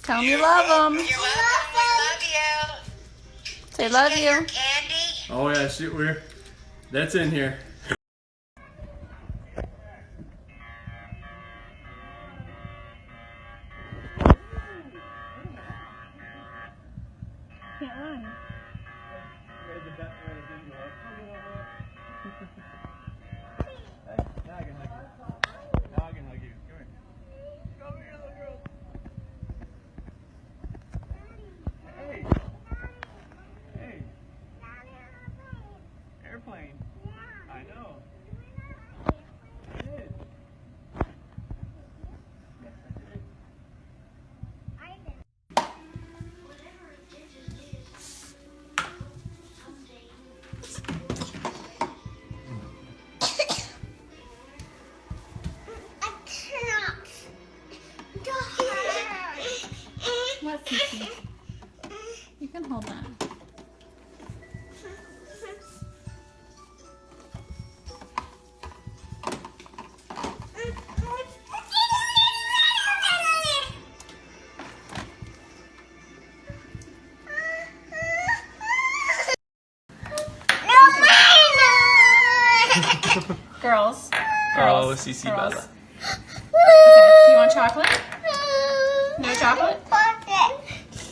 Tell them you love them. You're welcome. We love you. Say love Get you. your candy. Oh yeah, shoot, that's in here. Can't run. Airplane. I know. What, Cece? You can hold that. Girls. Oh, CC Girls. Bella. Okay. You want chocolate? No chocolate?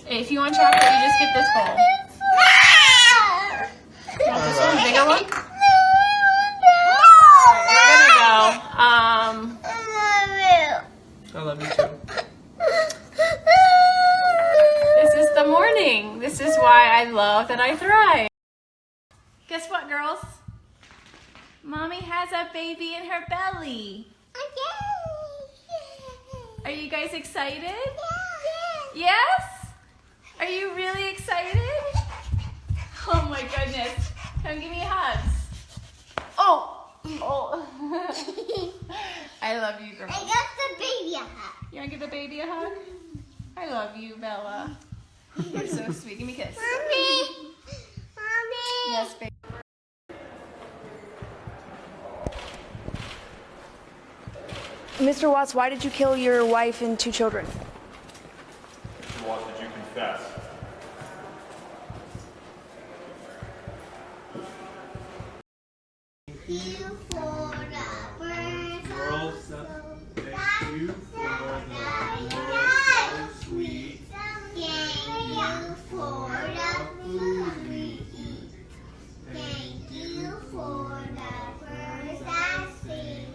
If you want chocolate, you just get this bowl. You want this one? Bigger one? We're gonna go. I love you too. This is the morning. This is why I love that I thrive. Guess what, girls? Mommy has a baby in her belly. Are you guys excited? Yes? Are you really excited? Oh my goodness. Come give me hugs. Oh. I love you, girls. I got the baby a hug. You want to give the baby a hug? I love you, Bella. You're so sweet. Give me a kiss. Mommy. Mommy. Yes, baby. Mr. Watts, why did you kill your wife and 2 children? Mr. Watts, did you confess? You for the birds Girls, thank you for the world so sweet. Thank you for the food we eat. Thank you for the birds that sing.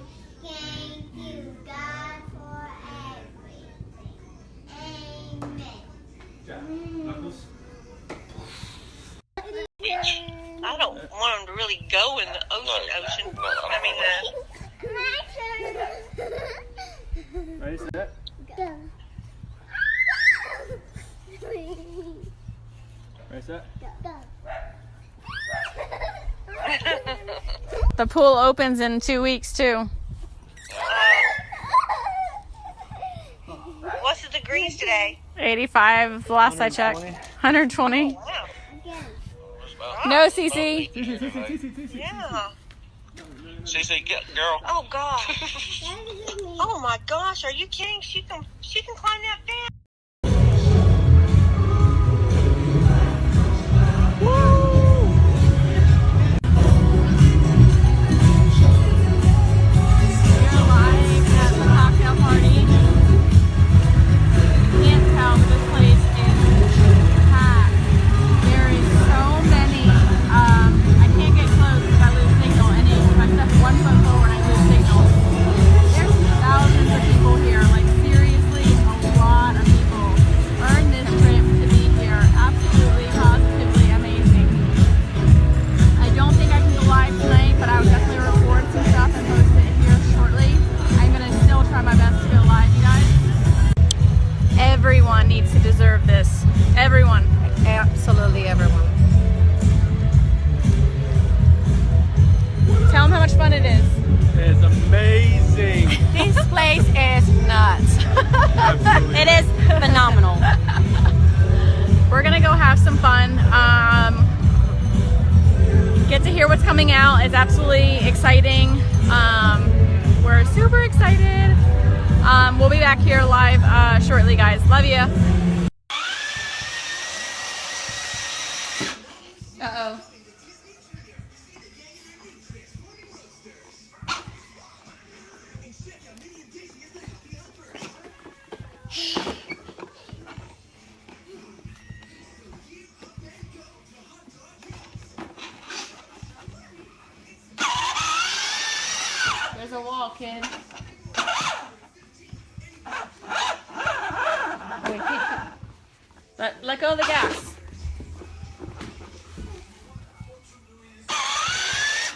Thank you, God, for everything. Amen. Jack, Knuckles. I don't want them to really go in the ocean. I mean, Ready, set. Ready, set. The pool opens in 2 weeks, too. what's the degrees today? 85, the last I checked. 120. Wow. No, Cece. Yeah. CC, get girl. Oh gosh. Oh my gosh, are you kidding? She can climb that fence. Everyone needs to deserve this. Everyone. Absolutely everyone. Tell them how much fun it is. It's amazing. This place is nuts. Absolutely. It is phenomenal. We're gonna go have some fun. Get to hear what's coming out. It's absolutely exciting. We're super excited. We'll be back here live shortly, guys. Love you. kid. Let go of the gas.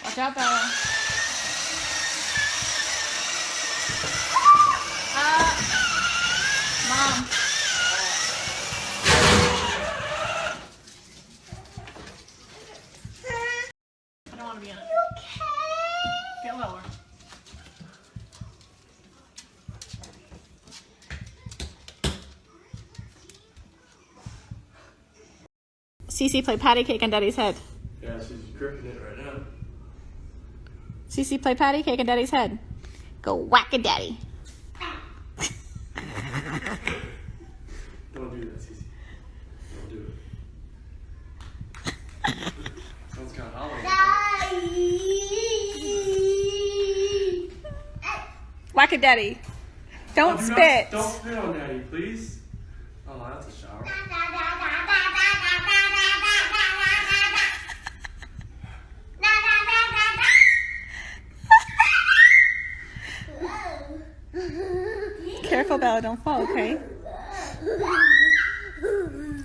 Watch out, Bella. Mom. I don't want to be in it. Get lower. Cece, play patty cake on Daddy's head. Yeah, she's gripping it right now. Cece, play patty cake on Daddy's head. Go whack a daddy. Don't do that, Cece. Don't do it. Sounds kind of hollow. Whack a daddy. Don't spit. Don't spit on Daddy, please. Oh, that's a shower. Careful, Bella, don't fall, okay?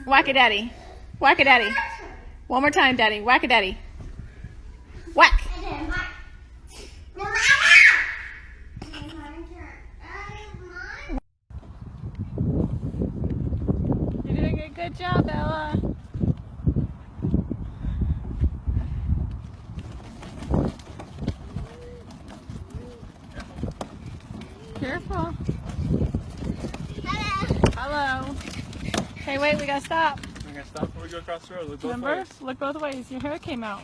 Whack a daddy. Whack a daddy. One more time, Daddy. Whack a daddy. Whack. You're doing a good job, Bella. Careful. Hello. Hey, wait, we gotta stop. We're going to stop before we go across the road. Look both Remember? ways. Look both ways. Your hair came out.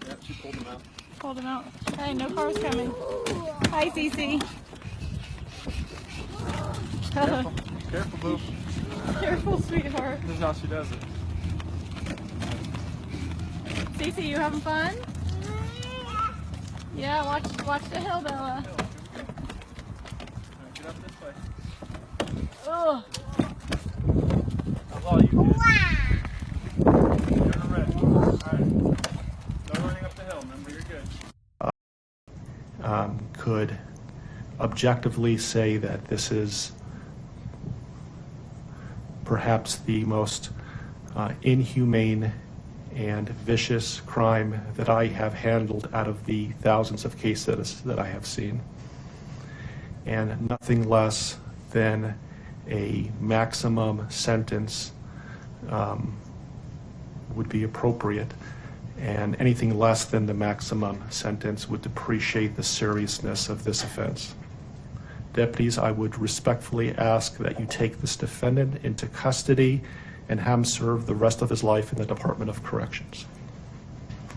Yep, she pulled him out. Pulled him out. Hey, no cars coming. Hi, Cece. Careful. Careful, boo. Careful, sweetheart. This is how she does it. Cece, you having fun? Yeah, watch the hill, Bella. Get up this way. Oh. That's all you do. You're red. Alright. No running up the hill. Remember, you're good. Could objectively say that this is perhaps the most inhumane and vicious crime that I have handled out of the thousands of cases that I have seen. And nothing less than a maximum sentence would be appropriate. And anything less than the maximum sentence would depreciate the seriousness of this offense. Deputies, I would respectfully ask that you take this defendant into custody and have him serve the rest of his life in the Department of Corrections.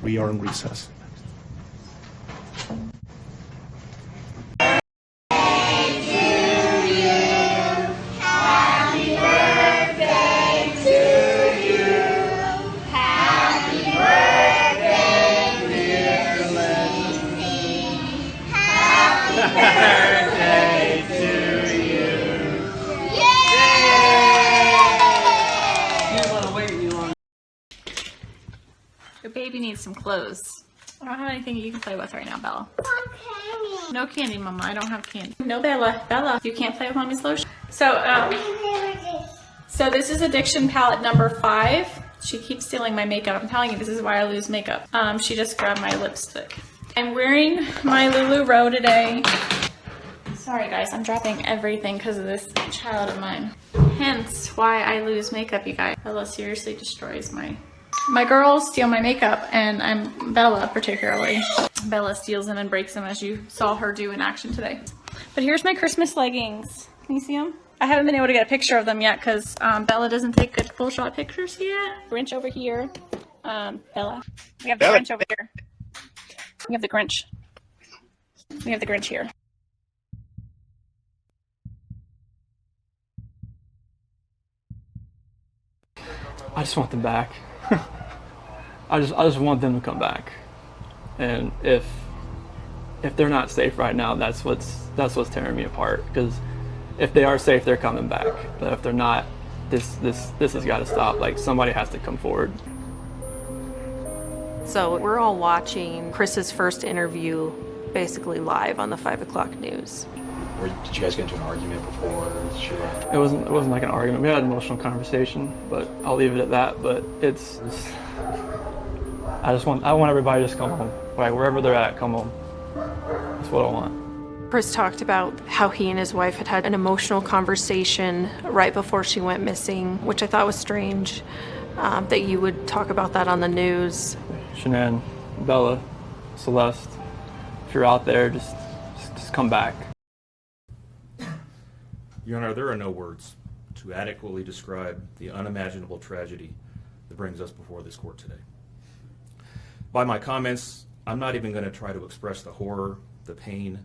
We are in recess. Your baby needs some clothes. I don't have anything you can play with right now, Bella. No candy, Mama. I don't have candy. No, Bella. Bella, you can't play with Mommy's lotion. So this is addiction palette number 5. She keeps stealing my makeup. I'm telling you, this is why I lose makeup. She just grabbed my lipstick. I'm wearing my LuLaRoe today. Sorry, guys. I'm dropping everything because of this child of mine. Hence why I lose makeup, you guys. Bella seriously destroys my girls steal my makeup, and I'm Bella particularly. Bella steals them and breaks them, as you saw her do in action today. But here's my Christmas leggings. Can you see them? I haven't been able to get a picture of them yet because Bella doesn't take good full shot pictures yet. Grinch over here. Bella. We have the Grinch over here. We have the Grinch. We have the Grinch here. I just want them back. I just want them to come back. And if they're not safe right now, that's what's tearing me apart. Because if they are safe, they're coming back. But if they're not, this has got to stop. Like, somebody has to come forward. So we're all watching Chris's first interview basically live on the 5 o'clock news. Or did you guys get into an argument before she left? It wasn't like an argument. We had an emotional conversation, but I'll leave it at that. But I want everybody to just come home. Like wherever they're at, come home. That's what I want. Chris talked about how he and his wife had an emotional conversation right before she went missing, which I thought was strange, that you would talk about that on the news. Shanann, Bella, Celeste, if you're out there, just come back. Your Honor, there are no words to adequately describe the unimaginable tragedy that brings us before this court today. By my comments, I'm not even going to try to express the horror, the pain,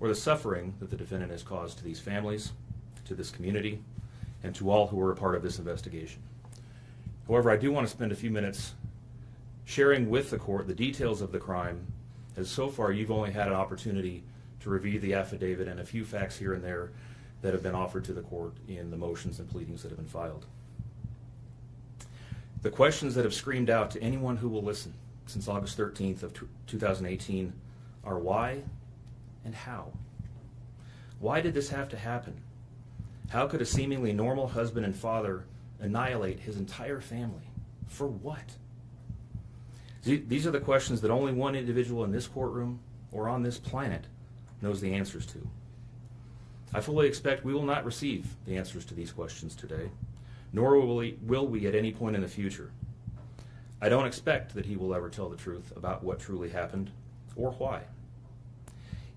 or the suffering that the defendant has caused to these families, to this community, and to all who were a part of this investigation. However, I do want to spend a few minutes sharing with the court the details of the crime, as so far you've only had an opportunity to review the affidavit and a few facts here and there that have been offered to the court in the motions and pleadings that have been filed. The questions that have screamed out to anyone who will listen since August 13th of 2018 are why and how? Why did this have to happen? How could a seemingly normal husband and father annihilate his entire family? For what? These are the questions that only one individual in this courtroom or on this planet knows the answers to. I fully expect we will not receive the answers to these questions today, nor will we at any point in the future. I don't expect that he will ever tell the truth about what truly happened or why.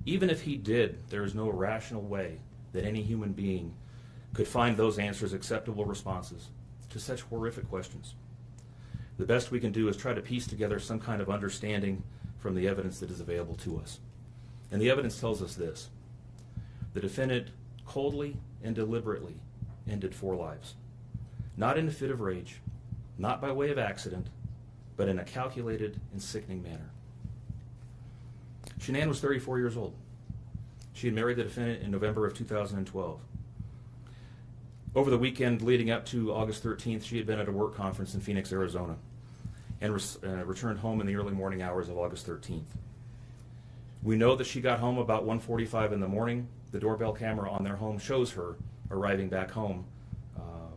Even if he did, there is no rational way that any human being could find those answers acceptable responses to such horrific questions. The best we can do is try to piece together some kind of understanding from the evidence that is available to us. And the evidence tells us this: the defendant coldly and deliberately ended 4 lives, not in a fit of rage, not by way of accident, but in a calculated and sickening manner. Shanann was 34 years old. She had married the defendant in November of 2012. Over the weekend leading up to August 13th, she had been at a work conference in Phoenix, Arizona, and returned home in the early morning hours of August 13th. We know that she got home about 1:45 in the morning. The doorbell camera on their home shows her arriving back home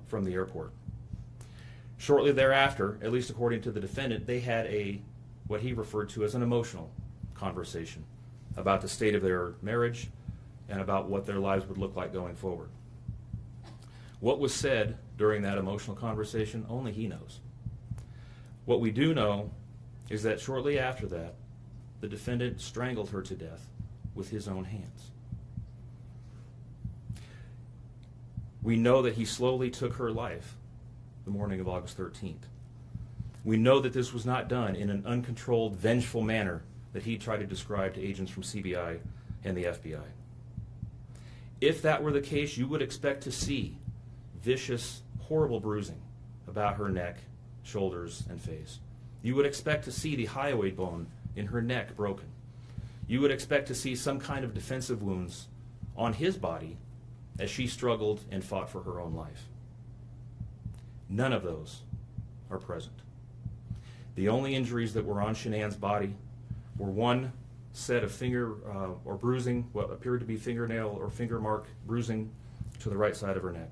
from the airport. Shortly thereafter, at least according to the defendant, they had what he referred to as an emotional conversation about the state of their marriage and about what their lives would look like going forward. What was said during that emotional conversation, only he knows. What we do know is that shortly after that, the defendant strangled her to death with his own hands. We know that he slowly took her life the morning of August 13th. We know that this was not done in an uncontrolled, vengeful manner that he tried to describe to agents from CBI and the FBI. If that were the case, you would expect to see vicious, horrible bruising about her neck, shoulders, and face. You would expect to see the hyoid bone in her neck broken. You would expect to see some kind of defensive wounds on his body as she struggled and fought for her own life. None of those are present. The only injuries that were on Shanann's body were one set of finger or bruising, what appeared to be fingernail or finger mark bruising to the right side of her neck.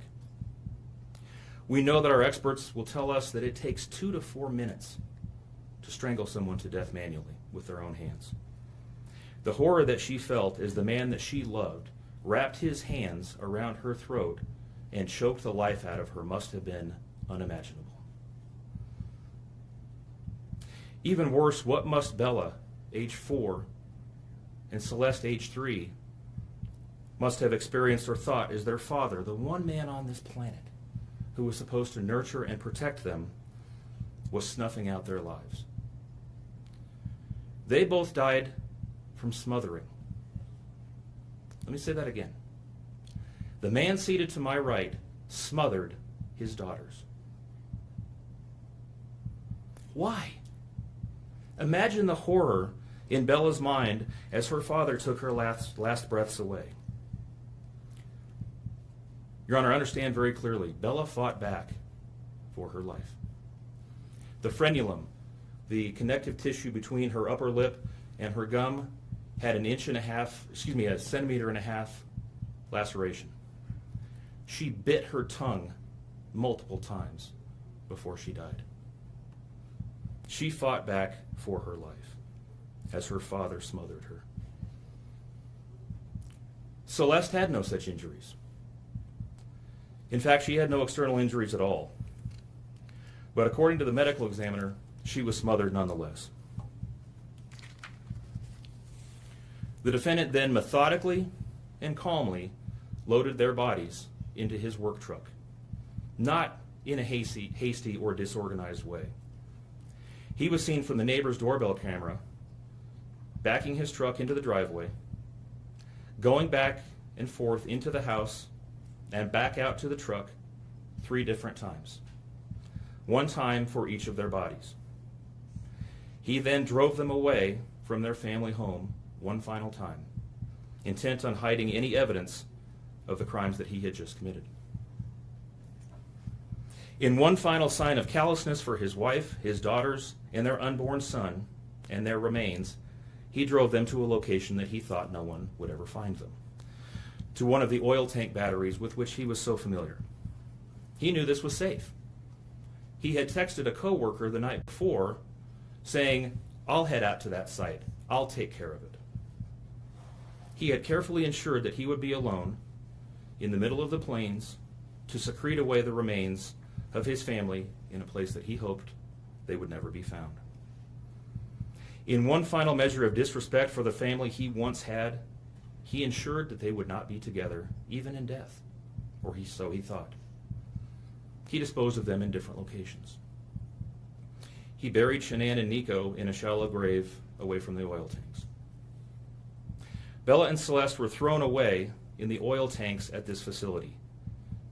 We know that our experts will tell us that it takes 2 to 4 minutes to strangle someone to death manually with their own hands. The horror that she felt as the man that she loved wrapped his hands around her throat and choked the life out of her must have been unimaginable. Even worse, what must Bella, age 4, and Celeste, age 3, must have experienced or thought as their father, the one man on this planet who was supposed to nurture and protect them, was snuffing out their lives. They both died from smothering. Let me say that again. The man seated to my right smothered his daughters. Why? Imagine the horror in Bella's mind as her father took her last breaths away. Your Honor, understand very clearly, Bella fought back for her life. The frenulum, the connective tissue between her upper lip and her gum, had a centimeter and a half laceration. She bit her tongue multiple times before she died. She fought back for her life as her father smothered her. Celeste had no such injuries. In fact, she had no external injuries at all. But according to the medical examiner, she was smothered nonetheless. The defendant then methodically and calmly loaded their bodies into his work truck, not in a hasty or disorganized way. He was seen from the neighbor's doorbell camera backing his truck into the driveway, going back and forth into the house and back out to the truck 3 different times, 1 time for each of their bodies. He then drove them away from their family home 1 final time, intent on hiding any evidence of the crimes that he had just committed. In 1 final sign of callousness for his wife, his daughters, and their unborn son, and their remains, he drove them to a location that he thought no one would ever find them, to one of the oil tank batteries with which he was so familiar. He knew this was safe. He had texted a coworker the night before saying, "I'll head out to that site. I'll take care of it." He had carefully ensured that he would be alone in the middle of the plains to secrete away the remains of his family in a place that he hoped they would never be found. In 1 final measure of disrespect for the family he once had, he ensured that they would not be together, even in death, or so he thought. He disposed of them in different locations. He buried Shanann and Nico in a shallow grave away from the oil tanks. Bella and Celeste were thrown away in the oil tanks at this facility.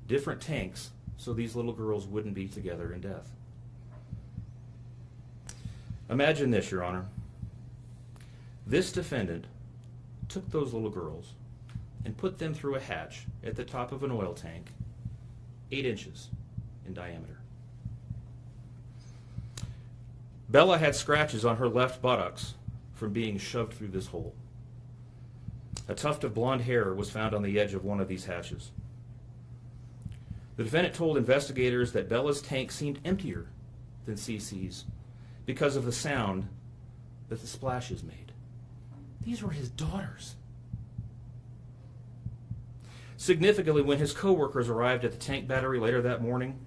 Different tanks, so these little girls wouldn't be together in death. Imagine this, Your Honor. This defendant took those little girls and put them through a hatch at the top of an oil tank, 8 inches in diameter. Bella had scratches on her left buttocks from being shoved through this hole. A tuft of blonde hair was found on the edge of one of these hatches. The defendant told investigators that Bella's tank seemed emptier than CC's because of the sound that the splashes made. These were his daughters. Significantly, when his coworkers arrived at the tank battery later that morning,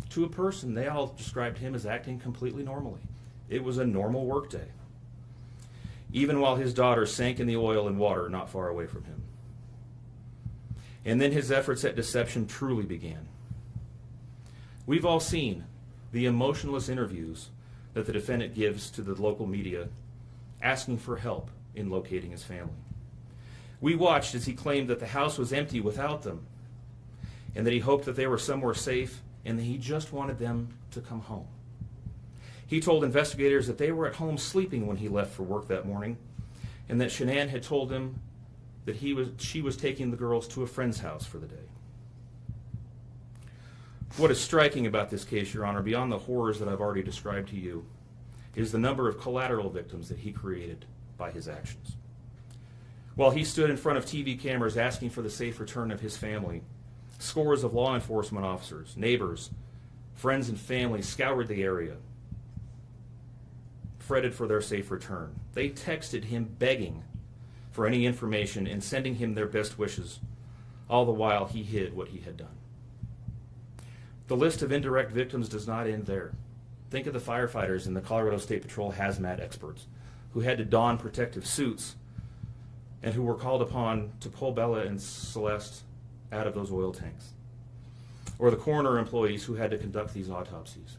to a person, they all described him as acting completely normally. It was a normal workday, even while his daughters sank in the oil and water not far away from him. And then his efforts at deception truly began. We've all seen the emotionless interviews that the defendant gives to the local media, asking for help in locating his family. We watched as he claimed that the house was empty without them, and that he hoped that they were somewhere safe, and that he just wanted them to come home. He told investigators that they were at home sleeping when he left for work that morning, and that Shanann had told him that she was taking the girls to a friend's house for the day. What is striking about this case, Your Honor, beyond the horrors that I've already described to you, is the number of collateral victims that he created by his actions. While he stood in front of TV cameras asking for the safe return of his family, scores of law enforcement officers, neighbors, friends, and family scoured the area, fretted for their safe return. They texted him begging for any information and sending him their best wishes, all the while he hid what he had done. The list of indirect victims does not end there. Think of the firefighters and the Colorado State Patrol hazmat experts who had to don protective suits and who were called upon to pull Bella and Celeste out of those oil tanks. Or the coroner employees who had to conduct these autopsies.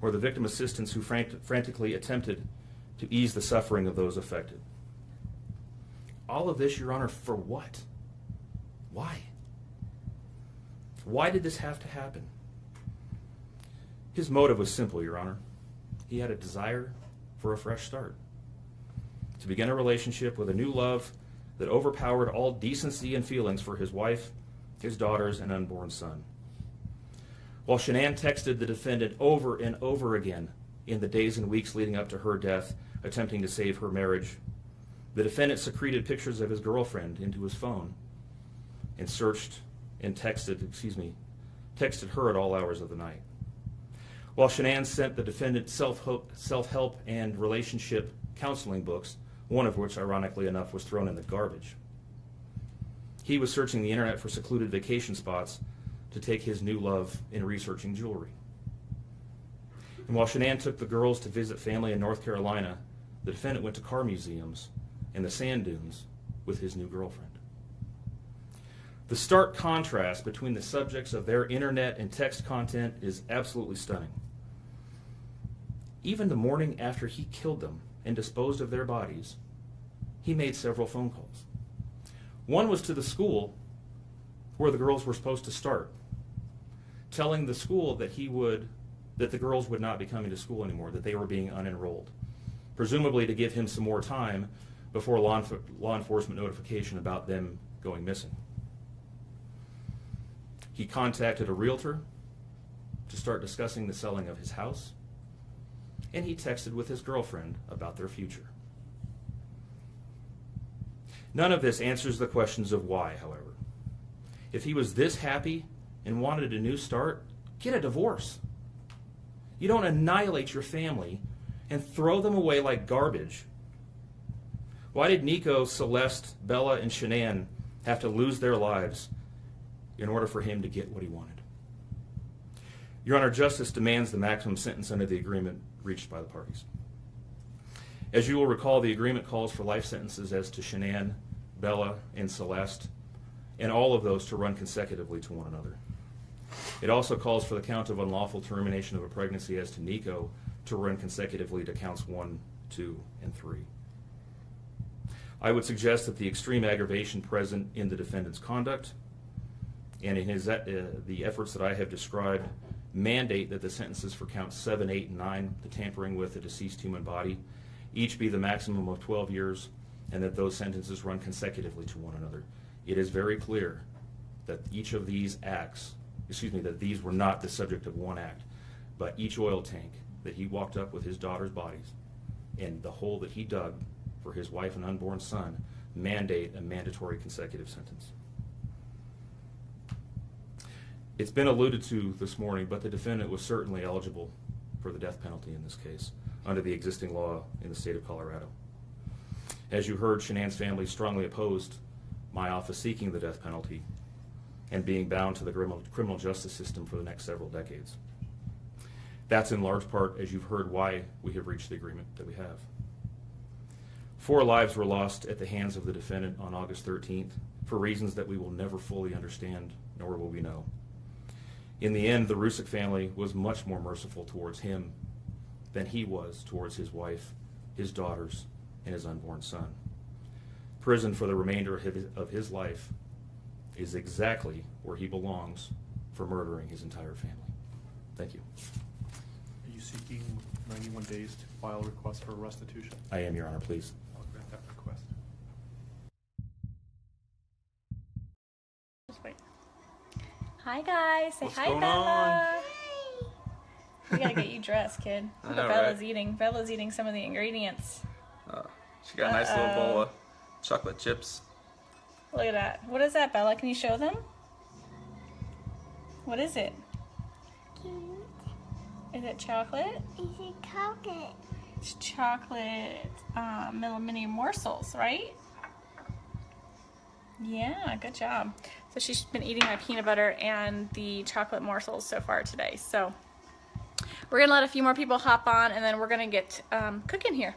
Or the victim assistants who frantically attempted to ease the suffering of those affected. All of this, Your Honor, for what? Why? Why did this have to happen? His motive was simple, Your Honor. He had a desire for a fresh start, to begin a relationship with a new love that overpowered all decency and feelings for his wife, his daughters, and unborn son. While Shanann texted the defendant over and over again in the days and weeks leading up to her death, attempting to save her marriage, The defendant secreted pictures of his girlfriend into his phone and searched and texted her at all hours of the night. While Shanann sent the defendant self-help and relationship counseling books, one of which, ironically enough, was thrown in the garbage. He was searching the internet for secluded vacation spots to take his new love in researching jewelry. And while Shanann took the girls to visit family in North Carolina, the defendant went to car museums and the sand dunes with his new girlfriend. The stark contrast between the subjects of their internet and text content is absolutely stunning. Even the morning after he killed them and disposed of their bodies, he made several phone calls. One was to the school where the girls were supposed to start, telling the school that the girls would not be coming to school anymore, that they were being unenrolled, presumably to give him some more time before law enforcement notification about them going missing. He contacted a realtor to start discussing the selling of his house, and he texted with his girlfriend about their future. None of this answers the questions of why, however. If he was this happy and wanted a new start, get a divorce. You don't annihilate your family and throw them away like garbage. Why did Nico, Celeste, Bella, and Shanann have to lose their lives in order for him to get what he wanted? Your Honor, justice demands the maximum sentence under the agreement reached by the parties. As you will recall, the agreement calls for life sentences as to Shanann, Bella, and Celeste, and all of those to run consecutively to one another. It also calls for the count of unlawful termination of a pregnancy as to Nico to run consecutively to counts 1, 2, and 3. I would suggest that the extreme aggravation present in the defendant's conduct and in the efforts that I have described mandate that the sentences for counts 7, 8, and 9, the tampering with a deceased human body, each be the maximum of 12 years, and that those sentences run consecutively to one another. It is very clear that each of these acts, that these were not the subject of one act, but each oil tank that he walked up with his daughter's bodies and the hole that he dug for his wife and unborn son mandate a mandatory consecutive sentence. It's been alluded to this morning, but the defendant was certainly eligible for the death penalty in this case under the existing law in the state of Colorado. As you heard, Shanann's family strongly opposed my office seeking the death penalty and being bound to the criminal justice system for the next several decades. That's in large part, as you've heard, why we have reached the agreement that we have. 4 lives were lost at the hands of the defendant on August 13th for reasons that we will never fully understand, nor will we know. In the end, the Rusick family was much more merciful towards him than he was towards his wife, his daughters, and his unborn son. Prison for the remainder of his life is exactly where he belongs for murdering his entire family. Thank you. Are you seeking 91 days to file a request for restitution? I am, Your Honor, please. I'll grant that request. Just wait. Hi guys, say What's hi going Bella. We gotta get you dressed, kid. I Look know, what Bella's right? eating. Bella's eating some of the ingredients. She got a nice little bowl of chocolate chips. Look at that. What is that, Bella? Can you show them? What is it? Is it chocolate? Is it chocolate? It's chocolate little mini morsels, right? Yeah, good job. So she's been eating my peanut butter and the chocolate morsels so far today. So we're gonna let a few more people hop on, and then we're gonna get cooking here,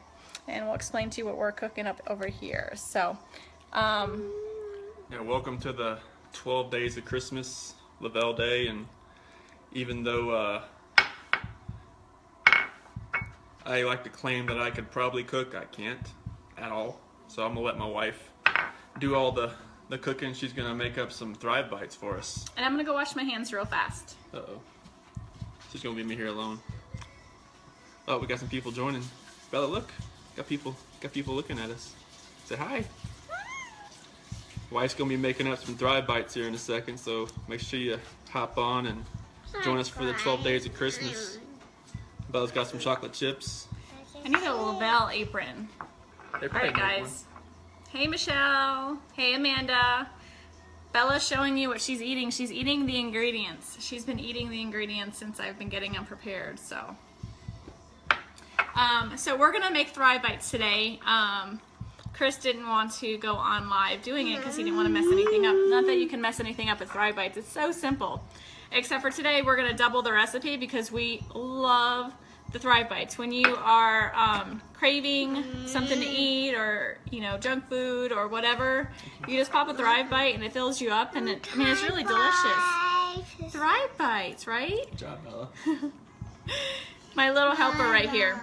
and we'll explain to you what we're cooking up over here. So Yeah, welcome to the 12 days of Christmas, Lavelle Day, and even though I like to claim that I could probably cook, I can't at all. So I'm gonna let my wife do all the cooking. She's gonna make up some Thrive Bites for us. and I'm gonna go wash my hands real fast. Uh-oh. She's gonna leave me here alone. Oh, we got some people joining. Bella, look. Got people looking at us. Say hi. Wife's gonna be making up some Thrive Bites here in a second, so make sure you hop on and join us for the 12 days of Christmas. Bella's got some chocolate chips. I need a Lavelle apron. They All right, guys. Hey, Michelle. Hey, Amanda. Bella's showing you what she's eating. She's eating the ingredients. She's been eating the ingredients since I've been getting them prepared, so. So we're gonna make Thrive Bites today. Chris didn't want to go on live doing it because he didn't want to mess anything up. Not that you can mess anything up with Thrive Bites. It's so simple. Except for today, we're gonna double the recipe because we love the Thrive Bites. When you are craving something to eat, or junk food or whatever, you just pop a Thrive Bite and it fills you up, and it's really delicious. Thrive Bites, right? Good job, Bella. My little helper right here.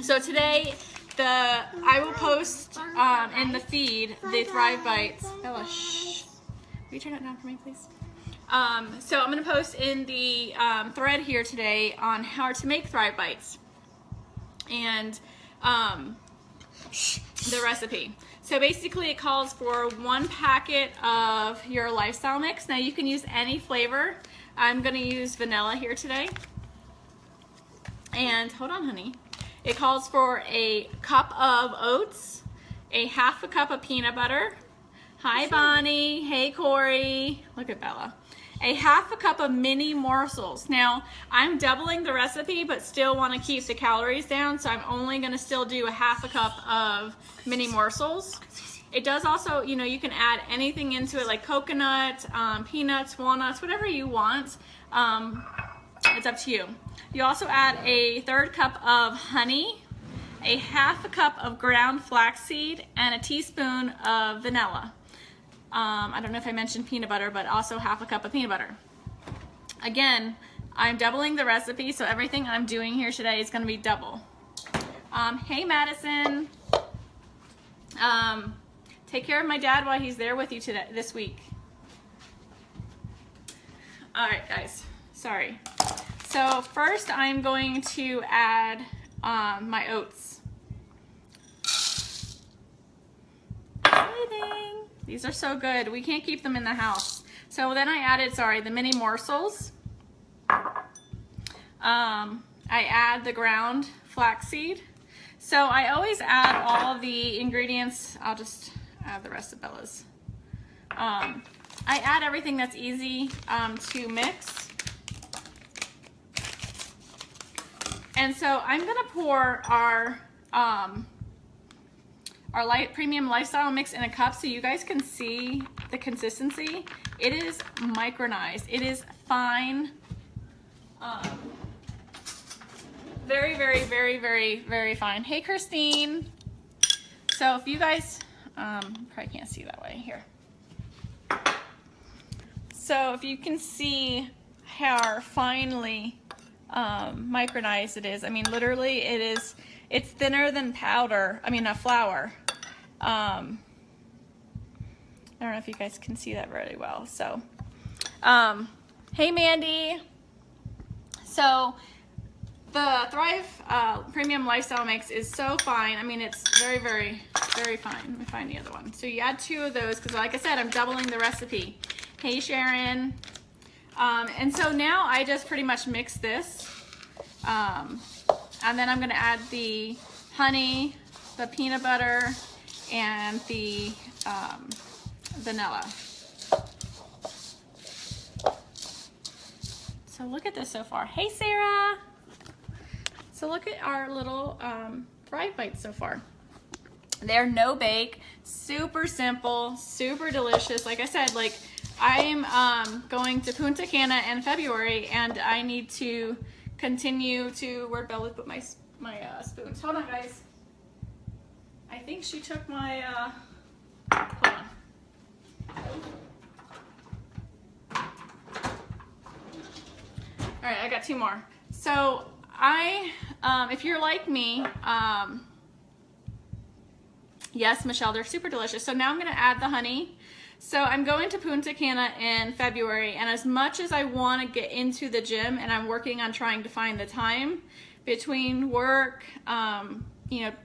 So today, I will post in the feed the Thrive Bites. Bella, shh. Will you turn it down for me, please? So I'm going to post in the thread here today on how to make Thrive Bites and the recipe. So basically it calls for 1 packet of your lifestyle mix. Now you can use any flavor. I'm going to use vanilla here today. And hold on, honey. It calls for a cup of oats, a 1/2 cup of peanut butter. Hi, Bonnie. Hey, Corey. Look at Bella. A 1/2 cup of mini morsels. Now, I'm doubling the recipe, but still want to keep the calories down, so I'm only going to still do a 1/2 cup of mini morsels. It does also, you can add anything into it, like coconut, peanuts, walnuts, whatever you want. It's up to you. You also add a 1/3 cup of honey, a 1/2 cup of ground flaxseed, and a teaspoon of vanilla. I don't know if I mentioned peanut butter, but also 1/2 cup of peanut butter. Again, I'm doubling the recipe, so everything I'm doing here today is going to be double. Hey, Madison. Take care of my dad while he's there with you this week. All right, guys. Sorry. So first I'm going to add my oats. These are so good. We can't keep them in the house. So then I added, the mini morsels. I add the ground flaxseed. So I always add all the ingredients. I'll just add the rest of Bella's. I add everything that's easy to mix. And so I'm gonna pour our premium lifestyle mix in a cup so you guys can see the consistency. It is micronized. It is fine. Very, very, very, very, very fine. Hey, Christine. So if you guys, probably can't see that way here. So if you can see how finely micronized it is. I mean, literally it's thinner than flour. I don't know if you guys can see that really well. So, hey, Mandy. So the Thrive Premium Lifestyle Mix is so fine. I mean, it's very, very, very fine. Let me find the other one. So you add 2 of those because, like I said, I'm doubling the recipe. Hey, Sharon. And so now I just pretty much mix this. And then I'm going to add the honey, the peanut butter, and the vanilla. So look at this so far. Hey, Sarah. So look at our little Thrive Bites so far. They're no bake, super simple, super delicious. Like I said, I'm going to Punta Cana in February, and I need to continue to, where'd Bella put my spoons? Hold on, guys. I think she took my, hold on. All right, I got 2 more. So if you're like me, yes, Michelle, they're super delicious. So now I'm gonna add the honey. So I'm going to Punta Cana in February, and as much as I want to get into the gym, and I'm working on trying to find the time between work,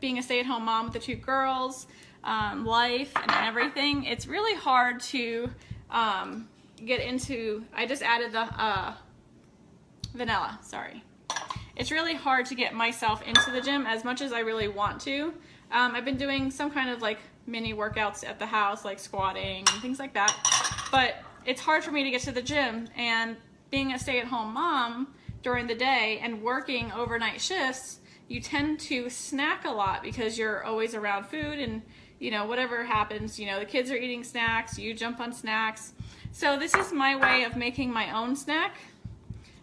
being a stay-at-home mom with the 2 girls, life and everything, it's really hard to get into. I just added the vanilla, sorry. It's really hard to get myself into the gym as much as I really want to. I've been doing some kind of like mini workouts at the house, like squatting and things like that. But it's hard for me to get to the gym, and being a stay-at-home mom during the day and working overnight shifts, you tend to snack a lot because you're always around food, and you know, whatever happens, you know, the kids are eating snacks, you jump on snacks. So this is my way of making my own snack,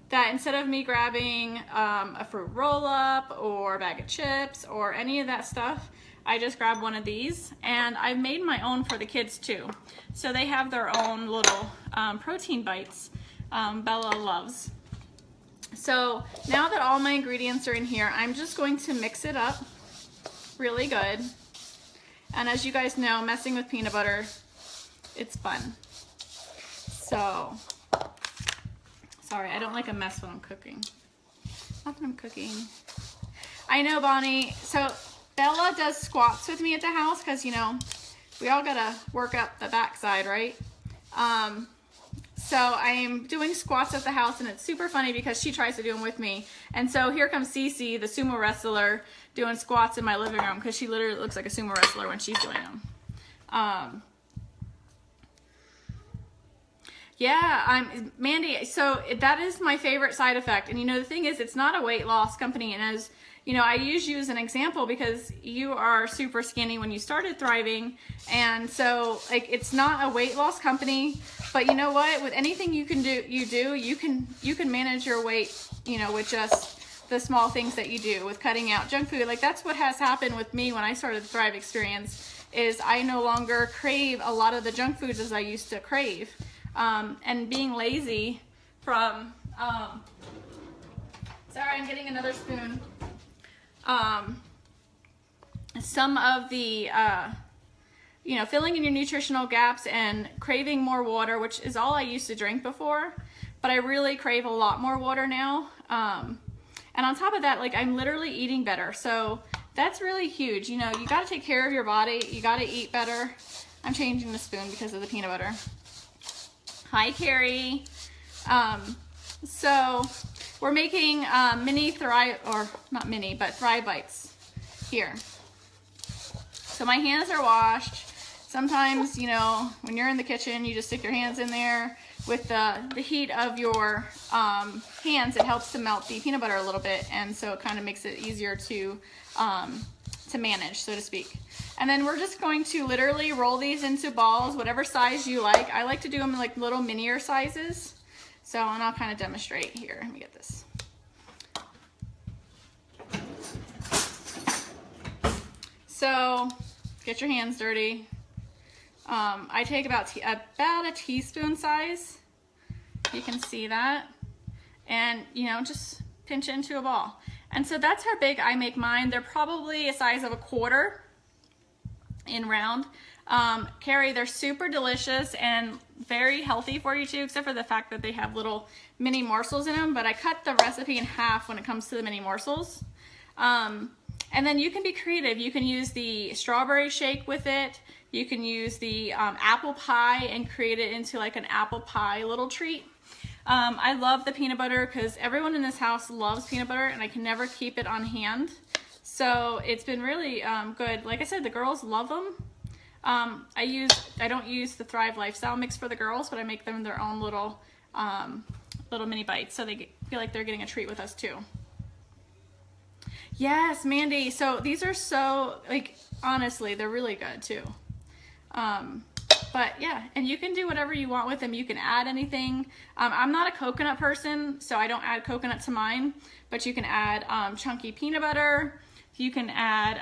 that instead of me grabbing a fruit roll-up or a bag of chips or any of that stuff, I just grab one of these, and I've made my own for the kids too. So they have their own little protein bites Bella loves. So now that all my ingredients are in here, I'm just going to mix it up really good. And as you guys know, messing with peanut butter, it's fun. So, sorry, I don't like a mess when I'm cooking. Not that I'm cooking. I know, Bonnie. So Bella does squats with me at the house because, you know, we all gotta work up the backside, right? So I am doing squats at the house, and it's super funny because she tries to do them with me. And so here comes Cece, the sumo wrestler, doing squats in my living room because she literally looks like a sumo wrestler when she's doing them. Yeah, Mandy, so that is my favorite side effect. And you know, the thing is, it's not a weight loss company. And as you know, I use you as an example because you are super skinny when you started Thriving. And so like, it's not a weight loss company, but you know what, with anything you can do, you can manage your weight, you know, with just the small things that you do with cutting out junk food. Like that's what has happened with me when I started the Thrive experience, is I no longer crave a lot of the junk foods as I used to crave. And being lazy from, sorry, I'm getting another spoon. Some of the, you know, filling in your nutritional gaps and craving more water, which is all I used to drink before, but I really crave a lot more water now. And on top of that, like I'm literally eating better. So that's really huge. You know, you got to take care of your body. You got to eat better. I'm changing the spoon because of the peanut butter. Hi, Carrie. So we're making mini Thrive, or not mini, but Thrive Bites here. So my hands are washed. Sometimes, you know, when you're in the kitchen, you just stick your hands in there. With the heat of your hands, it helps to melt the peanut butter a little bit, and so it kind of makes it easier to manage, so to speak. And then we're just going to literally roll these into balls, whatever size you like. I like to do them in like little minier sizes. So, and I'll kind of demonstrate here. Let me get this. So, get your hands dirty. I take about a teaspoon size. You can see that. And, you know, just pinch it into a ball. And so that's how big I make mine. They're probably a size of a quarter in round. Carrie, they're super delicious and very healthy for you too, except for the fact that they have little mini morsels in them, but I cut the recipe in half when it comes to the mini morsels. And then you can be creative. You can use the strawberry shake with it. You can use the apple pie and create it into like an apple pie little treat. I love the peanut butter because everyone in this house loves peanut butter, and I can never keep it on hand. So it's been really good. Like I said, the girls love them. I don't use the Thrive Lifestyle mix for the girls, but I make them their own little mini bites, so they feel like they're getting a treat with us too. Yes, Mandy. So these are so, like, honestly, they're really good too. But yeah, and you can do whatever you want with them. You can add anything. I'm not a coconut person, so I don't add coconut to mine, but you can add chunky peanut butter. You can add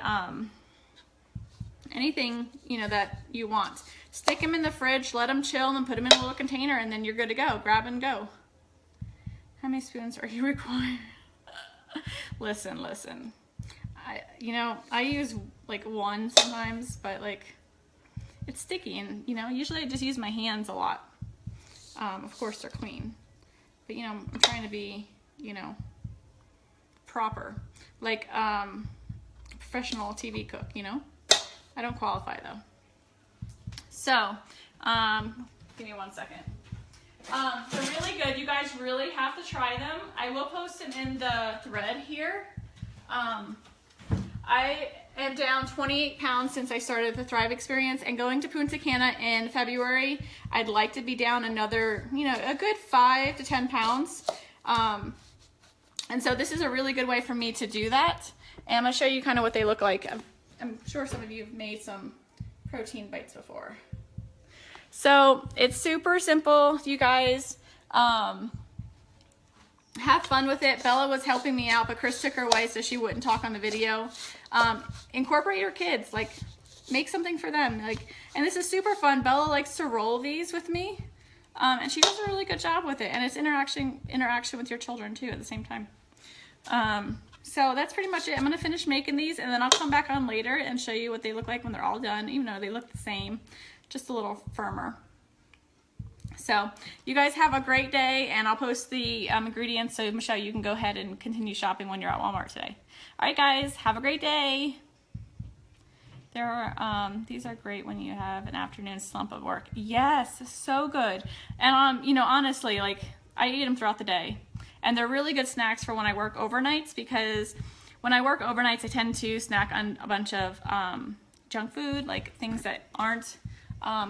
anything, you know, that you want. Stick them in the fridge, let them chill, and then put them in a little container, and then you're good to go. Grab and go. How many spoons are you required? Listen. I use like one sometimes, but like it's sticky, and you know, usually I just use my hands a lot. Of course they're clean, but you know, I'm trying to be, you know, proper, like professional TV cook, you know. I don't qualify though. So, give me 1 second. They're really good. You guys really have to try them. I will post them in the thread here. am down 28 pounds since I started the Thrive experience, and going to Punta Cana in February, I'd like to be down another, you know, a good 5 to 10 pounds. And so this is a really good way for me to do that. And I'm gonna show you kind of what they look like. I'm sure some of you have made some protein bites before. So it's super simple, you guys. Have fun with it. Bella was helping me out, but Chris took her away so she wouldn't talk on the video. Incorporate your kids, like make something for them. Like, and this is super fun. Bella likes to roll these with me, and she does a really good job with it. And it's interaction with your children too at the same time. So that's pretty much it. I'm gonna finish making these, and then I'll come back on later and show you what they look like when they're all done, even though they look the same, just a little firmer. So you guys have a great day, and I'll post the ingredients so Michelle, you can go ahead and continue shopping when you're at Walmart today. All right, guys, have a great day. There are these are great when you have an afternoon slump of work. Yes, so good. And you know, honestly, like I eat them throughout the day, and they're really good snacks for when I work overnights, because when I work overnights, I tend to snack on a bunch of junk food, like things that aren't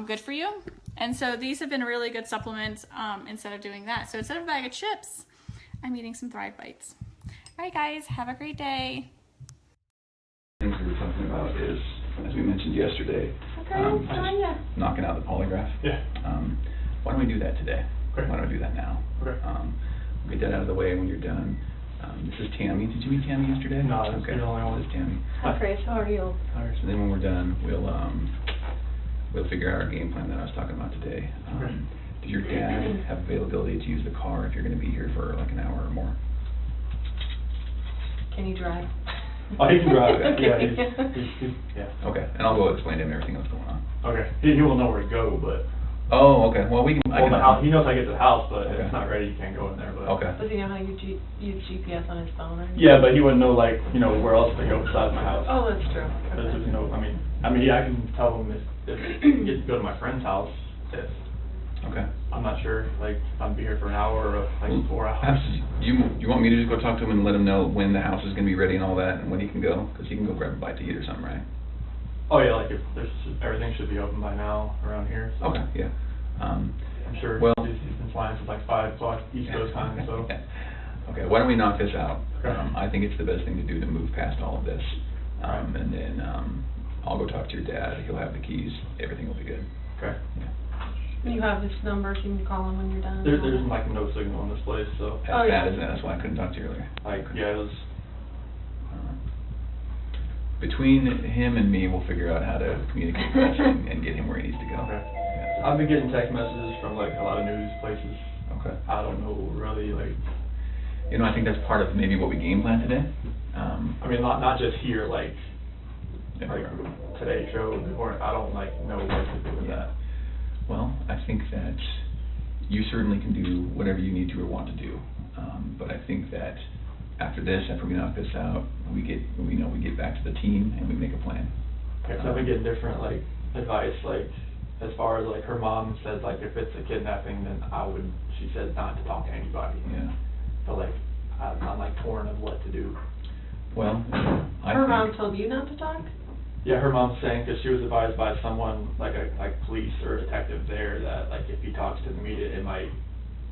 good for you. And so these have been a really good supplement instead of doing that. So instead of a bag of chips, I'm eating some Thrive Bites. All right, guys, have a great day. Things we were talking about is, as we mentioned yesterday, knocking out the polygraph. Yeah. Why don't we do that today? Okay. Why don't we do that now? Okay. We'll get that out of the way when you're done. This is Tammy. Did you meet Tammy yesterday? No, that's okay. the only one. This is Tammy. Hi, Chris. How are you? All right. So then when we're done, we'll figure out our game plan that I was talking about today. Okay. Does your dad have availability to use the car if you're going to be here for like an hour or more? Can you drive? Oh, he can drive. Yeah, he's yeah. Okay, and I'll go explain to him everything that's going on. Okay. He will know where to go, but. Oh, okay. Well, we can. Well, the house. He knows how to get to the house, but if Okay. it's not ready, he can't go in there. But. Okay. Does he know how to use GPS on his phone? Or Yeah, but he wouldn't know, like, you know, where else to go besides my house. Oh, that's true. Because there's no, I mean, I can tell him if he gets to go to my friend's house, if Okay. I'm not sure, like, if I'm be here for an hour or like 4 hours. You want me to just go talk to him and let him know when the house is going to be ready and all that, and when he can go? Because he can go grab a bite to eat or something, right? Oh yeah, like if there's everything should be open by now around here. So Okay. Yeah. I'm sure. Well, he's been flying since like 5 o'clock East Coast time, so. Okay. Why don't we knock this out? Okay. I think it's the best thing to do to move past all of this, and then I'll go talk to your dad. He'll have the keys. Everything will be good. Okay. Yeah. You have this number, so you can call him when you're done. There's like no signal in this place, so. As bad as that. That's why I couldn't talk to you earlier. Like, yeah, it was. Between him and me, we'll figure out how to communicate with him and get him where he needs to go. Okay. Yeah. I've been getting text messages from like a lot of news places. Okay. I don't know really, like. You know, I think that's part of maybe what we game plan today. I mean, not just here, like everywhere. Today show, or I don't like know what to do with that. Well, I think that you certainly can do whatever you need to or want to do, but I think that after we knock this out, we get back to the team and we make a plan. Okay, so I've been getting different like advice, like as far as like her mom says, like if it's a kidnapping, then she says not to talk to anybody. Yeah. But like I'm like torn of what to do. Well, Her mom told you not to talk? Yeah, her mom's saying, because she was advised by someone, like police or a detective there, that like if he talks to the media, it might.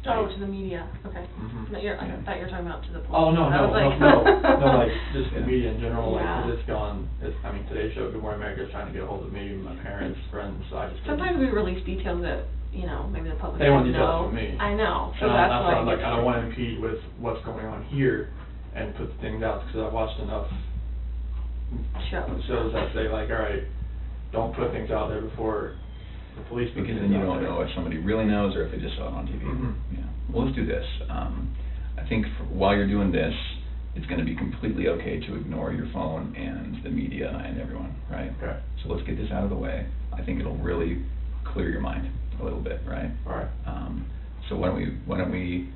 Oh, to the media. Okay. Mhm. I thought you were talking about to the police. Oh no, like just the media in general, like Yeah. 'cause it's gone. I mean, today's show, Good Morning America, is trying to get a hold of me, my parents, friends. So I just sometimes we release details that maybe the public they want doesn't details know. from me. I know, so And that's why why I'm like I don't want to impede with what's going on here, and put the things out because I've watched enough shows that say like, all right, don't put things out there before the police. Because then you don't know if somebody really knows or if they just saw it on TV. Mhm. Yeah. Well, let's do this. I think while you're doing this, it's going to be completely okay to ignore your phone and the media and everyone, right? Okay. So let's get this out of the way. I think it'll really clear your mind a little bit, right? All right. So why don't we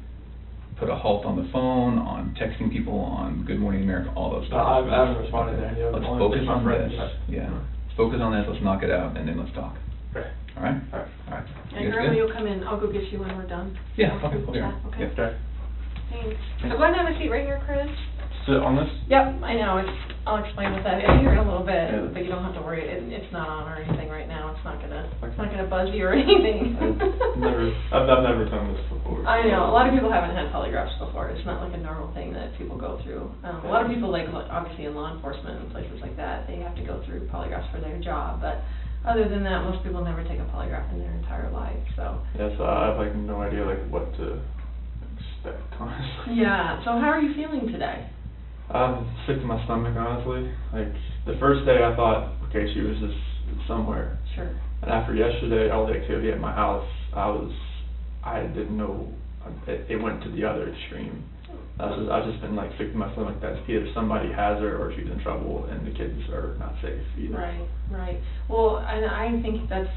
put a halt on the phone, on texting people, on Good Morning America, all those stuff. I haven't responded to any of them. Let's Only focus my on friends. this. Yeah. Let's focus on this. Let's knock it out, and then let's talk. Okay. All right? All right. All right. And You guys Grandma, good? you'll come in. I'll go get you when we're done. Yeah, okay, we'll do Yeah, it. okay. Yeah. Okay. Thanks. Go ahead and have a seat right here, Chris. sit on this? Yep, I know. I'll explain with that here in a little bit, but you don't have to worry. It's not on or anything right now. It's not gonna buzz you or anything. I've never done this before. I know. A lot of people haven't had polygraphs before. It's not like a normal thing that people go through. A lot of people, like obviously in law enforcement and places like that, they have to go through polygraphs for their job. But other than that, most people never take a polygraph in their entire life. So. Yeah, so I have like no idea like what to expect, honestly. Yeah. So how are you feeling today? I'm sick to my stomach, honestly. Like, the first day I thought, okay, she was just somewhere. Sure. And after yesterday, all the activity at my house, I didn't know, it went to the other extreme. I've just been like sick to my stomach that either somebody has her or she's in trouble and the kids are not safe either. Right, right. Well, and I think that's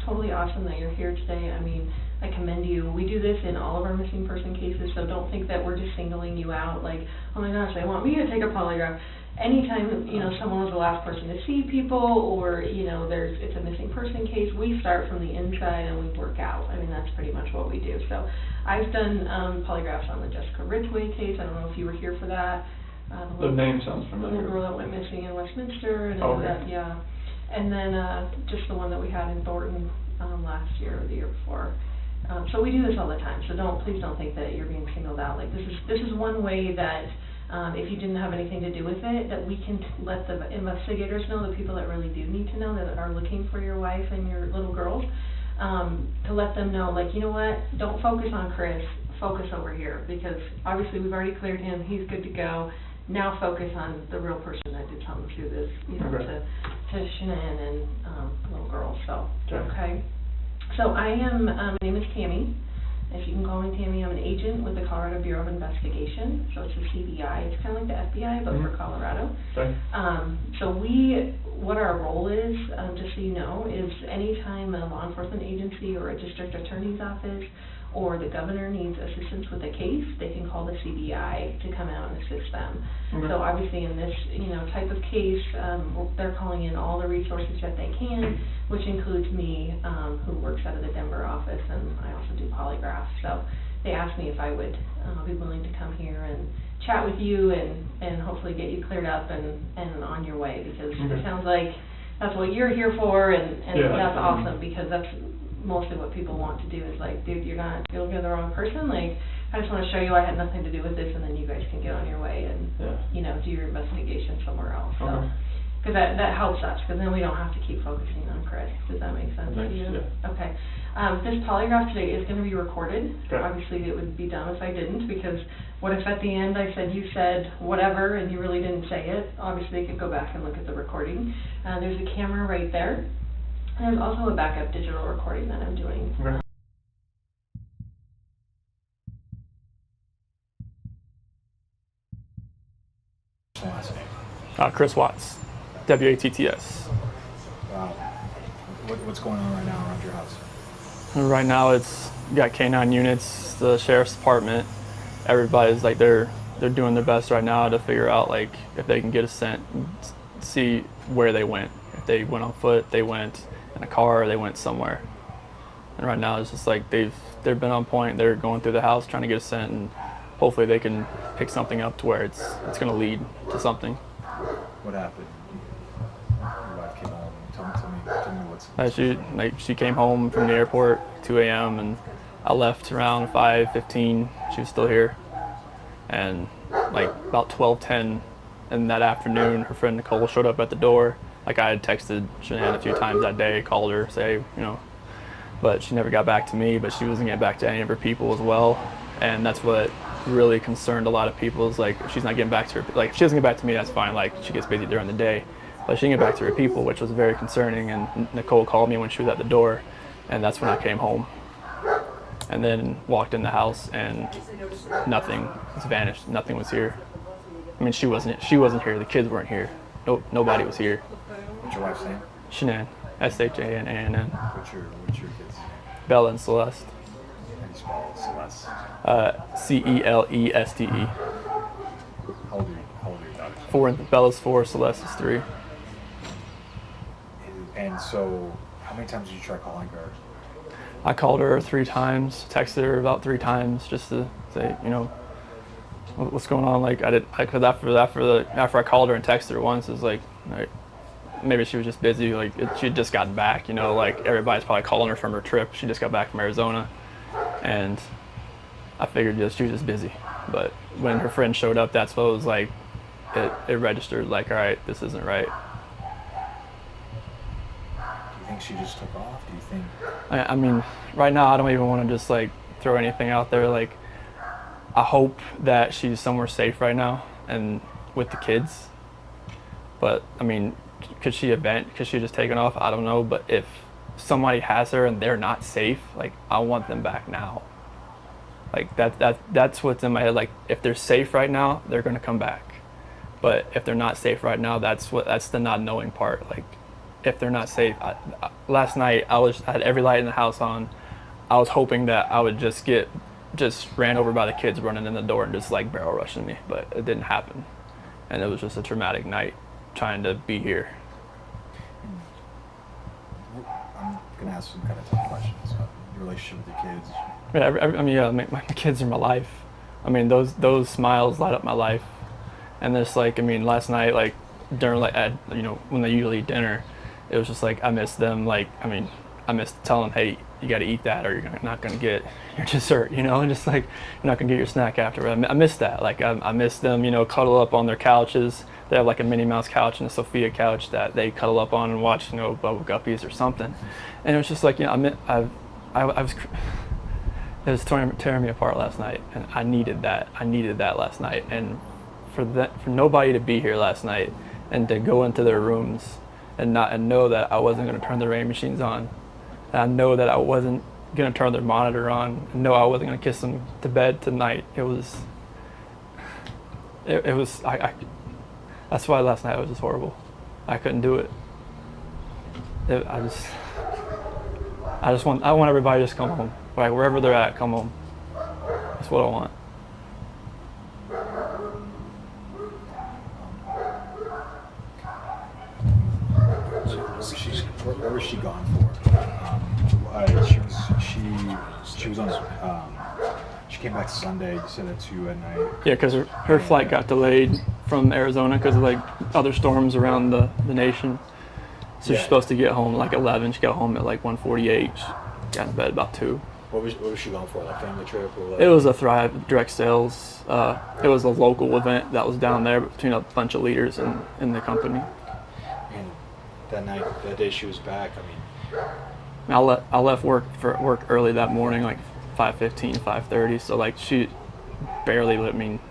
totally awesome that you're here today. I mean, I commend you. We do this in all of our missing person cases, so don't think that we're just singling you out like, oh my gosh, they want me to take a polygraph. Anytime, you know, someone was the last person to see people or, you know, it's a missing person case, we start from the inside and we work out. I mean, that's pretty much what we do. So I've done polygraphs on the Jessica Ridgway case. I don't know if you were here for that. The name sounds The familiar. little girl that went missing in Westminster and all that, yeah. And then just the one that we had in Thornton last year or the year before. So we do this all the time. So please don't think that you're being singled out. Like this is one way that if you didn't have anything to do with it, that we can let the investigators know, the people that really do need to know, that are looking for your wife and your little girls, to let them know, like, you know what, don't focus on Chris, focus over here, because obviously we've already cleared him, he's good to go. Now focus on the real person that did something through this, you know, to Shanann and little girl. So, okay. So I am, my name is Tammy. If you can call me Tammy, I'm an agent with the Colorado Bureau of Investigation. So it's the CBI. It's kind of like the FBI, but for Colorado. Okay. So what our role is, just so you know, is anytime a law enforcement agency or a district attorney's office or the governor needs assistance with a case, they can call the CBI to come out and assist them. Okay. So obviously in this, you know, type of case, they're calling in all the resources that they can, which includes me, who works out of the Denver office, and I also do polygraphs. So they asked me if I would be willing to come here and chat with you and hopefully get you cleared up and on your way, because it sounds like that's what you're here for, and that's awesome, because that's mostly what people want to do is like, dude, you're the wrong person. Like, I just want to show you I had nothing to do with this, and then you guys can get on your way and, you know, do your investigation somewhere else. So, because that helps us, because then we don't have to keep focusing on Chris. Does that make sense to you? Yeah. Okay. This polygraph today is going to be recorded. Okay. Obviously, it would be dumb if I didn't, because what if at the end I said you said whatever and you really didn't say it? Obviously, they could go back and look at the recording. There's a camera right there. And there's also a backup digital recording that I'm doing. Okay. Chris Watts, WATTS. Wow. What's going on right now around your house? Right now, you got K9 units, the sheriff's department. Everybody's like they're doing their best right now to figure out like if they can get a scent, see where they went. If they went on foot, they went in a car, they went somewhere. And right now it's just like they've been on point. They're going through the house trying to get a scent, and hopefully they can pick something up to where it's going to lead to something. What happened? Your wife came home. Tell me what's. She came home from the airport 2 a.m. and I left around 5:15. She was still here, and like about 12:10 in that afternoon, her friend Nicole showed up at the door. Like I had texted Shanann a few times that day, called her, say, you know, but she never got back to me, but she wasn't getting back to any of her people as well. And that's what really concerned a lot of people, is like, if she's not getting back to her, like if she doesn't get back to me, that's fine, like she gets busy during the day, but she didn't get back to her people, which was very concerning. And Nicole called me when she was at the door, and that's when I came home. And then walked in the house and nothing was vanished, nothing was here. I mean, she wasn't here, the kids weren't here, nobody was here. What's your wife's name? Shanann, SHANANN. What's your kids' name? Bella and Celeste. How do you spell Celeste? CELESTE. How old are your daughters? 4, Bella's 4, Celeste is 3. And so, how many times did you try calling her? I called her 3 times, texted her about 3 times just to say, you know, what's going on? Like cause after I called her and texted her once, it's like maybe she was just busy. Like she had just gotten back, you know, like everybody's probably calling her from her trip. She just got back from Arizona, and I figured she was just busy. But when her friend showed up, that's what it was like. It registered like, all right, this isn't right. Do you think she just took off? Do you think? I mean, right now I don't even want to just like throw anything out there. Like, I hope that she's somewhere safe right now and with the kids. But I mean, could she just taken off? I don't know. But if somebody has her and they're not safe, like I want them back now. Like that's what's in my head. Like if they're safe right now, they're gonna come back. But if they're not safe right now, that's the not knowing part. Like if they're not safe, last night I had every light in the house on. I was hoping that I would just ran over by the kids running in the door and just like barrel rushing me, but it didn't happen. And it was just a traumatic night trying to be here. I'm gonna ask some kind of tough questions. Your relationship with the kids. Yeah, my kids are my life. I mean, those smiles light up my life. And this, like, I mean, last night, like, during, like, when they usually eat dinner, it was just like, I miss them. Like, I mean, I miss telling them, hey, you got to eat that or you're not going to get your dessert, you know, and just like, you're not going to get your snack after. I miss that. Like, I miss them, you know, cuddle up on their couches. They have like a Minnie Mouse couch and a Sophia couch that they cuddle up on and watch, you know, Bubble Guppies or something. And it was just like, you know, it was tearing me apart last night, and I needed that. I needed that last night, and for nobody to be here last night and to go into their rooms and know that I wasn't going to turn the rain machines on, and I know that I wasn't going to turn their monitor on, and know I wasn't going to kiss them to bed tonight. It was that's why last night was just horrible. I couldn't do it. I want everybody to just come home. Like wherever they're at, come home. That's what I want. Where was she gone for? She was on. She came back Sunday. You said that to you at night. Yeah, because her flight got delayed from Arizona because of like other storms around the nation. So she's supposed to get home like 11. She got home at like 1:48. She got in bed about 2. What was she going for? Like family trip or what? It was a Thrive direct sales. It was a local event that was down there between a bunch of leaders in the company. And that day she was back. I mean, I left work early that morning, like 5:15, 5:30. So like she barely gotten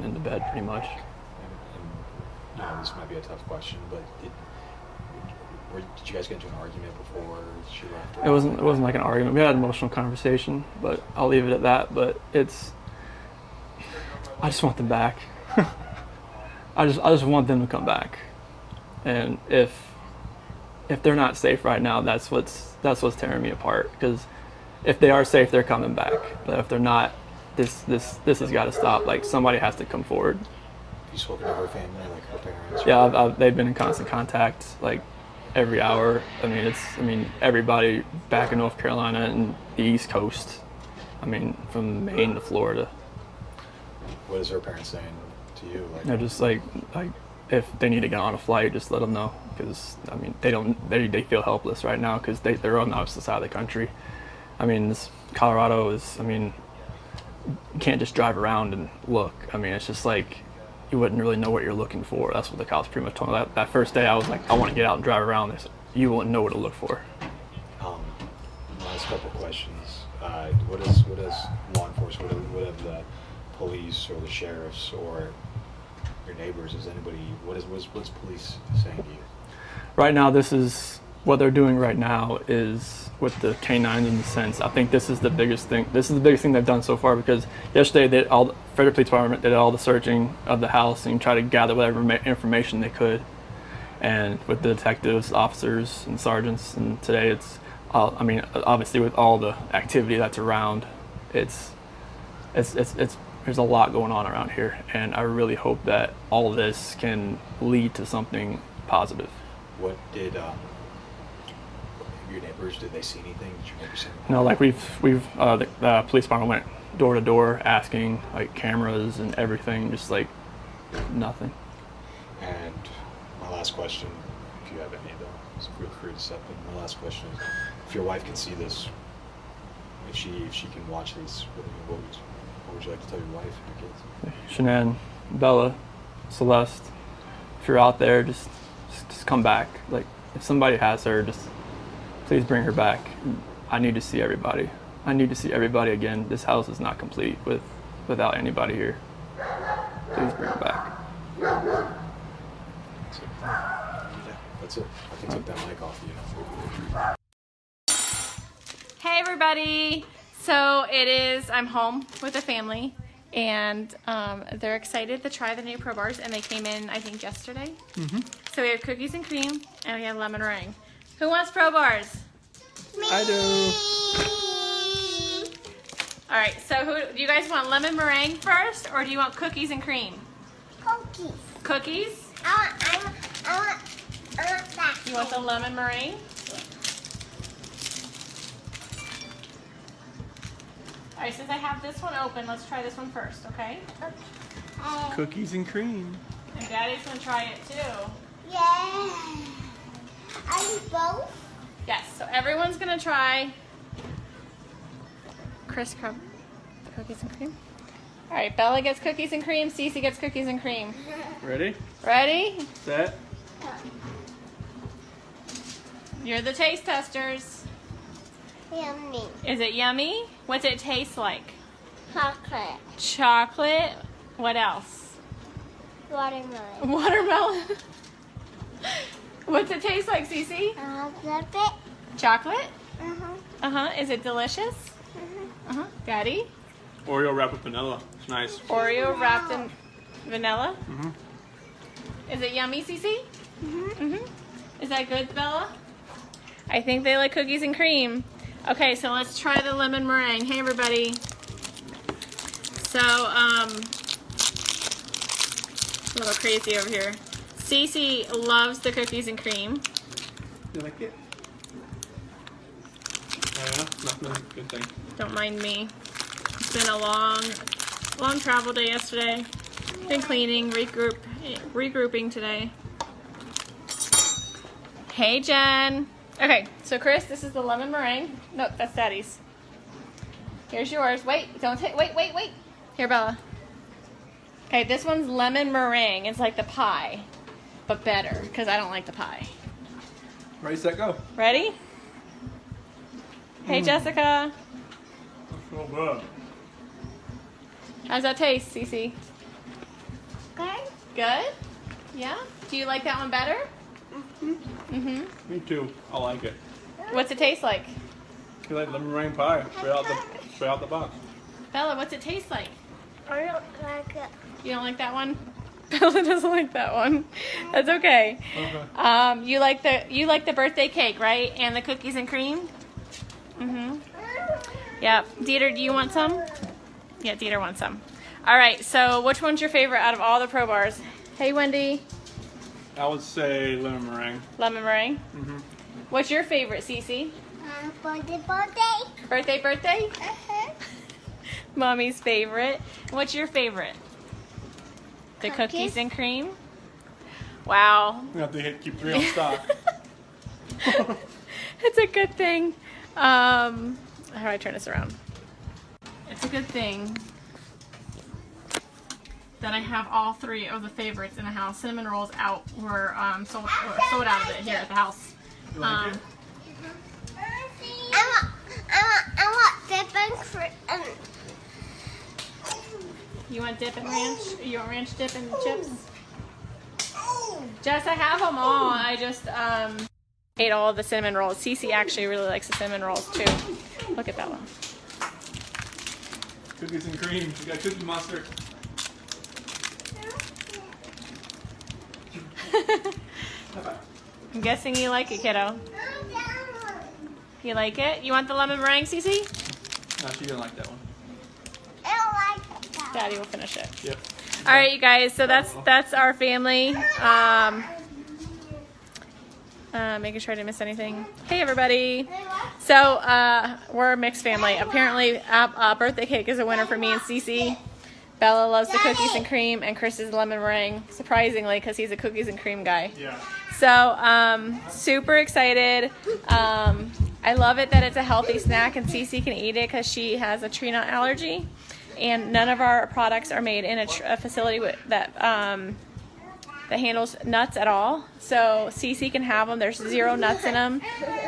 into bed pretty much. And, you know, this might be a tough question, but did you guys get into an argument before she left? It wasn't like an argument. We had an emotional conversation, but I'll leave it at that. But I just want them back. I just want them to come back. And if they're not safe right now, that's what's tearing me apart. Because if they are safe, they're coming back. But if they're not, this has got to stop. Like somebody has to come forward. You spoken to her family, like her parents? Yeah, they've been in constant contact, like every hour. I mean, everybody back in North Carolina and the East Coast. I mean, from Maine to Florida. What is her parents saying to you? They're just like if they need to get on a flight, just let them know. Because I mean, they feel helpless right now because they're on the opposite side of the country. I mean, Colorado is. I mean, you can't just drive around and look. I mean, it's just like you wouldn't really know what you're looking for. That's what the cops pretty much told me. That first day, I was like, I want to get out and drive around. They said, you wouldn't know what to look for. Last couple questions. What is law enforcement? What have the police or the sheriffs or your neighbors? What's police saying to you? Right now, this is what they're doing right now is with the canines in the sense. I think this is the biggest thing. This is the biggest thing they've done so far because yesterday the Frederick Police Department did all the searching of the house and tried to gather whatever information they could. And with the detectives, officers, and sergeants, and today it's, I mean, obviously with all the activity that's around, there's a lot going on around here, and I really hope that all this can lead to something positive. What did your neighbors? Did they see anything? Did your neighbors see anything? No, like the police department went door to door asking, like, cameras and everything, just like nothing. And my last question, if you have any though, so feel free to step in. My last question is, if your wife can see this, if she can watch these, what would you like to tell your wife and your kids? Shanann, Bella, Celeste, if you're out there, just come back. Like, if somebody has her, just please bring her back. I need to see everybody. I need to see everybody again. This house is not complete without anybody here. Please bring her back. That's it. Yeah, that's it. I can take that mic off you. Hey everybody! So I'm home with the family, and they're excited to try the new Pro Bars, and they came in, I think, yesterday. So we have cookies and cream, and we have lemon meringue. Who wants Pro Bars? I do. All right, so do you guys want lemon meringue first, or do you want cookies and cream? Cookies. Cookies? I want that. You want the lemon meringue? All right, since I have this one open, let's try this one first, okay? Cookies and cream. And Daddy's gonna try it too. Yeah. Are you both? Yes, so everyone's gonna try Chris Crumb cookies and cream. All right, Bella gets cookies and cream, Cece gets cookies and cream. Ready? Ready? Set. You're the taste testers. Yummy. Is it yummy? What's it taste like? Chocolate. Chocolate. What else? Watermelon. Watermelon. What's it taste like, Cece? Chocolate. Chocolate? Uh-huh. Is it delicious? Daddy? Oreo wrapped with vanilla. It's nice. Oreo wrapped in vanilla? Mhm. Is it yummy, Cece? Is that good, Bella? I think they like cookies and cream. Okay, so let's try the lemon meringue. Hey, everybody. So, a little crazy over here. Cece loves the cookies and cream. You like it? Yeah, nothing. Good thing. Don't mind me. It's been a long travel day yesterday. Been cleaning, regrouping today. Hey, Jen. Okay, so Chris, this is the lemon meringue. Nope, that's Daddy's. Here's yours. Wait, don't take. Wait. Here, Bella. Okay, this one's lemon meringue. It's like the pie, but better because I don't like the pie. Ready, set, go. Ready? Hey, Jessica. That's so good. How's that taste, Cece? Good. Good? Yeah? Do you like that one better? Me too. I like it. What's it taste like? You like lemon meringue pie? Straight out the box. Bella, what's it taste like? I don't like it. You don't like that one? Bella doesn't like that one. That's okay. Okay. You like the birthday cake, right? And the cookies and cream? Yep. Dieter, do you want some? Yeah, Dieter wants some. All right, so which one's your favorite out of all the Pro Bars? Hey, Wendy. I would say lemon meringue. Lemon meringue? What's your favorite, Cece? Birthday. Birthday? Mommy's favorite. What's your favorite? The cookies and cream? Wow. We have to keep 3 on stock. It's a good thing. How do I turn this around? It's a good thing that I have all 3 of the favorites in the house. Cinnamon rolls were sold out of it here at the house. You like it? I want dip and cream. You want dip and ranch? You want ranch dip and chips? Jess, I have them all. I just ate all of the cinnamon rolls. Cece actually really likes the cinnamon rolls too. Look at that one. Cookies and cream. We got Cookie Monster. I'm guessing you like it, kiddo. You like it? You want the lemon meringue, Cece? No, she didn't like that one. I don't like that. Daddy will finish it. Yep. All right, you guys. So that's our family. Making sure I didn't miss anything. Hey everybody. So we're a mixed family. Apparently birthday cake is a winner for me and Cece. Bella loves the cookies and cream, and Chris is lemon meringue, surprisingly, because he's a cookies and cream guy. Yeah. So super excited. I love it that it's a healthy snack and Cece can eat it because she has a tree nut allergy, and none of our products are made in a facility that handles nuts at all. So Cece can have them. There's 0 nuts in them,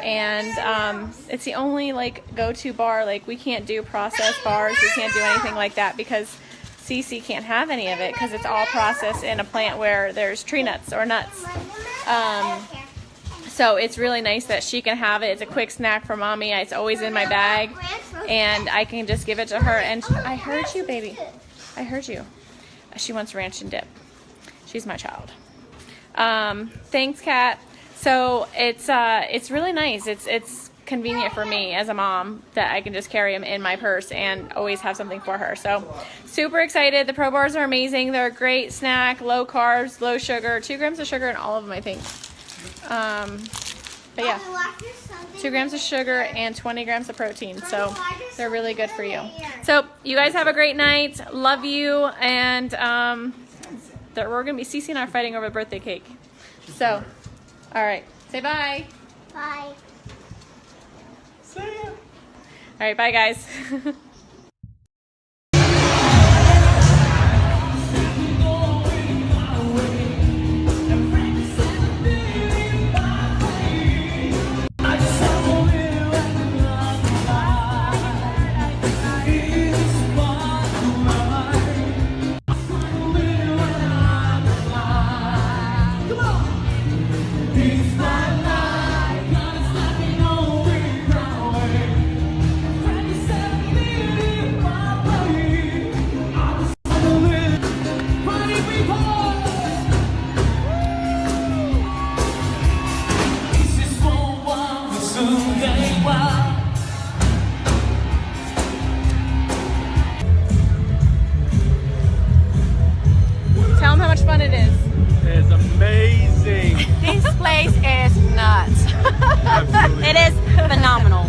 and it's the only like go-to bar. Like we can't do processed bars. We can't do anything like that because Cece can't have any of it because it's all processed in a plant where there's tree nuts or nuts. So it's really nice that she can have it. It's a quick snack for mommy. It's always in my bag, and I can just give it to her. And I heard you, baby. I heard you. She wants ranch and dip. She's my child. Thanks, Kat. So it's really nice. It's convenient for me as a mom that I can just carry them in my purse and always have something for her. So super excited. The Pro Bars are amazing. They're a great snack, low carbs, low sugar, 2 grams of sugar in all of them, I think. But yeah, 2 grams of sugar and 20 grams of protein. So they're really good for you. So you guys have a great night. Love you. And we're going to be, Cece and I are fighting over birthday cake. So, all right. Say bye. Bye. See ya. All right. Bye, guys. Tell them how much fun it is. It's amazing. This place is nuts. Absolutely. It is phenomenal.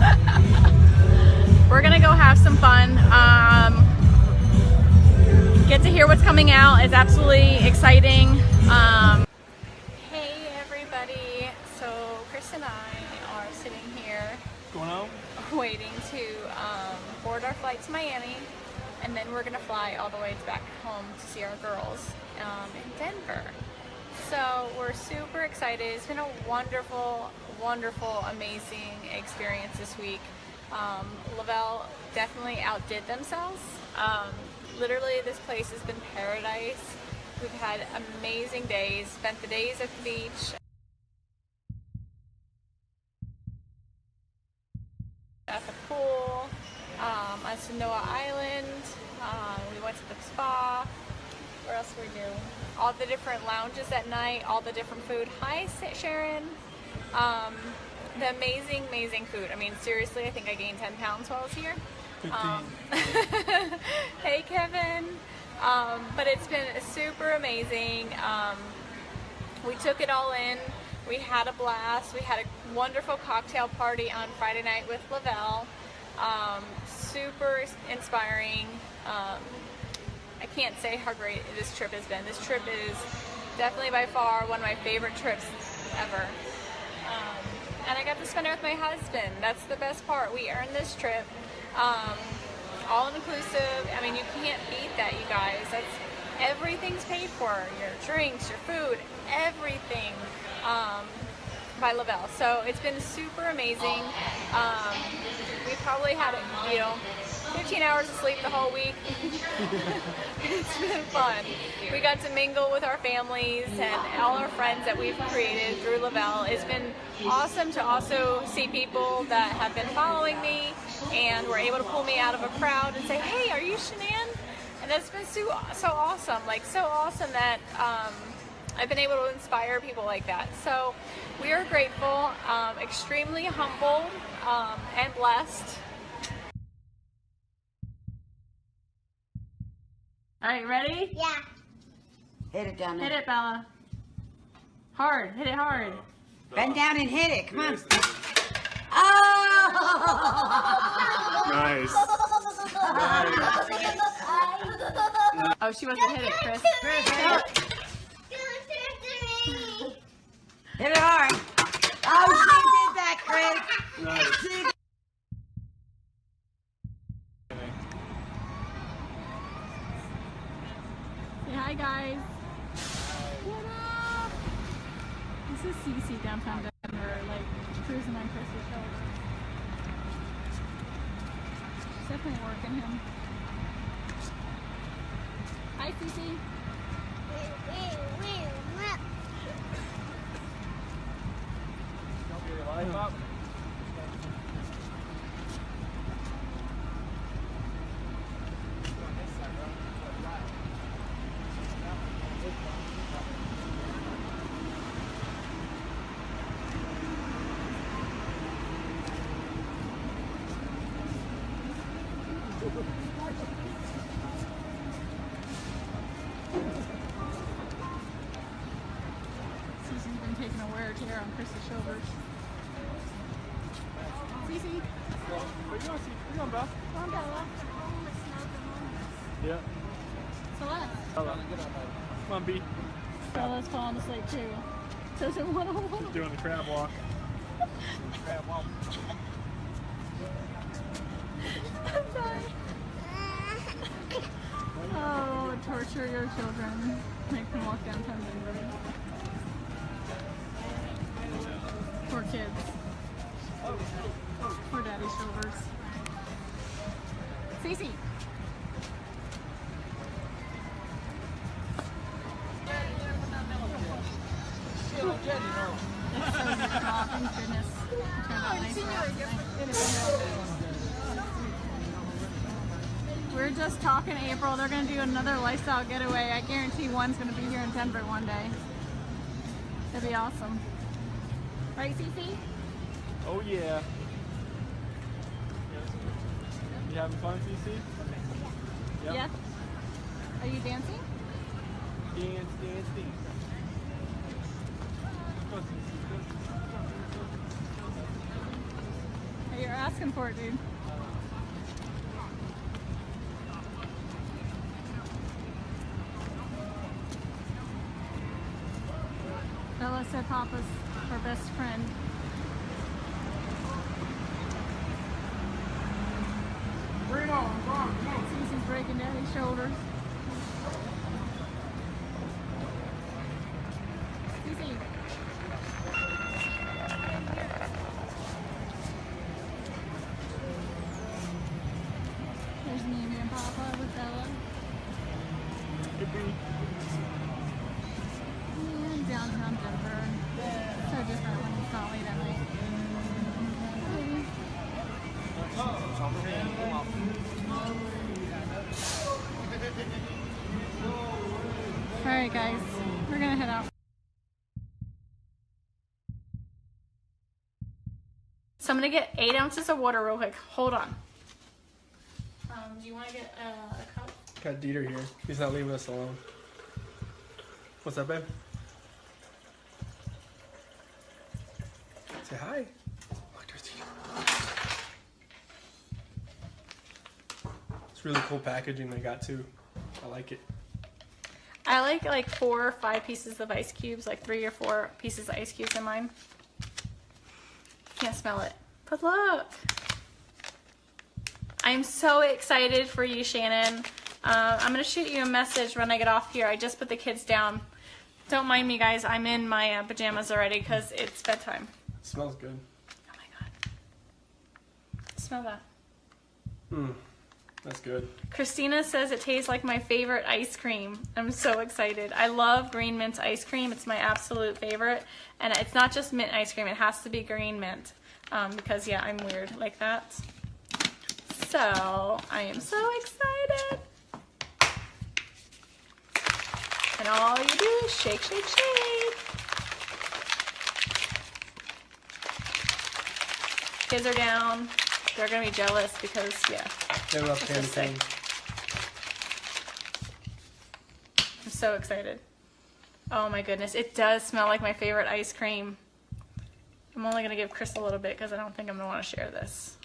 We're gonna go have some fun. Get to hear what's coming out. It's absolutely exciting. Hey everybody. So Chris and I are sitting here What's going on? waiting to board our flight to Miami, and then we're gonna fly all the way back home to see our girls in Denver. So we're super excited. It's been a wonderful, wonderful, amazing experience this week. Lavelle definitely outdid themselves. Literally, this place has been paradise. We've had amazing days, spent the days at the beach, at the pool, on Sanoa Island. We went to the spa. Where else did we do? All the different lounges at night, all the different food. Hi, Sharon. The amazing, amazing food. I mean, seriously, I think I gained 10 pounds while I was here. 15. Hey, Kevin. But it's been super amazing. We took it all in. We had a blast. We had a wonderful cocktail party on Friday night with Lavelle. Super inspiring. I can't say how great this trip has been. This trip is definitely by far one of my favorite trips ever. And I got to spend it with my husband. That's the best part. We earned this trip. All inclusive. I mean, you can't beat that, you guys. Everything's paid for. Your drinks, your food, everything by Lavelle. So it's been super amazing. We probably had, 15 hours of sleep the whole week. It's been fun. We got to mingle with our families and all our friends that we've created through Lavelle. It's been awesome to also see people that have been following me and were able to pull me out of a crowd and say, hey, are you Shanann? And that's been so awesome. Like, so awesome that I've been able to inspire people like that. So we are grateful, extremely humbled, and blessed. All right, ready? Yeah. Hit it down there. Hit it, Bella. Hard. Hit it hard. Bend down and hit it. Come on. Oh! Nice. Oh, she wants to hit it, Chris. Hit it hard. Oh, she did that, Chris. Nice. Say hi, guys. What up? This is Cece downtown Denver, like cruising on Chris's shoulder. She's definitely working him. Hi, Cece. Cece's been taking a wear tear on Chris's shoulders. Cece. Where you going, Cece? Where you going, Belle? Come on, Bella. Yeah. Celeste. Bella. Come on, B. Bella's falling asleep too. Doesn't want to hold. Doing the crab walk. Crab walk. I'm sorry. Oh, torture your children. Make them walk downtown Denver. Poor kids. Poor daddy's shoulders. Cece. It's so good. Oh, thank goodness. It turned out nice for us. We're just talking April. They're going to do another lifestyle getaway. I guarantee one's going to be here in Denver one day. It'd be awesome. Right, Cece? Oh, yeah. You having fun, Cece? Yep. Yeah. Are you dancing? Dance, dance, dance. Go, Cece. Hey, you're asking for it, dude. Bella said Papa's her best friend. Bring it on, come on. Cece's breaking daddy's shoulders. Cece. There's Mimi and Papa with Bella. And downtown Denver. So different when it's not late at night. Alright guys, we're gonna head out. So I'm gonna get 8 ounces of water real quick. Hold on. Do you want to get a cup? Got Dieter here. He's not leaving us alone. What's up, babe? Say hi. Look, there's Dieter. It's really cool packaging they got too. I like it. I like 4 or 5 pieces of ice cubes, like 3 or 4 pieces of ice cubes in mine. Can't smell it. But look. I'm so excited for you, Shannon. I'm going to shoot you a message when I get off here. I just put the kids down. Don't mind me, guys. I'm in my pajamas already because it's bedtime. It smells good. Oh my god. Smell that. That's good. Christina says it tastes like my favorite ice cream. I'm so excited. I love green mint ice cream. It's my absolute favorite. And it's not just mint ice cream. It has to be green mint. Because, yeah, I'm weird like that. So, I am so excited. And all you do is shake, shake, shake. Kids are down. They're going to be jealous because, yeah. They love it's candy just sick. canes. I'm so excited. Oh my goodness. It does smell like my favorite ice cream. I'm only gonna give Chris a little bit because I don't think I'm gonna want to share this.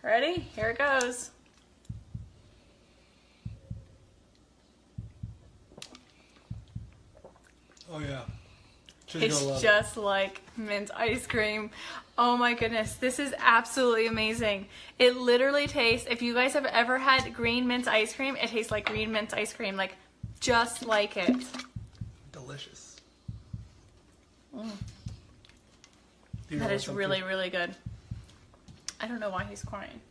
Ready? Here it goes. Oh yeah. It's just like mint ice cream. Oh my goodness, this is absolutely amazing. It literally tastes, if you guys have ever had green mint ice cream, it tastes like green mint ice cream, like just like it. Delicious. That is really, really good. I don't know why he's crying.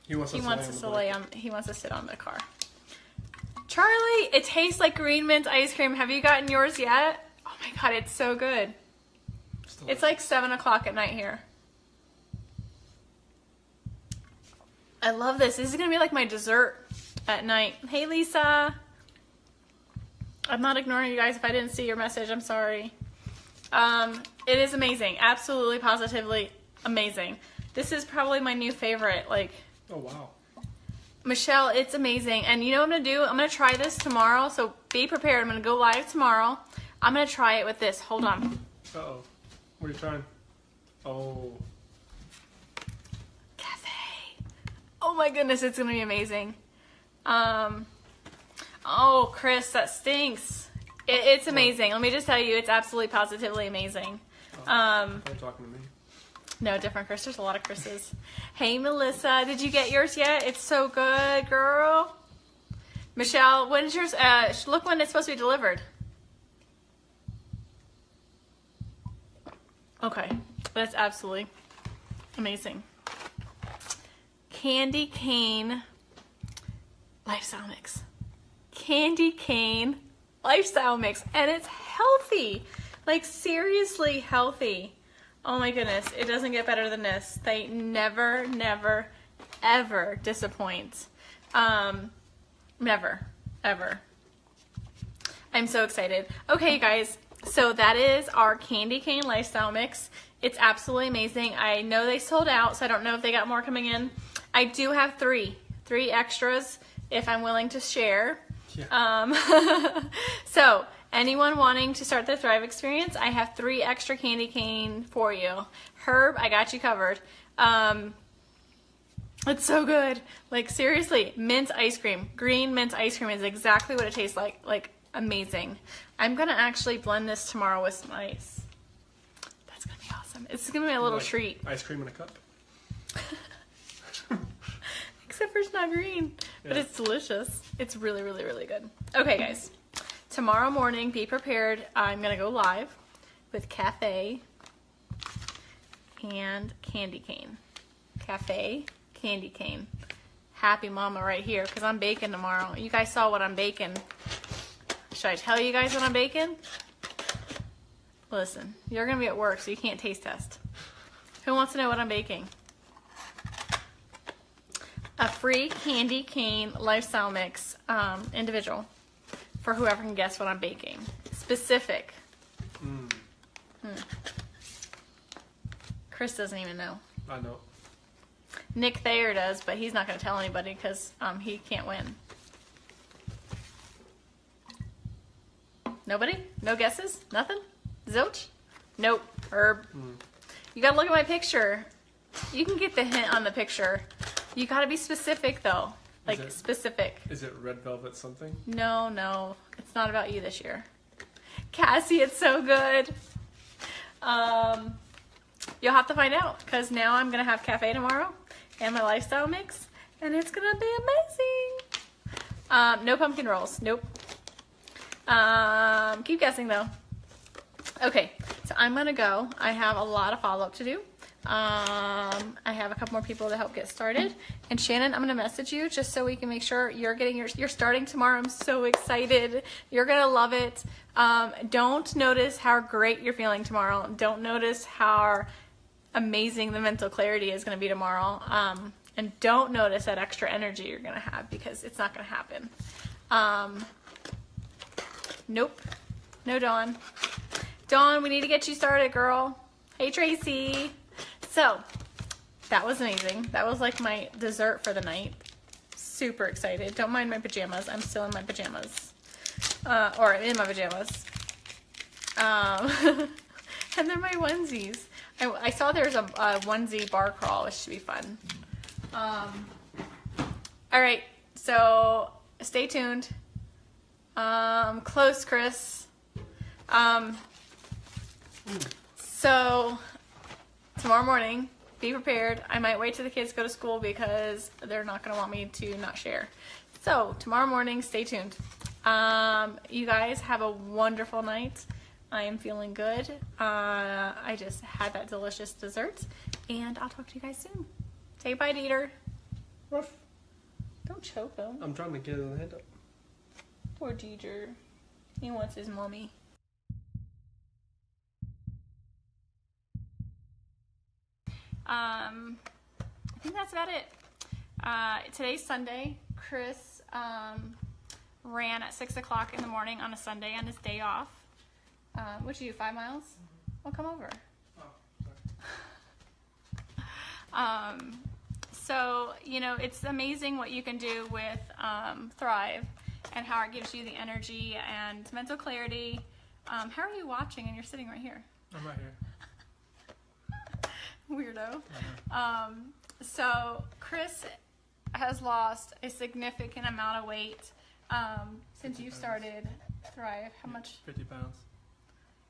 He wants to sit on the car. Charlie, it tastes like green mint ice cream. Have you gotten yours yet? Oh my god, it's so good. It's like 7 o'clock at night here. I love this. This is gonna be like my dessert at night. Hey Lisa. I'm not ignoring you guys. If I didn't see your message, I'm sorry. It is amazing. Absolutely, positively amazing. This is probably my new favorite. Like, oh wow. Michelle, it's amazing. And you know what I'm gonna do? I'm gonna try this tomorrow, so be prepared. I'm gonna go live tomorrow. I'm gonna try it with this. Hold on. Uh-oh. What are you trying? Oh. Cafe. Oh my goodness, it's gonna be amazing. Oh, Chris, that stinks. It's amazing. Let me just tell you, it's absolutely positively amazing. You're talking to me. No, different Chris. There's a lot of Chris's. Hey, Melissa, did you get yours yet? It's so good, girl. Michelle, when is yours? Look when it's supposed to be delivered. Okay, that's absolutely amazing. Candy cane lifestyle mix. Candy cane lifestyle mix, and it's healthy. Like, seriously healthy. Oh my goodness, it doesn't get better than this. They never, never, ever disappoint. Never, ever. I'm so excited. Okay, you guys, so that is our candy cane lifestyle mix. It's absolutely amazing. I know they sold out, so I don't know if they got more coming in. I do have three extras if I'm willing to share. Yeah. So anyone wanting to start the Thrive experience, I have 3 extra candy cane for you. Herb, I got you covered. It's so good. Like, seriously, mint ice cream. Green mint ice cream is exactly what it tastes like. Like, amazing. I'm gonna actually blend this tomorrow with some ice. That's gonna be awesome. It's gonna be a little treat. Ice cream in a cup. Except for it's not green, but it's delicious. It's really, really, really good. Okay, guys. Tomorrow morning, be prepared. I'm gonna go live with cafe and candy cane. Cafe, candy cane. Happy mama right here, because I'm baking tomorrow. You guys saw what I'm baking. Should I tell you guys what I'm baking? Listen, you're gonna be at work, so you can't taste test. Who wants to know what I'm baking? A free candy cane lifestyle mix, individual, for whoever can guess what I'm baking. Specific. Chris doesn't even know. I know. Nick Thayer does, but he's not going to tell anybody because he can't win. Nobody? No guesses? Nothing? Zilch? Nope. Herb. You got to look at my picture. You can get the hint on the picture. You got to be specific, though. Like, specific. Is it red velvet something? No. It's not about you this year. Cassie, it's so good. You'll have to find out, because now I'm going to have cafe tomorrow and my lifestyle mix, and it's going to be amazing. No pumpkin rolls. Nope. Keep guessing, though. Okay, so I'm going to go. I have a lot of follow-up to do. I have a couple more people to help get started. And Shannon, I'm going to message you just so we can make sure you're getting you're starting tomorrow. I'm so excited. You're going to love it. Don't notice how great you're feeling tomorrow. Don't notice how amazing the mental clarity is going to be tomorrow. And don't notice that extra energy you're going to have, because it's not going to happen. Nope. No, Dawn. Dawn, we need to get you started, girl. Hey, Tracy. So, that was amazing. That was like my dessert for the night. Super excited. Don't mind my pajamas. I'm still in my pajamas. Or in my pajamas. And they're my onesies. I saw there's a onesie bar crawl, which should be fun. All right, so stay tuned. Close, Chris. So tomorrow morning, be prepared. I might wait till the kids go to school because they're not going to want me to not share. So tomorrow morning, stay tuned. You guys have a wonderful night. I am feeling good. I just had that delicious dessert, and I'll talk to you guys soon. Say bye, Dieter. Ruff. Don't choke him. I'm trying to get his head up. Poor Dieter. He wants his mommy. I think that's about it. Today's Sunday. Chris ran at 6 o'clock in the morning on a Sunday on his day off. What'd you do, 5 miles? Well, come over. So, you know, it's amazing what you can do with Thrive and how it gives you the energy and mental clarity. How are you watching and you're sitting right here? I'm right here. Weirdo. So Chris has lost a significant amount of weight since you started Thrive. How much? 50 pounds.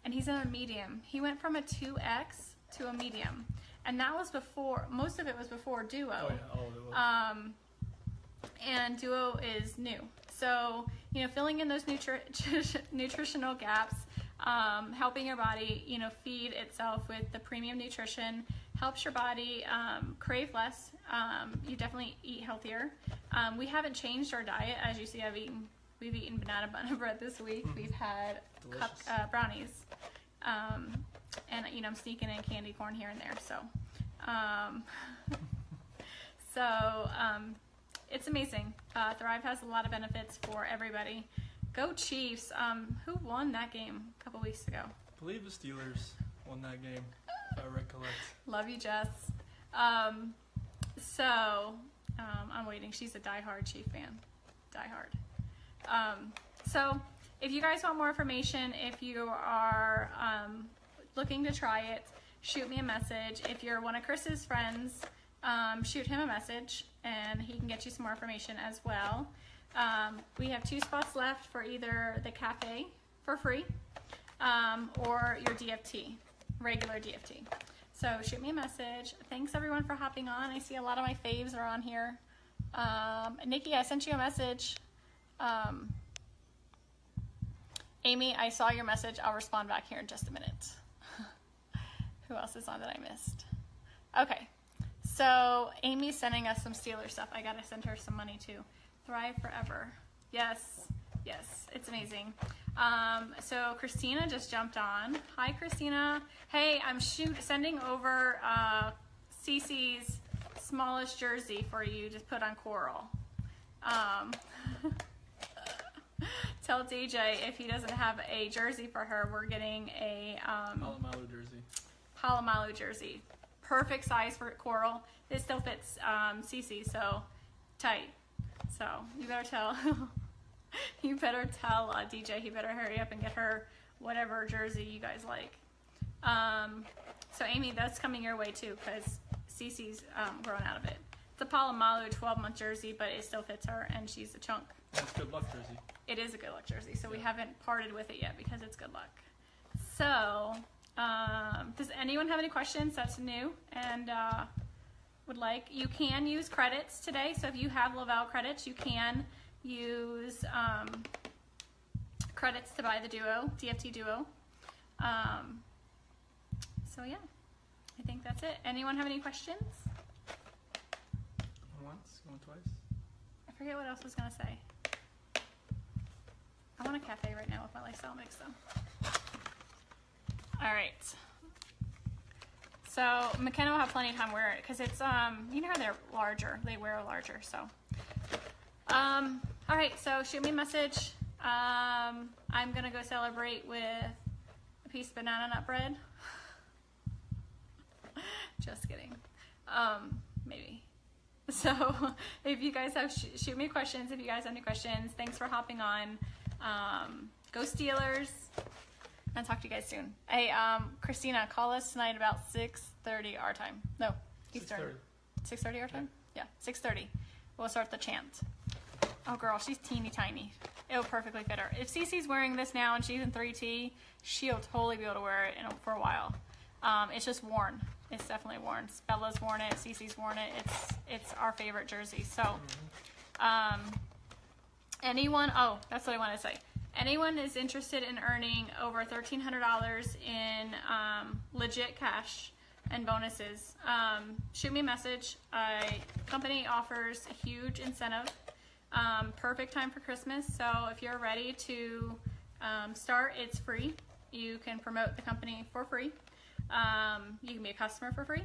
And he's in a medium. He went from a 2X to a medium. And that was before, most of it was before Duo. Oh yeah, all of it was. And Duo is new. So, you know, filling in those nutritional gaps, helping your body, you know, feed itself with the premium nutrition, helps your body crave less. You definitely eat healthier. We haven't changed our diet. As you see, we've eaten banana butter bread this week. We've had brownies. And, you know, I'm sneaking in candy corn here and there. So, it's amazing. Thrive has a lot of benefits for everybody. Go Chiefs. Who won that game a couple weeks ago? I believe the Steelers won that game, if I recollect. Love you, Jess. I'm waiting. She's a diehard Chief fan. Diehard. So if you guys want more information, if you are looking to try it, shoot me a message. If you're one of Chris's friends, shoot him a message and he can get you some more information as well. We have 2 spots left for either the cafe for free or your DFT, regular DFT. So shoot me a message. Thanks everyone for hopping on. I see a lot of my faves are on here. Nikki, I sent you a message. Amy, I saw your message. I'll respond back here in just a minute. Who else is on that I missed? Okay, so Amy's sending us some Steelers stuff. I gotta send her some money too. Thrive Forever. Yes, yes, it's amazing. So Christina just jumped on. Hi, Christina. Hey, I'm sending over Cece's smallest jersey for you to put on Coral. Tell DJ if he doesn't have a jersey for her, we're getting a Palomalu jersey. Perfect size for Coral. It still fits Cece, so tight. So you better tell DJ he better hurry up and get her whatever jersey you guys like. So Amy, that's coming your way too because Cece's growing out of it. It's a Palomalu 12-month jersey, but it still fits her and she's a chunk. It's a good luck jersey. It is a good luck jersey, so we haven't parted with it yet because it's good luck. So, does anyone have any questions that's new and would like? You can use credits today, so if you have Lavelle credits, you can use credits to buy the Duo, DFT Duo. So yeah, I think that's it. Anyone have any questions? Once, going twice. I forget what else I was gonna say. I want a cafe right now with my lifestyle mix though. All right. So McKenna will have plenty of time to wear it because it's you know how they're larger. They wear larger. So all right. So shoot me a message. I'm gonna go celebrate with a piece of banana nut bread. Just kidding. Maybe. So if you guys have shoot me questions. If you guys have any questions, thanks for hopping on. Go Steelers. I'll talk to you guys soon. Hey, Christina, call us tonight about 6:30 our time. No, Eastern. 6:30 our time? Yeah, 6:30. We'll start the chant. Oh, girl, she's teeny tiny. It'll perfectly fit her. If Cece's wearing this now and she's in 3T, she'll totally be able to wear it for a while. It's just worn. It's definitely worn. Bella's worn it. Cece's worn it. It's our favorite jersey. So, anyone? Oh, that's what I wanted to say. Anyone is interested in earning over $1,300 in legit cash and bonuses, shoot me a message. Company offers a huge incentive. Perfect time for Christmas. So if you're ready to start, it's free. You can promote the company for free. You can be a customer for free.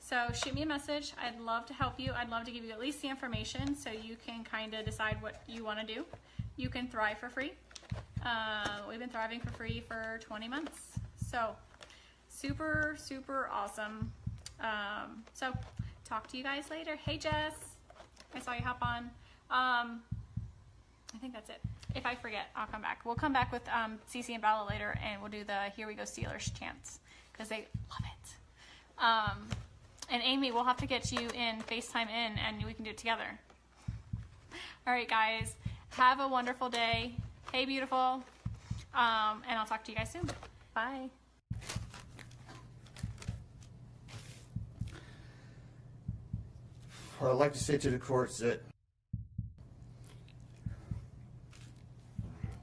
So shoot me a message. I'd love to help you. I'd love to give you at least the information so you can kind of decide what you want to do. You can thrive for free. We've been thriving for free for 20 months. So super, super awesome. So talk to you guys later. Hey, Jess. I saw you hop on. I think that's it. If I forget, I'll come back. We'll come back with Cece and Bella later, and we'll do the Here We Go Steelers chants because they love it. And Amy, we'll have to get you in FaceTime in, and we can do it together. All right, guys. Have a wonderful day. Hey, beautiful. And I'll talk to you guys soon. Bye. What I'd like to say to the courts that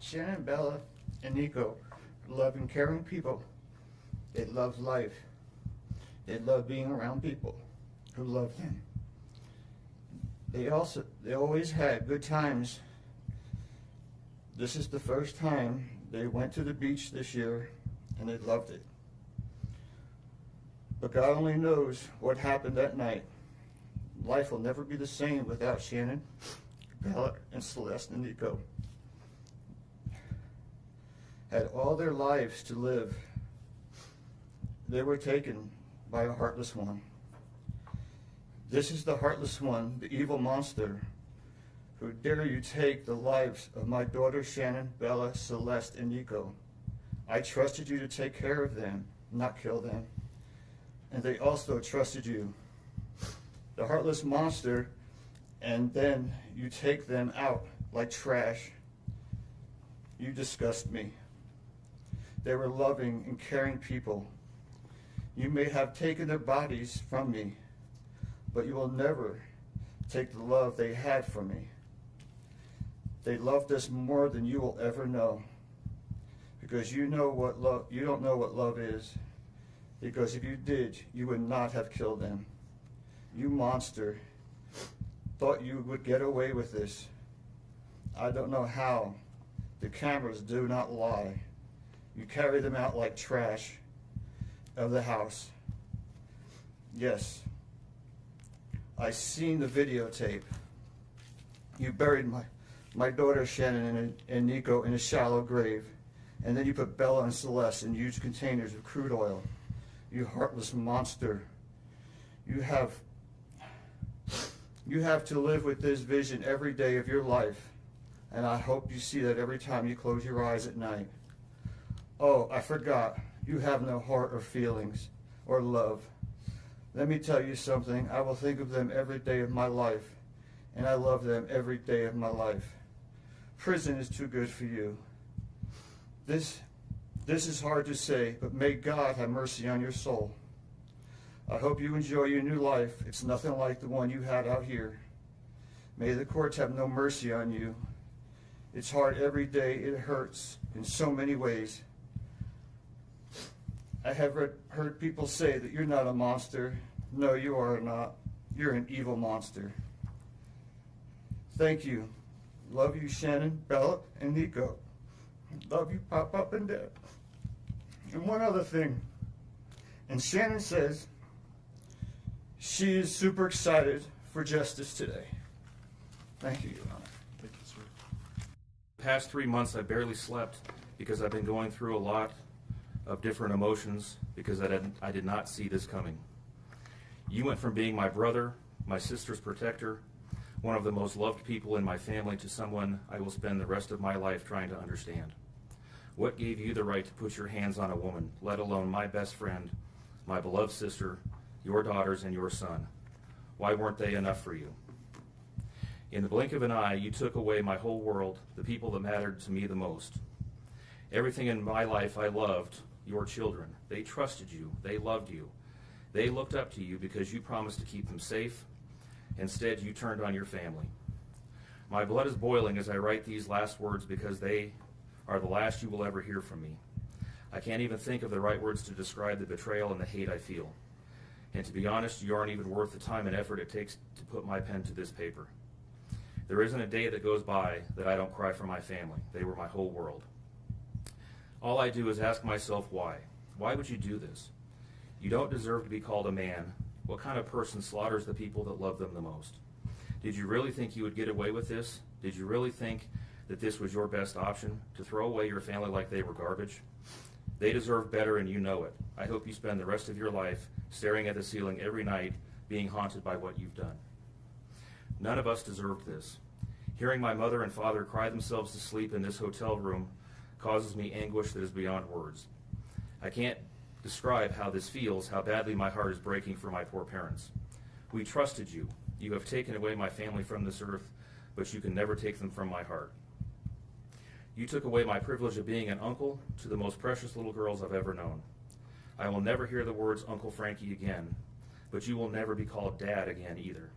Shannon, Bella, and Nico are loving, caring people. They love life. They love being around people who love them. They always had good times. This is the first time they went to the beach this year, and they loved it. But God only knows what happened that night. Life will never be the same without Shannon, Bella, and Celeste and Nico. Had all their lives to live. They were taken by a heartless one. This is the heartless one, the evil monster, who dare you take the lives of my daughters Shannon, Bella, Celeste, and Nico. I trusted you to take care of them, not kill them. And they also trusted you. The heartless monster, and then you take them out like trash. You disgust me. They were loving and caring people. You may have taken their bodies from me, but you will never take the love they had from me. They loved us more than you will ever know, because you don't know what love is. Because if you did, you would not have killed them. You monster, thought you would get away with this. I don't know how. The cameras do not lie. You carry them out like trash of the house. Yes, I seen the videotape. You buried my daughter Shannon and Nico in a shallow grave, and then you put Bella and Celeste in huge containers of crude oil. You heartless monster. You have to live with this vision every day of your life, and I hope you see that every time you close your eyes at night. Oh, I forgot. You have no heart or feelings or love. Let me tell you something. I will think of them every day of my life, and I love them every day of my life. Prison is too good for you. This is hard to say, but may God have mercy on your soul. I hope you enjoy your new life. It's nothing like the one you had out here. May the courts have no mercy on you. It's hard every day. It hurts in so many ways. I have heard people say that you're not a monster. No, you are not. You're an evil monster. Thank you. Love you, Shannon, Bella, and Nico. Love you, Pop and Dad. And one other thing. And Shannon says she is super excited for justice today. Thank you, Your Honor. Thank you, sir. The past 3 months, I barely slept because I've been going through a lot of different emotions because I did not see this coming. You went from being my brother, my sister's protector, one of the most loved people in my family, to someone I will spend the rest of my life trying to understand. What gave you the right to put your hands on a woman, let alone my best friend, my beloved sister, your daughters, and your son? Why weren't they enough for you? In the blink of an eye, you took away my whole world, the people that mattered to me the most. Everything in my life I loved, your children. They trusted you. They loved you. They looked up to you because you promised to keep them safe. Instead, you turned on your family. My blood is boiling as I write these last words because they are the last you will ever hear from me. I can't even think of the right words to describe the betrayal and the hate I feel. And to be honest, you aren't even worth the time and effort it takes to put my pen to this paper. There isn't a day that goes by that I don't cry for my family. They were my whole world. All I do is ask myself why. Why would you do this? You don't deserve to be called a man. What kind of person slaughters the people that love them the most? Did you really think you would get away with this? Did you really think that this was your best option, to throw away your family like they were garbage? They deserve better, and you know it. I hope you spend the rest of your life staring at the ceiling every night, being haunted by what you've done. None of us deserved this. Hearing my mother and father cry themselves to sleep in this hotel room causes me anguish that is beyond words. I can't describe how this feels, how badly my heart is breaking for my poor parents. We trusted you. You have taken away my family from this earth, but you can never take them from my heart. You took away my privilege of being an uncle to the most precious little girls I've ever known. I will never hear the words Uncle Frankie again, but you will never be called Dad again either.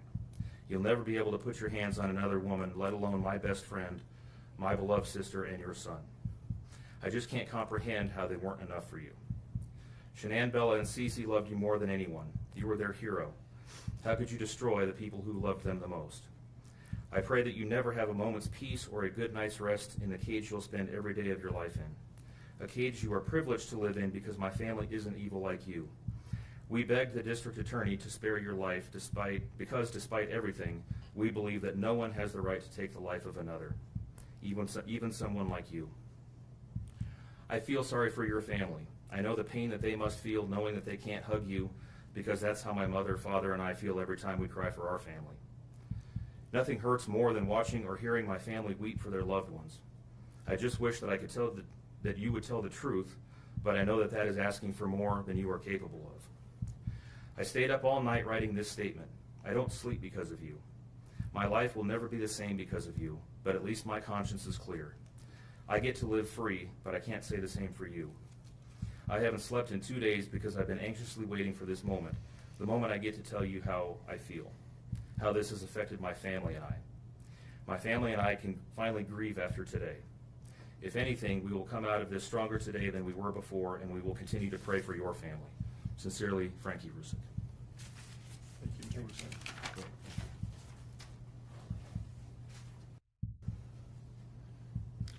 You'll never be able to put your hands on another woman, let alone my best friend, my beloved sister, and your son. I just can't comprehend how they weren't enough for you. Shanann, Bella, and Cece loved you more than anyone. You were their hero. How could you destroy the people who loved them the most? I pray that you never have a moment's peace or a good night's rest in the cage you'll spend every day of your life in. A cage you are privileged to live in because my family isn't evil like you. We begged the district attorney to spare your life because despite everything, we believe that no one has the right to take the life of another, even someone like you. I feel sorry for your family. I know the pain that they must feel knowing that they can't hug you, because that's how my mother, father, and I feel every time we cry for our family. Nothing hurts more than watching or hearing my family weep for their loved ones. I just wish that I could tell that you would tell the truth, but I know that that is asking for more than you are capable of. I stayed up all night writing this statement. I don't sleep because of you. My life will never be the same because of you, but at least my conscience is clear. I get to live free, but I can't say the same for you. I haven't slept in 2 days because I've been anxiously waiting for this moment, the moment I get to tell you how I feel, how this has affected my family and I. My family and I can finally grieve after today. If anything, we will come out of this stronger today than we were before, and we will continue to pray for your family. Sincerely, Frankie Rusick. Thank you, Mr. Rusick.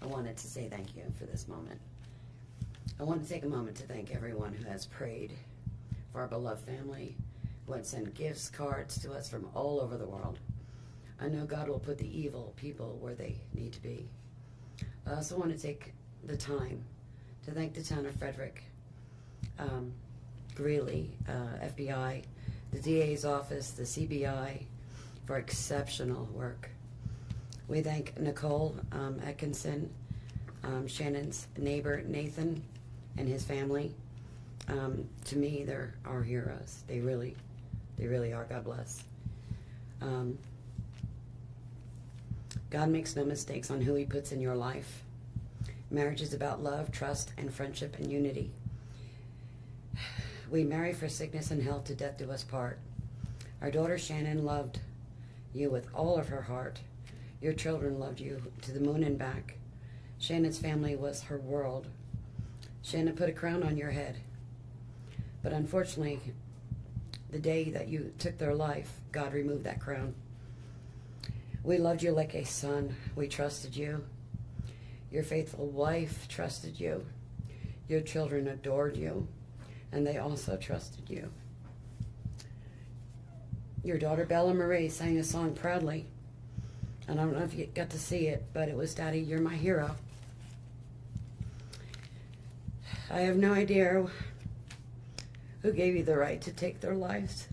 I wanted to say thank you for this moment. I want to take a moment to thank everyone who has prayed for our beloved family, who has sent gifts, cards to us from all over the world. I know God will put the evil people where they need to be. I also want to take the time to thank the town of Frederick, Greeley, FBI, the DA's office, the CBI, for exceptional work. We thank Nicole Atkinson, Shannon's neighbor, Nathan, and his family. To me, they're our heroes. They really are. God bless. God makes no mistakes on who he puts in your life. Marriage is about love, trust, and friendship and unity. We marry for sickness and health, to death do us part. Our daughter Shannon loved you with all of her heart. Your children loved you to the moon and back. Shannon's family was her world. Shannon put a crown on your head. But unfortunately, the day that you took their life, God removed that crown. We loved you like a son. We trusted you. Your faithful wife trusted you. Your children adored you, and they also trusted you. Your daughter Bella Marie sang a song proudly. And I don't know if you got to see it, but it was, Daddy, you're my hero. I have no idea who gave you the right to take their lives.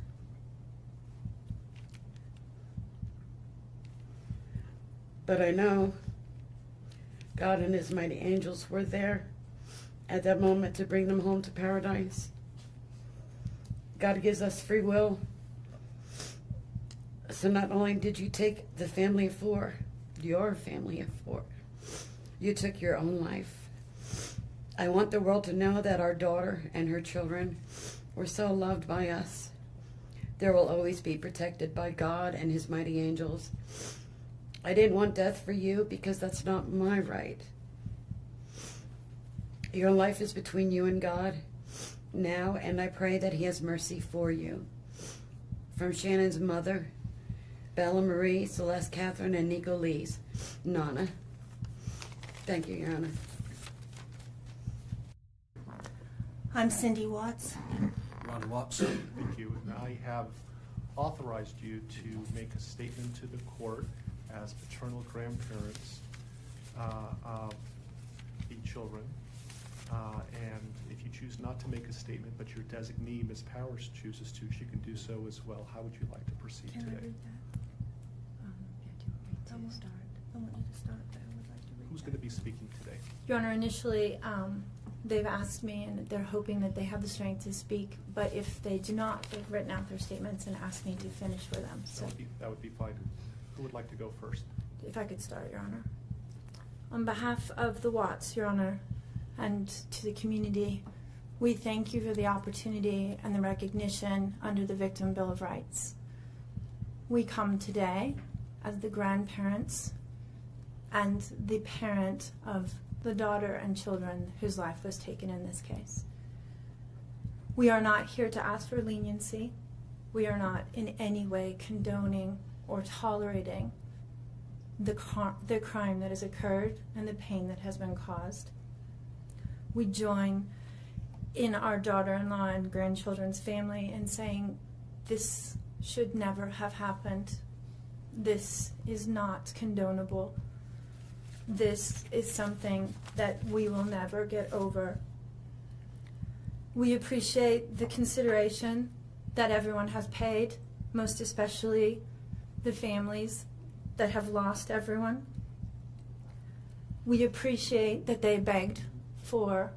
But I know God and his mighty angels were there at that moment to bring them home to paradise. God gives us free will. So not only did you take the family of four, your family of four, you took your own life. I want the world to know that our daughter and her children were so loved by us. There will always be protected by God and his mighty angels. I didn't want death for you because that's not my right. Your life is between you and God now, and I pray that he has mercy for you. From Shannon's mother, Bella Marie, Celeste Catherine, and Nico Lee's, Nana. Thank you, Your Honor. I'm Cindy Watts. Ron Watson. Thank you. And I have authorized you to make a statement to the court as paternal grandparents of the children. And if you choose not to make a statement, but your designee, Ms. Powers, chooses to, she can do so as well. How would you like to proceed Can today? I read that? I want you to start, but I would like to read Who's that. going to be speaking today? Your Honor, initially, they've asked me, and they're hoping that they have the strength to speak, but if they do not, they've written out their statements and asked me to finish for them. So That would be fine. Who would like to go first? if I could start, Your Honor. On behalf of the Watts, Your Honor, and to the community, we thank you for the opportunity and the recognition under the Victim Bill of Rights. We come today as the grandparents and the parent of the daughter and children whose life was taken in this case. We are not here to ask for leniency. We are not in any way condoning or tolerating the crime that has occurred and the pain that has been caused. We join in our daughter-in-law and grandchildren's family in saying this should never have happened. This is not condonable. This is something that we will never get over. We appreciate the consideration that everyone has paid, most especially the families that have lost everyone. We appreciate that they begged for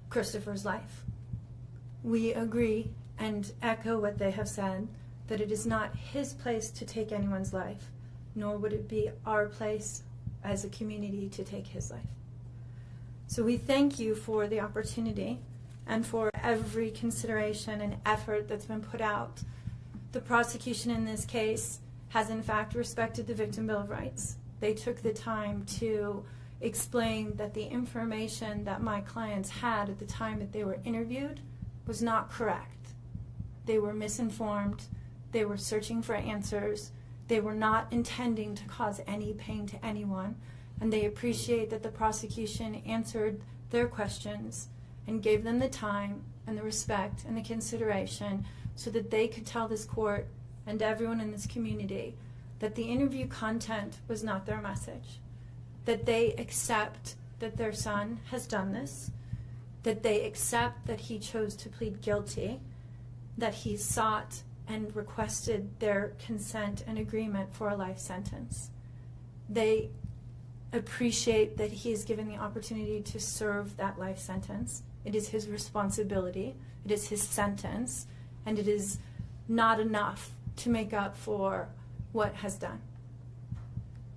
Christopher's life. We agree and echo what they have said, that it is not his place to take anyone's life, nor would it be our place as a community to take his life. So we thank you for the opportunity and for every consideration and effort that's been put out. The prosecution in this case has in fact respected the Victim Bill of Rights. They took the time to explain that the information that my clients had at the time that they were interviewed was not correct. They were misinformed. They were searching for answers. They were not intending to cause any pain to anyone, and they appreciate that the prosecution answered their questions and gave them the time and the respect and the consideration so that they could tell this court and everyone in this community that the interview content was not their message, that they accept that their son has done this, that they accept that he chose to plead guilty, that he sought and requested their consent and agreement for a life sentence. They appreciate that he is given the opportunity to serve that life sentence. It is his responsibility, it is his sentence, and it is not enough to make up for what has done.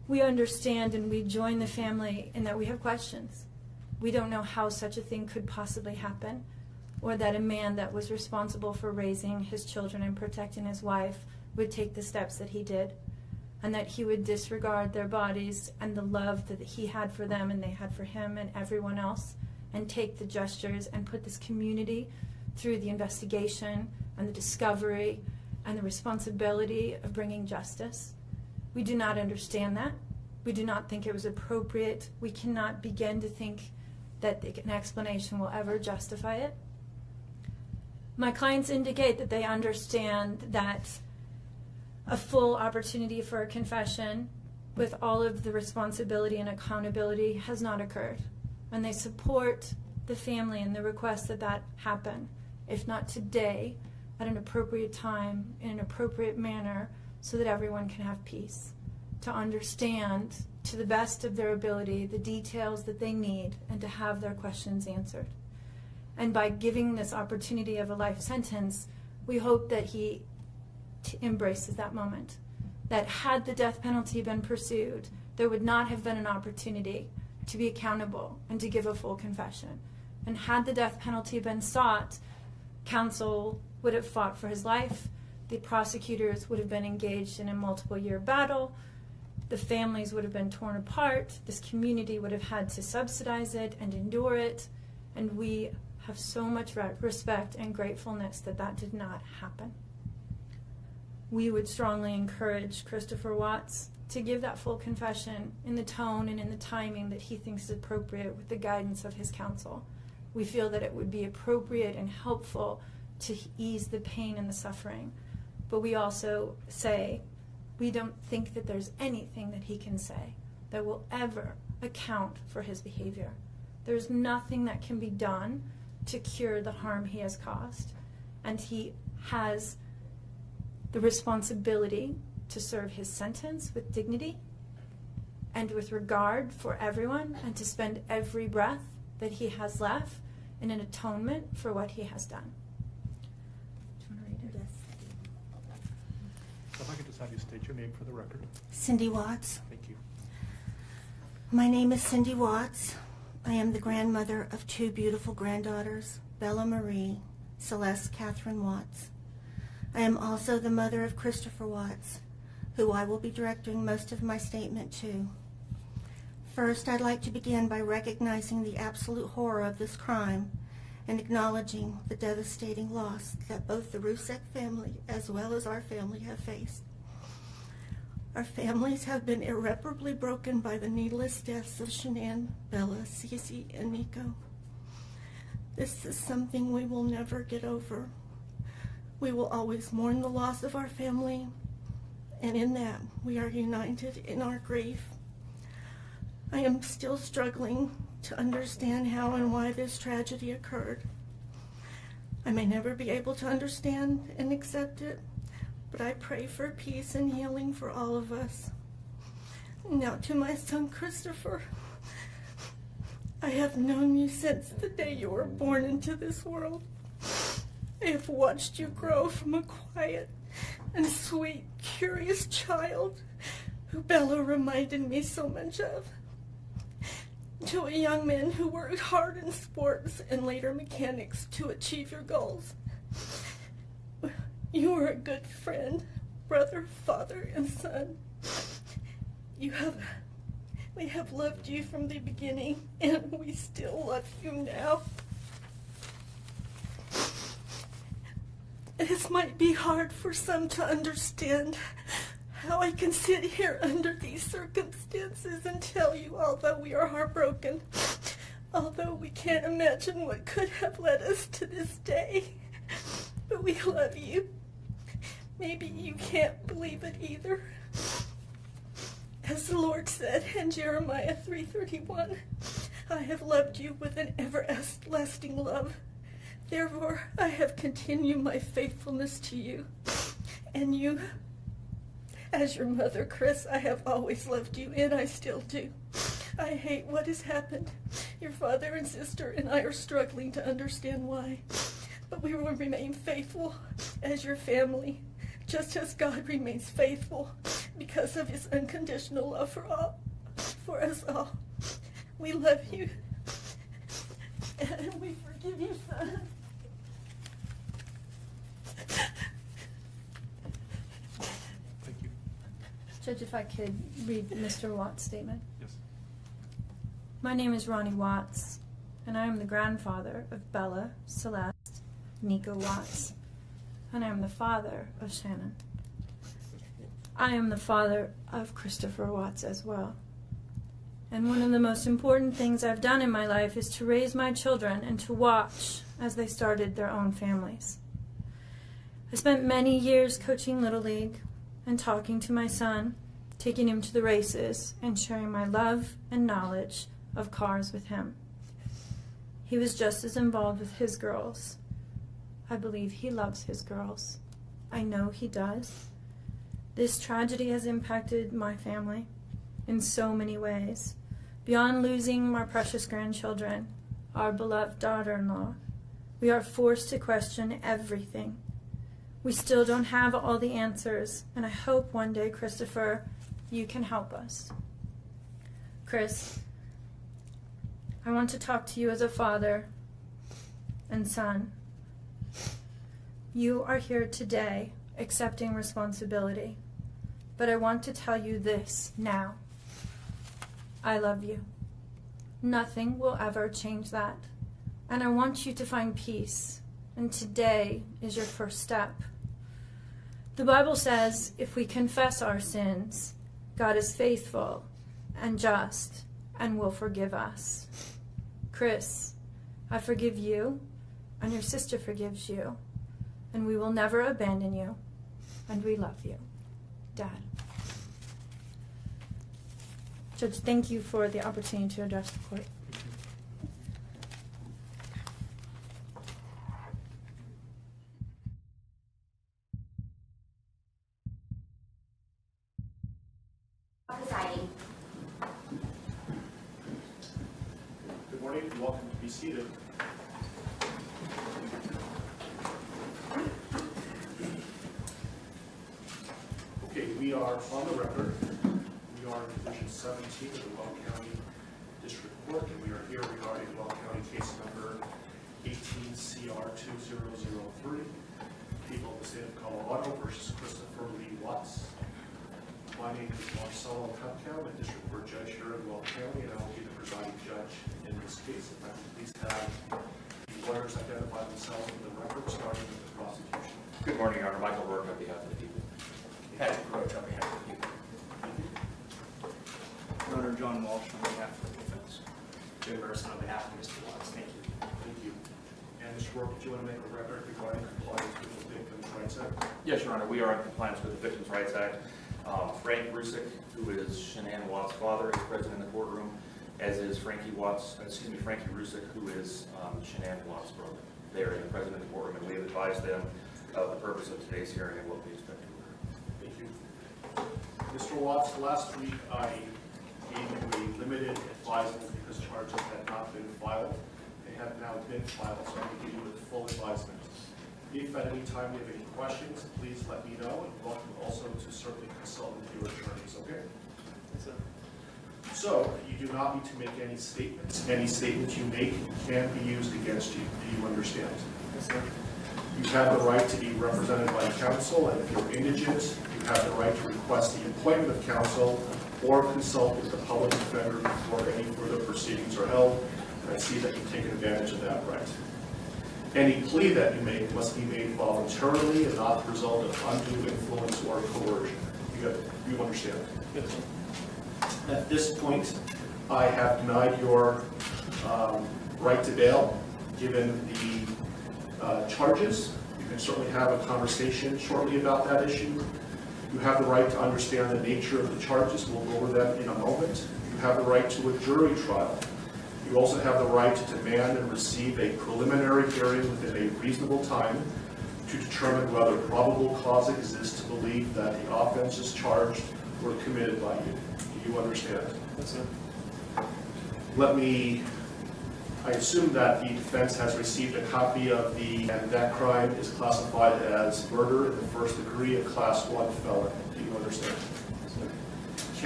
We understand and we join the family in that we have questions. We don't know how such a thing could possibly happen, or that a man that was responsible for raising his children and protecting his wife would take the steps that he did, and that he would disregard their bodies and the love that he had for them and they had for him and everyone else, and take the gestures and put this community through the investigation and the discovery and the responsibility of bringing justice. We do not understand that. We do not think it was appropriate. We cannot begin to think that an explanation will ever justify it. My clients indicate that they understand that a full opportunity for a confession with all of the responsibility and accountability has not occurred. And they support the family and the request that that happen, if not today, at an appropriate time, in an appropriate manner, so that everyone can have peace. to understand to the best of their ability the details that they need and to have their questions answered. And by giving this opportunity of a life sentence, we hope that he embraces that moment. That had the death penalty been pursued, there would not have been an opportunity to be accountable and to give a full confession. And had the death penalty been sought, counsel would have fought for his life, the prosecutors would have been engaged in a multiple-year battle, the families would have been torn apart, this community would have had to subsidize it and endure it, and we have so much respect and gratefulness that that did not happen. We would strongly encourage Christopher Watts to give that full confession in the tone and in the timing that he thinks is appropriate with the guidance of his counsel. We feel that it would be appropriate and helpful to ease the pain and the suffering. But we also say we don't think that there's anything that he can say that will ever account for his behavior. There's nothing that can be done to cure the harm he has caused. And he has the responsibility to serve his sentence with dignity and with regard for everyone, and to spend every breath that he has left in an atonement for what he has done. Do you want to read it? So if I could just have you state your name for the record. Cindy Watts. Thank you. My name is Cindy Watts. I am the grandmother of two beautiful granddaughters, Bella Marie, Celeste Catherine Watts. I am also the mother of Christopher Watts, who I will be directing most of my statement to. First, I'd like to begin by recognizing the absolute horror of this crime and acknowledging the devastating loss that both the Rusek family as well as our family have faced. Our families have been irreparably broken by the needless deaths of Shanann, Bella, Cece, and Nico. This is something we will never get over. We will always mourn the loss of our family, and in that we are united in our grief. I am still struggling to understand how and why this tragedy occurred. I may never be able to understand and accept it, but I pray for peace and healing for all of us. Now to my son Christopher. I have known you since the day you were born into this world. I have watched you grow from a quiet and sweet, curious child who Bella reminded me so much of, to a young man who worked hard in sports and later mechanics to achieve your goals. You are a good friend, brother, father, and son. We have loved you from the beginning, and we still love you now. This might be hard for some to understand, how I can sit here under these circumstances and tell you, although we are heartbroken, although we can't imagine what could have led us to this day, but we love you. Maybe you can't believe it either. As the Lord said in Jeremiah 3:31, I have loved you with an everlasting love. Therefore, I have continued my faithfulness to you. And you, as your mother, Chris, I have always loved you, and I still do. I hate what has happened. Your father and sister and I are struggling to understand why. But we will remain faithful as your family, just as God remains faithful because of his unconditional love for us all. We love you, and we forgive you, son. Thank you. Judge, if I could read Mr. Watts' statement. Yes. My name is Ronnie Watts, and I am the grandfather of Bella, Celeste, Nico Watts, and I am the father of Shannon. I am the father of Christopher Watts as well. And one of the most important things I've done in my life is to raise my children and to watch as they started their own families. I spent many years coaching Little League and talking to my son, taking him to the races, and sharing my love and knowledge of cars with him. He was just as involved with his girls. I believe he loves his girls. I know he does. This tragedy has impacted my family in so many ways. Beyond losing my precious grandchildren, our beloved daughter-in-law, we are forced to question everything. We still don't have all the answers, and I hope one day, Christopher, you can help us. Chris, I want to talk to you as a father and son. You are here today accepting responsibility, but I want to tell you this now. I love you. Nothing will ever change that. And I want you to find peace. And today is your first step. The Bible says if we confess our sins, God is faithful and just and will forgive us. Chris, I forgive you, and your sister forgives you, and we will never abandon you, and we love you. Dad. Judge, thank you for the opportunity to address the court. Presiding. Good morning, and welcome to be seated. Okay, we are on the record. We are in Division 17 of the Weld County District Court, and we are here regarding Weld County case number 18CR2003, People of the State of Colorado versus Christopher Lee Watts. My name is Marcelo Cuptown, a District Court Judge here in Weld County, and I will be the presiding judge in this case. If I could please have the lawyers identify themselves in the record, starting with the prosecution. Good morning, Your Honor. Michael Rourke on behalf of the people. Patrick Roach on behalf of the people. Your Honor, John Walsh on behalf of the defense. Jim Burson on behalf of Mr. Watts. Thank you. Thank you. And Mr. Rourke, do you want to make a record regarding compliance with the Victims' Rights Act? Yes, Your Honor. We are in compliance with the Victims' Rights Act. Frank Rusick, who is Shanann Watts' father, is present in the courtroom, as is Frankie Rusick, who is Shanann Watts' brother. They are present in the courtroom, and we have advised them of the purpose of today's hearing and what we expect to occur. Thank you. Mr. Watts, last week I gave you a limited advisement because charges had not been filed. They have now been filed, so I'm going to give you a full advisement. If at any time you have any questions, please let me know, and welcome also to certainly consult with your attorneys, okay? Yes, sir. So, you do not need to make any statements. Any statements you make can be used against you. Do you understand? Yes, sir. You have the right to be represented by counsel, and if you're indigent, you have the right to request the appointment of counsel or consult with the public defender before any further proceedings are held, and I see that you've taken advantage of that right. Any plea that you make must be made voluntarily and not the result of undue influence or coercion. You understand? Yes, sir. At this point, I have denied your right to bail, given the charges. You can certainly have a conversation shortly about that issue. You have the right to understand the nature of the charges. We'll go over that in a moment. You have the right to a jury trial. You also have the right to demand and receive a preliminary hearing within a reasonable time to determine whether probable cause exists to believe that the offenses charged were committed by you. Do you understand? Yes, sir. I assume that the defense has received a copy of and that crime is classified as murder in the first degree, a class 1 felony. Do you understand? Yes, sir.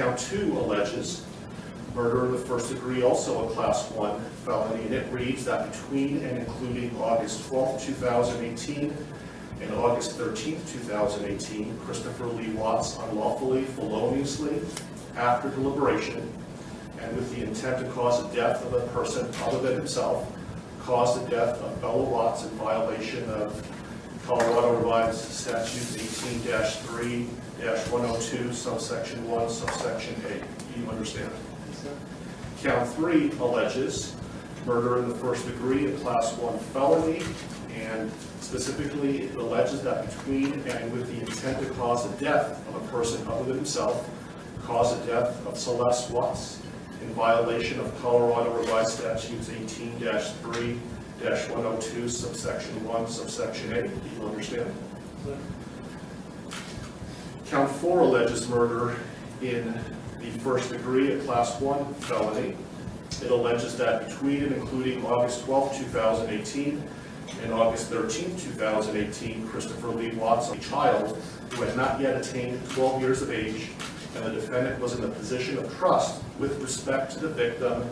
Count 2 alleges murder in the first degree, also a class 1 felony, and it reads that between and including August 12, 2018 and August 13, 2018, Christopher Lee Watts unlawfully, feloniously, after deliberation, and with the intent to cause the death of a person other than himself, caused the death of Bella Watts in violation of Colorado Revised Statutes 18-3-102, subsection 1, subsection 8. Do you understand? Yes, sir. Count 3 alleges murder in the first degree, a class 1 felony, and specifically it alleges that between and with the intent to cause the death of a person other than himself, cause the death of Celeste Watts in violation of Colorado Revised Statutes 18-3-102, subsection 1, subsection 8. Do you understand? Yes, sir. Count 4 alleges murder in the first degree, a Class 1 felony. It alleges that between and including August 12, 2018 and August 13, 2018, Christopher Lee Watts, a child who had not yet attained 12 years of age, and the defendant was in a position of trust with respect to the victim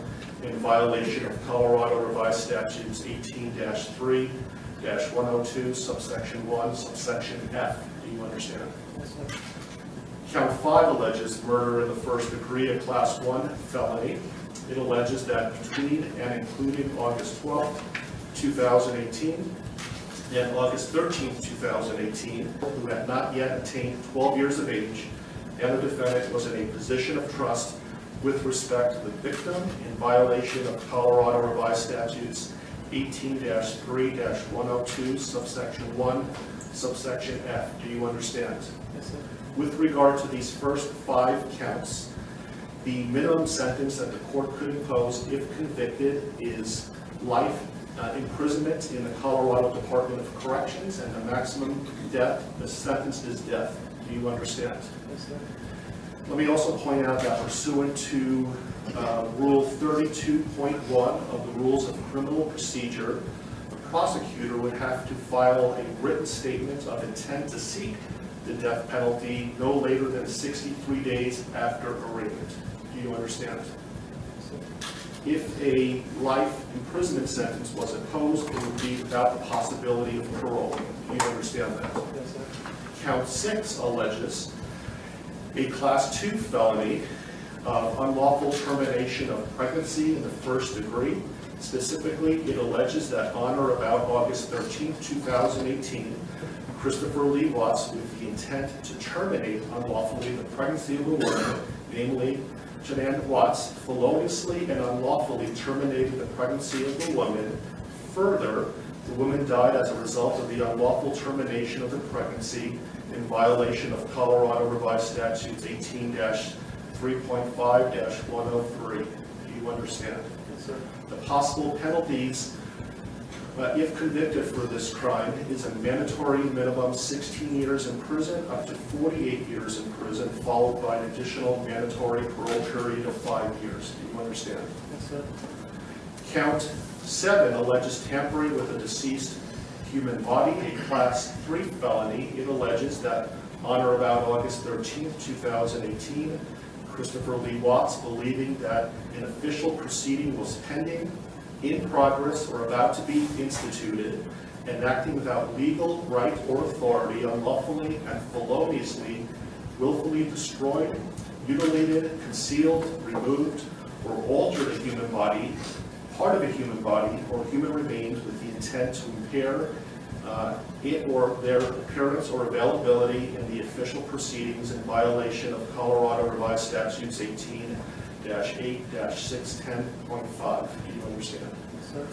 in violation of Colorado Revised Statutes 18-3-102, subsection 1, subsection F. Do you understand? Yes, sir. Count 5 alleges murder in the first degree, a Class 1 felony. It alleges that between and including August 12, 2018 and August 13, 2018, who had not yet attained 12 years of age, and the defendant was in a position of trust with respect to the victim in violation of Colorado Revised Statutes 18-3-102, subsection 1, subsection F. Do you understand? Yes, sir. With regard to these first 5 counts, the minimum sentence that the court could impose if convicted is life imprisonment in the Colorado Department of Corrections, and the maximum sentence is death. Do you understand? Yes, sir. Let me also point out that pursuant to Rule 32.1 of the Rules of Criminal Procedure, the prosecutor would have to file a written statement of intent to seek the death penalty no later than 63 days after arraignment. Do you understand? If a life imprisonment sentence was imposed, it would be without the possibility of parole. Do you understand that? Yes, sir. Count 6 alleges a Class 2 felony of unlawful termination of pregnancy in the first degree. Specifically, it alleges that on or about August 13, 2018, Christopher Lee Watts, with the intent to terminate unlawfully the pregnancy of a woman, namely Shanann Watts, feloniously and unlawfully terminated the pregnancy of the woman. Further, the woman died as a result of the unlawful termination of the pregnancy in violation of Colorado Revised Statutes 18-3.5-103. Do you understand? Yes, sir. The possible penalties, if convicted for this crime, is a mandatory minimum 16 years in prison up to 48 years in prison, followed by an additional mandatory parole period of 5 years. Do you understand? Yes, sir. Count 7 alleges tampering with a deceased human body, a Class 3 felony. It alleges that on or about August 13, 2018, Christopher Lee Watts, believing that an official proceeding was pending, in progress, or about to be instituted, and acting without legal right or authority, unlawfully and feloniously, willfully destroyed, mutilated, concealed, removed, or altered a human body, part of a human body, or human remains with the intent to impair it or their appearance or availability in the official proceedings in violation of Colorado Revised Statutes 18-8-610.5. Do you understand? Yes, sir.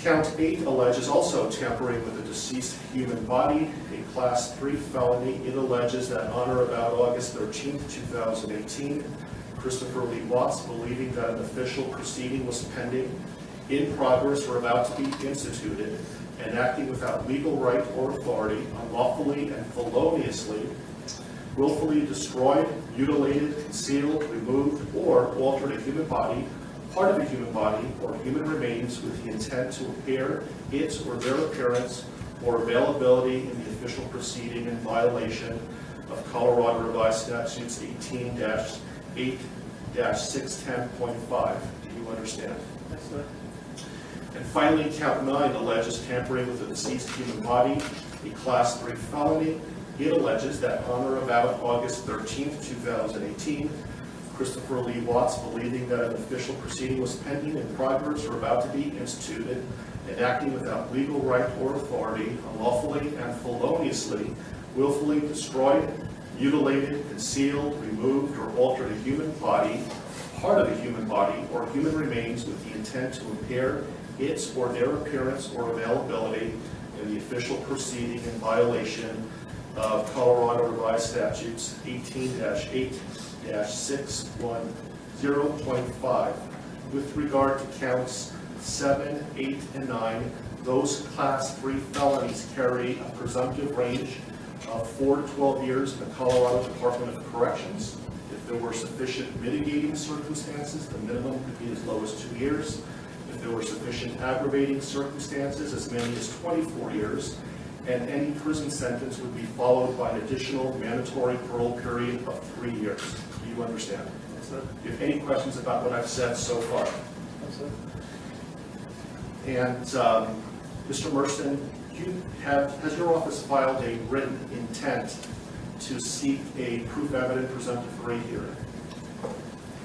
Count 8 alleges also tampering with a deceased human body, a Class 3 felony. It alleges that on or about August 13, 2018, Christopher Lee Watts, believing that an official proceeding was pending, in progress, or about to be instituted, and acting without legal right or authority, unlawfully and feloniously, willfully destroyed, mutilated, concealed, removed, or altered a human body, part of a human body, or human remains with the intent to impair its or their appearance or availability in the official proceeding in violation of Colorado Revised Statutes 18-8-610.5. Do you understand? Yes, sir. And finally, count 9 alleges tampering with a deceased human body, a Class 3 felony. It alleges that on or about August 13, 2018, Christopher Lee Watts, believing that an official proceeding was pending, in progress, or about to be instituted, and acting without legal right or authority, unlawfully and feloniously, willfully destroyed, mutilated, concealed, removed, or altered a human body, part of a human body, or human remains with the intent to impair its or their appearance or availability in the official proceeding in violation of Colorado Revised Statutes 18-8-610.5. With regard to counts 7, 8, and 9, those Class 3 felonies carry a presumptive range of 4 to 12 years in the Colorado Department of Corrections. If there were sufficient mitigating circumstances, the minimum could be as low as 2 years. If there were sufficient aggravating circumstances, as many as 24 years. And any prison sentence would be followed by an additional mandatory parole period of 3 years. Do you understand? Yes, sir. Do you have any questions about what I've said so far? Yes, sir. And Mr. Merston, has your office filed a written intent to seek a proof evident presumptive rate hearing?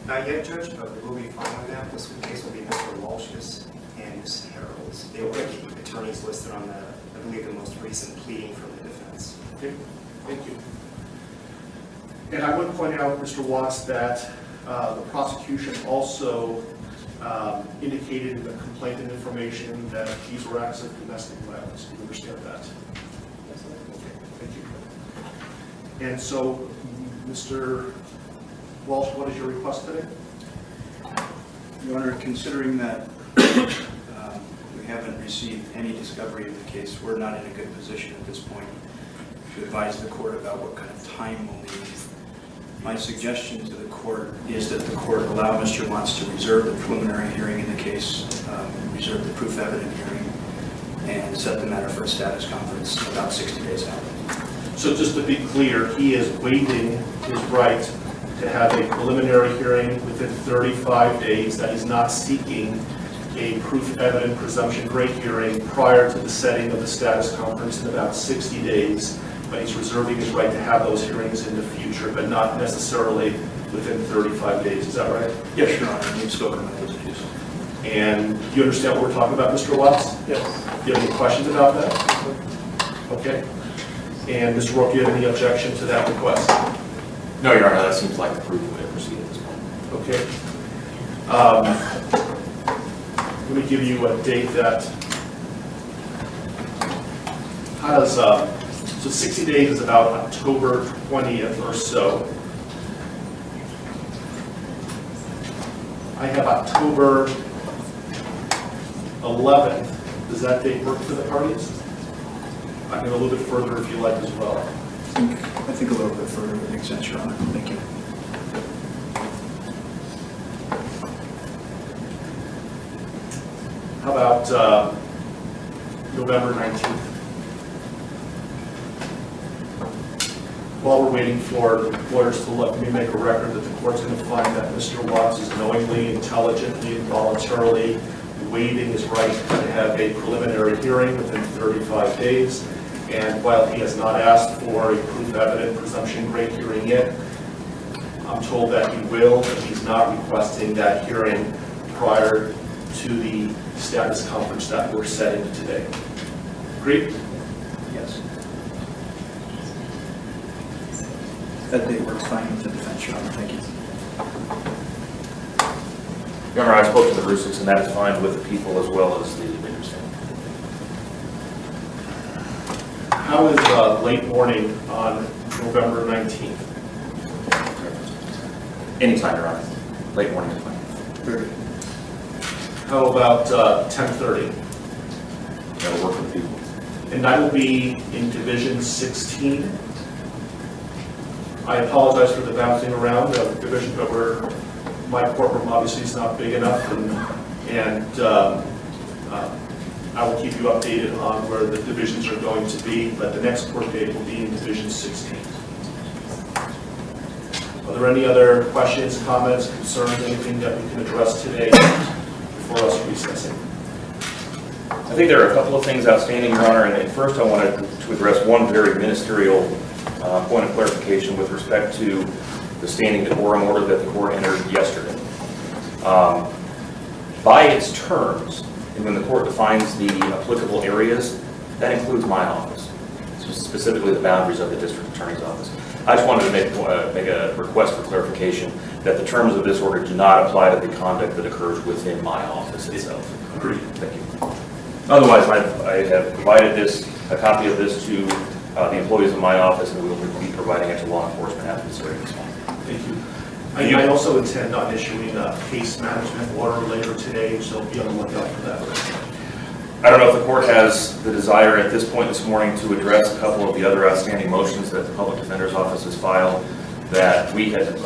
Not yet, Judge, but we will be following that. This case will be Mr. Walsh's and Ms. Harold's. They will be the attorneys listed on the, I believe, the most recent pleading from the defense. Okay, thank you. And I would point out, Mr. Watts, that the prosecution also indicated in the complaint and information that these were acts of domestic violence. Do you understand that? Yes, sir. Okay, thank you. And so, Mr. Walsh, what is your request today? Your Honor, considering that we haven't received any discovery of the case, we're not in a good position at this point to advise the court about what kind of time we'll need. My suggestion to the court is that the court allow Mr. Watts to reserve the preliminary hearing in the case, reserve the proof evident hearing, and set the matter for a status conference about 60 days out. So just to be clear, he is waiving his right to have a preliminary hearing within 35 days, that he's not seeking a proof evident presumption rate hearing prior to the setting of the status conference in about 60 days, but he's reserving his right to have those hearings in the future, but not necessarily within 35 days. Is that right? Yes, Your Honor. We've spoken about those issues. And do you understand what we're talking about, Mr. Watts? Yes. Do you have any questions about that? Okay. And Mr. Rourke, do you have any objection to that request? No, Your Honor, that seems like the prudent way to proceed at this point. Okay. Let me give you a date that, how does, so 60 days is about October 20th or so. I have October 11th. Does that date work for the parties? I can go a little bit further if you like as well. I think a little bit further would make sense, Your Honor. Thank you. How about November 19th? While we're waiting for lawyers to let me make a record that the court's going to find that Mr. Watts is knowingly, intelligently, and voluntarily waiving his right to have a preliminary hearing within 35 days. And while he has not asked for a proof evident presumption rate hearing yet, I'm told that he will, and he's not requesting that hearing prior to the status conference that we're setting today. Agreed? Yes. That date works fine with the defense, Your Honor. Thank you. Your Honor, I spoke to the Rusiks, and that is fine with the people as well as the victim's family. How is late morning on November 19th? Anytime, Your Honor. Late morning is fine. Very good. How about 10:30? That'll work for the people. And I will be in Division 16. I apologize for the bouncing around of division, but my courtroom obviously is not big enough, and I will keep you updated on where the divisions are going to be, but the next court date will be in Division 16. Are there any other questions, comments, concerns, anything that we can address today before us recessing? I think there are a couple of things outstanding, Your Honor, and first I wanted to address one very ministerial point of clarification with respect to the standing decorum order that the court entered yesterday. By its terms, and when the court defines the applicable areas, that includes my office, specifically the boundaries of the district attorney's office. I just wanted to make a request for clarification that the terms of this order do not apply to the conduct that occurs within my office itself. Agreed. Thank you. Otherwise, I have provided a copy of this to the employees of my office, and we will be providing it to law enforcement after this hearing is on. Thank you. I also intend on issuing a case management order later today, so be on the lookout for that. I don't know if the court has the desire at this point this morning to address a couple of the other outstanding motions that the Public Defender's Office has filed that we had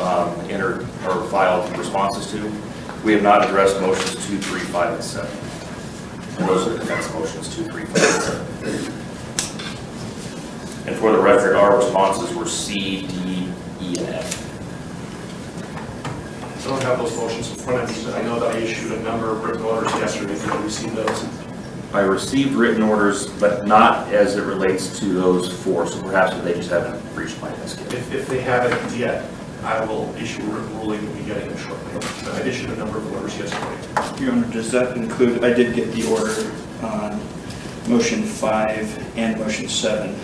entered or filed responses to. We have not addressed motions 2, 3, 5, and 7. And those are defense motions 2, 3, 5, and 7. And for the record, our responses were C, D, E, and F. I don't have those motions in front of me, but I know that I issued a number of written orders yesterday. Did you receive those? I received written orders, but not as it relates to those 4, so perhaps they just haven't reached my desk yet. If they haven't yet, I will issue a written ruling. We'll be getting them shortly. But I issued a number of orders yesterday. Your Honor, does that include, I did get the order on motion 5 and motion 7.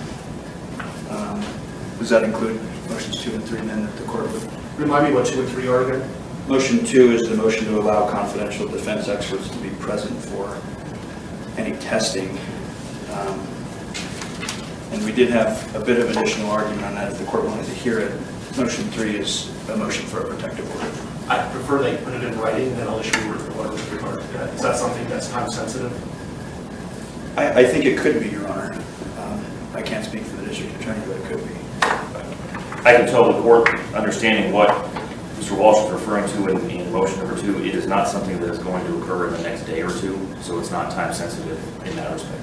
Does that include motions 2 and 3 then that the court would? Remind me what 2 and 3 are again? Motion 2 is the motion to allow confidential defense experts to be present for any testing. And we did have a bit of additional argument on that if the court wanted to hear it. Motion 3 is a motion for a protective order. I prefer they put it in writing, then I'll issue a written order with regard to that. Is that something that's time sensitive? I think it could be, Your Honor. I can't speak for the district attorney, but it could be. I can tell the court, understanding what Mr. Walsh is referring to in motion number 2, it is not something that is going to occur in the next day or 2, so it's not time sensitive in that respect.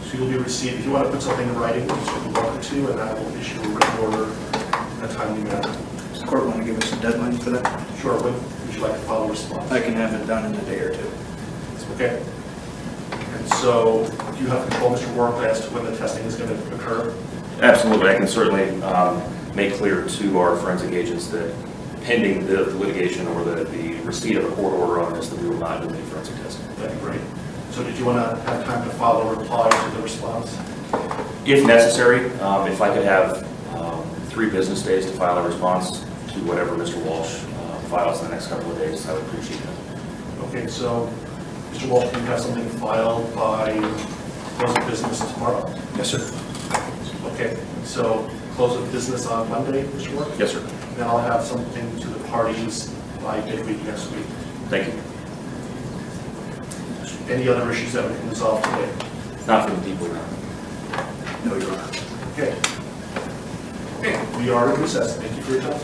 So you'll be received, if you want to put something in writing, you're welcome to, and I will issue a written order in a timely manner. Does the court want to give us a deadline for that? Sure. When would you like to file a response? I can have it done in a day or 2. Okay. And so, do you have control, Mr. Warren, as to when the testing is going to occur? Absolutely. I can certainly make clear to our forensic agents that pending the litigation or the receipt of a court order on this, that we will not do any forensic testing. That'd be great. So did you want to have time to file a reply to the response? If necessary, if I could have 3 business days to file a response to whatever Mr. Walsh files in the next couple of days, I would appreciate that. Okay, so Mr. Walsh, do you have something filed by close of business tomorrow? Yes, sir. Okay, so close of business on Monday, Mr. Warren? Yes, sir. Then I'll have something to the parties by midweek next week. Thank you. Any other issues that we can resolve today? Not for the people around. No, Your Honor. Okay. Okay, we are in recess. Thank you for your time.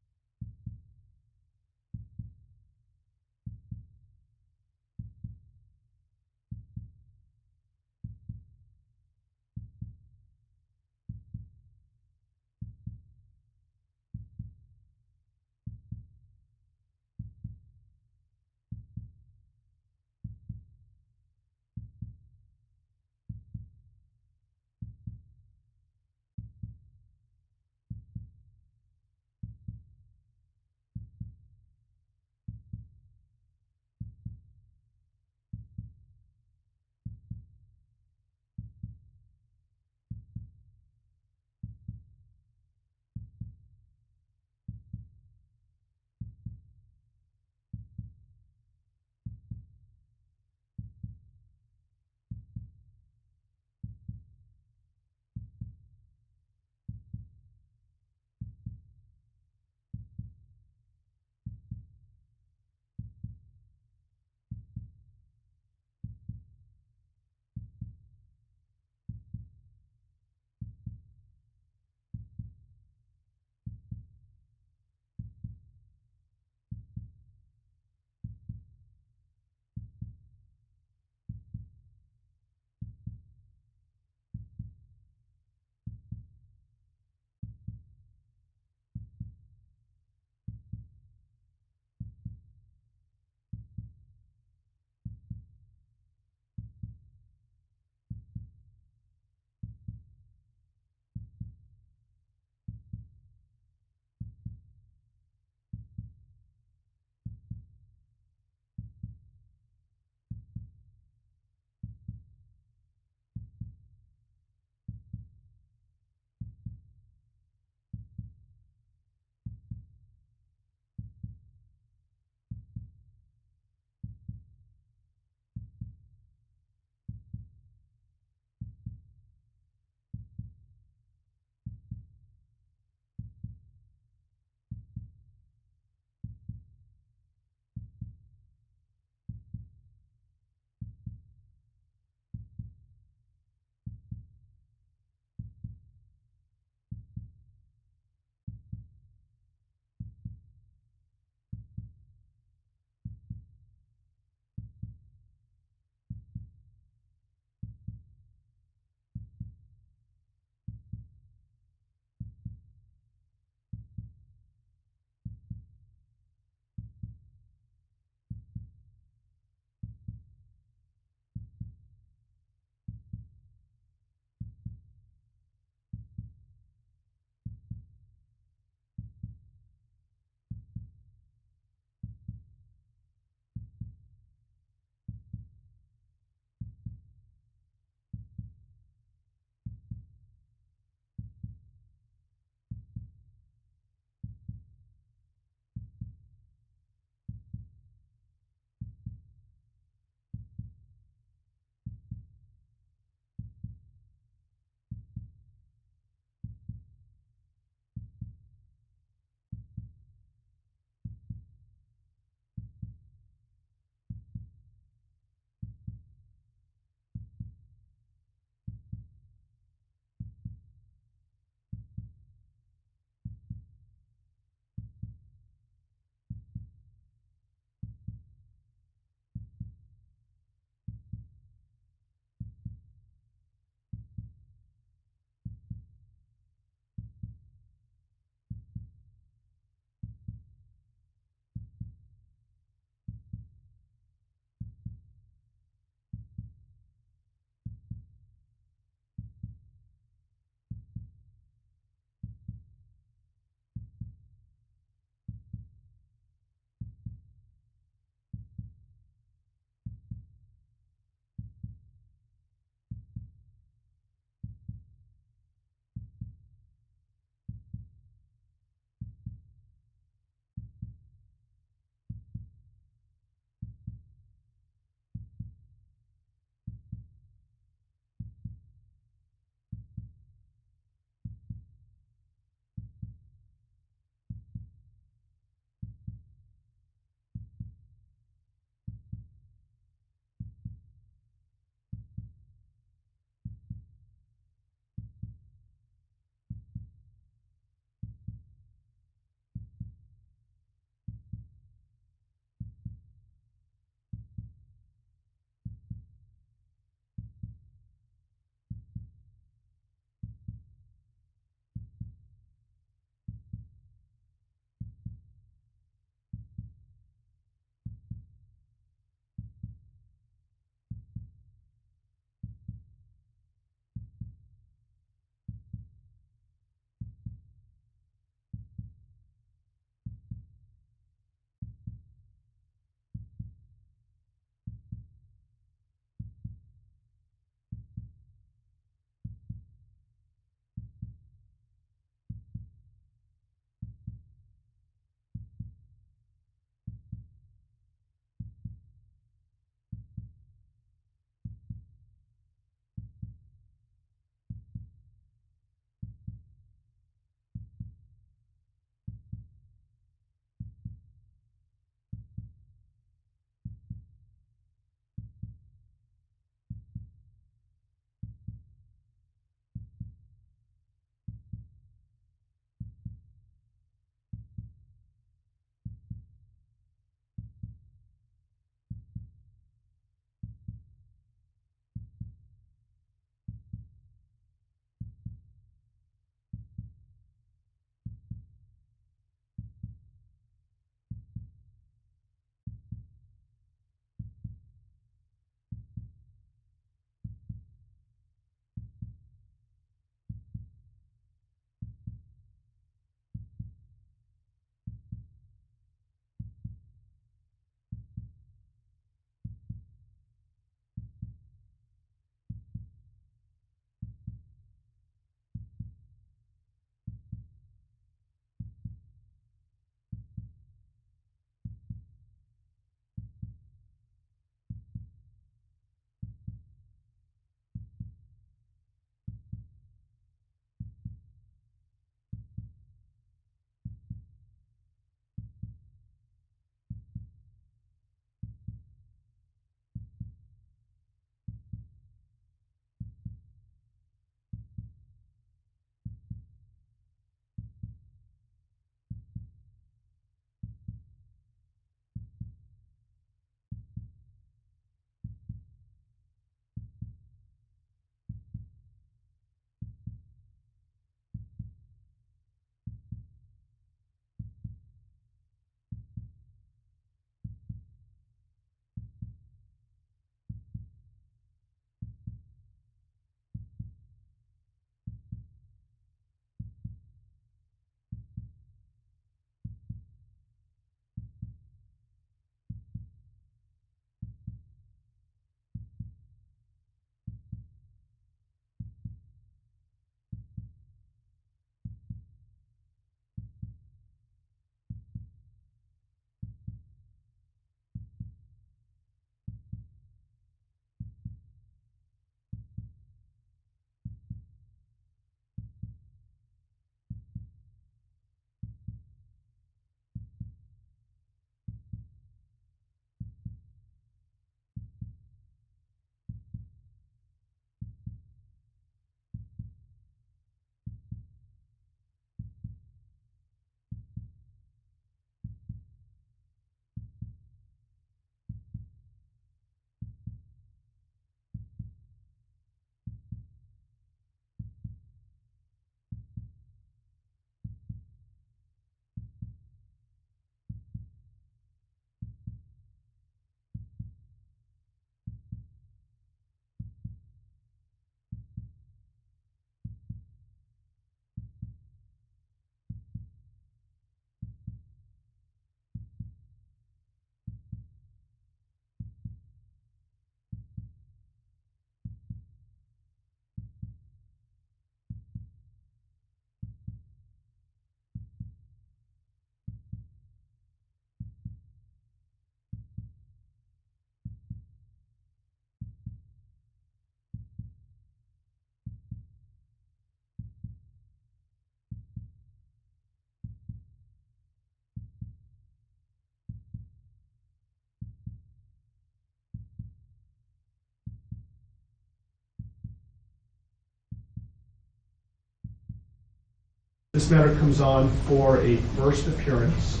This matter comes on for a first appearance.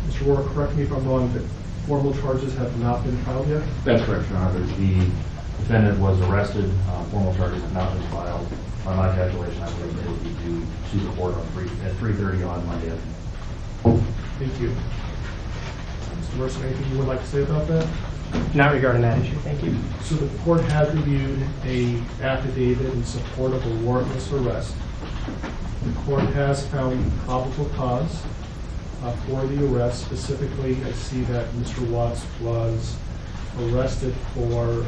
Mr. Rohr, correct me if I'm wrong, but formal charges have not been filed yet? That's correct, Your Honor. The defendant was arrested. Formal charges have not been filed. By my calculation, I believe it will be due to the court at 3:30 on Monday afternoon. Thank you. Mr. Mercer, anything you would like to say about that? Not regarding that issue, thank you. So the court has reviewed a affidavit in support of a warrantless arrest. The court has found probable cause for the arrest. Specifically, I see that Mr. Watts was arrested for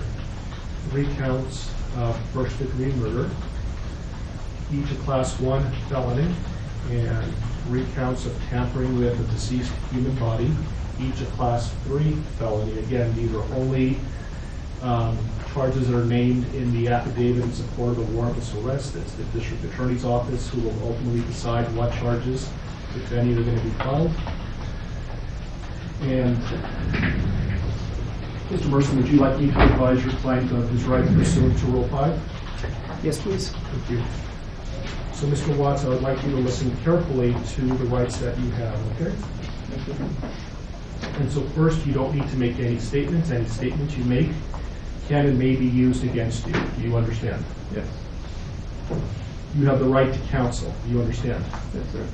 3 counts of first-degree murder, each a Class 1 felony, and 3 counts of tampering with a deceased human body, each a Class 3 felony. Again, these are only charges that are named in the affidavit in support of the warrantless arrest. It's the district attorney's office who will ultimately decide what charges, if any, are going to be filed. And Mr. Merson, would you like me to advise your client of his rights pursuant to Rule 5? Yes, please. Thank you. So, Mr. Watts, I would like you to listen carefully to the rights that you have, okay? Thank you. And so first, you don't need to make any statements. Any statements you make can and may be used against you. Do you understand? Yes. You have the right to counsel. Do you understand? Yes, sir.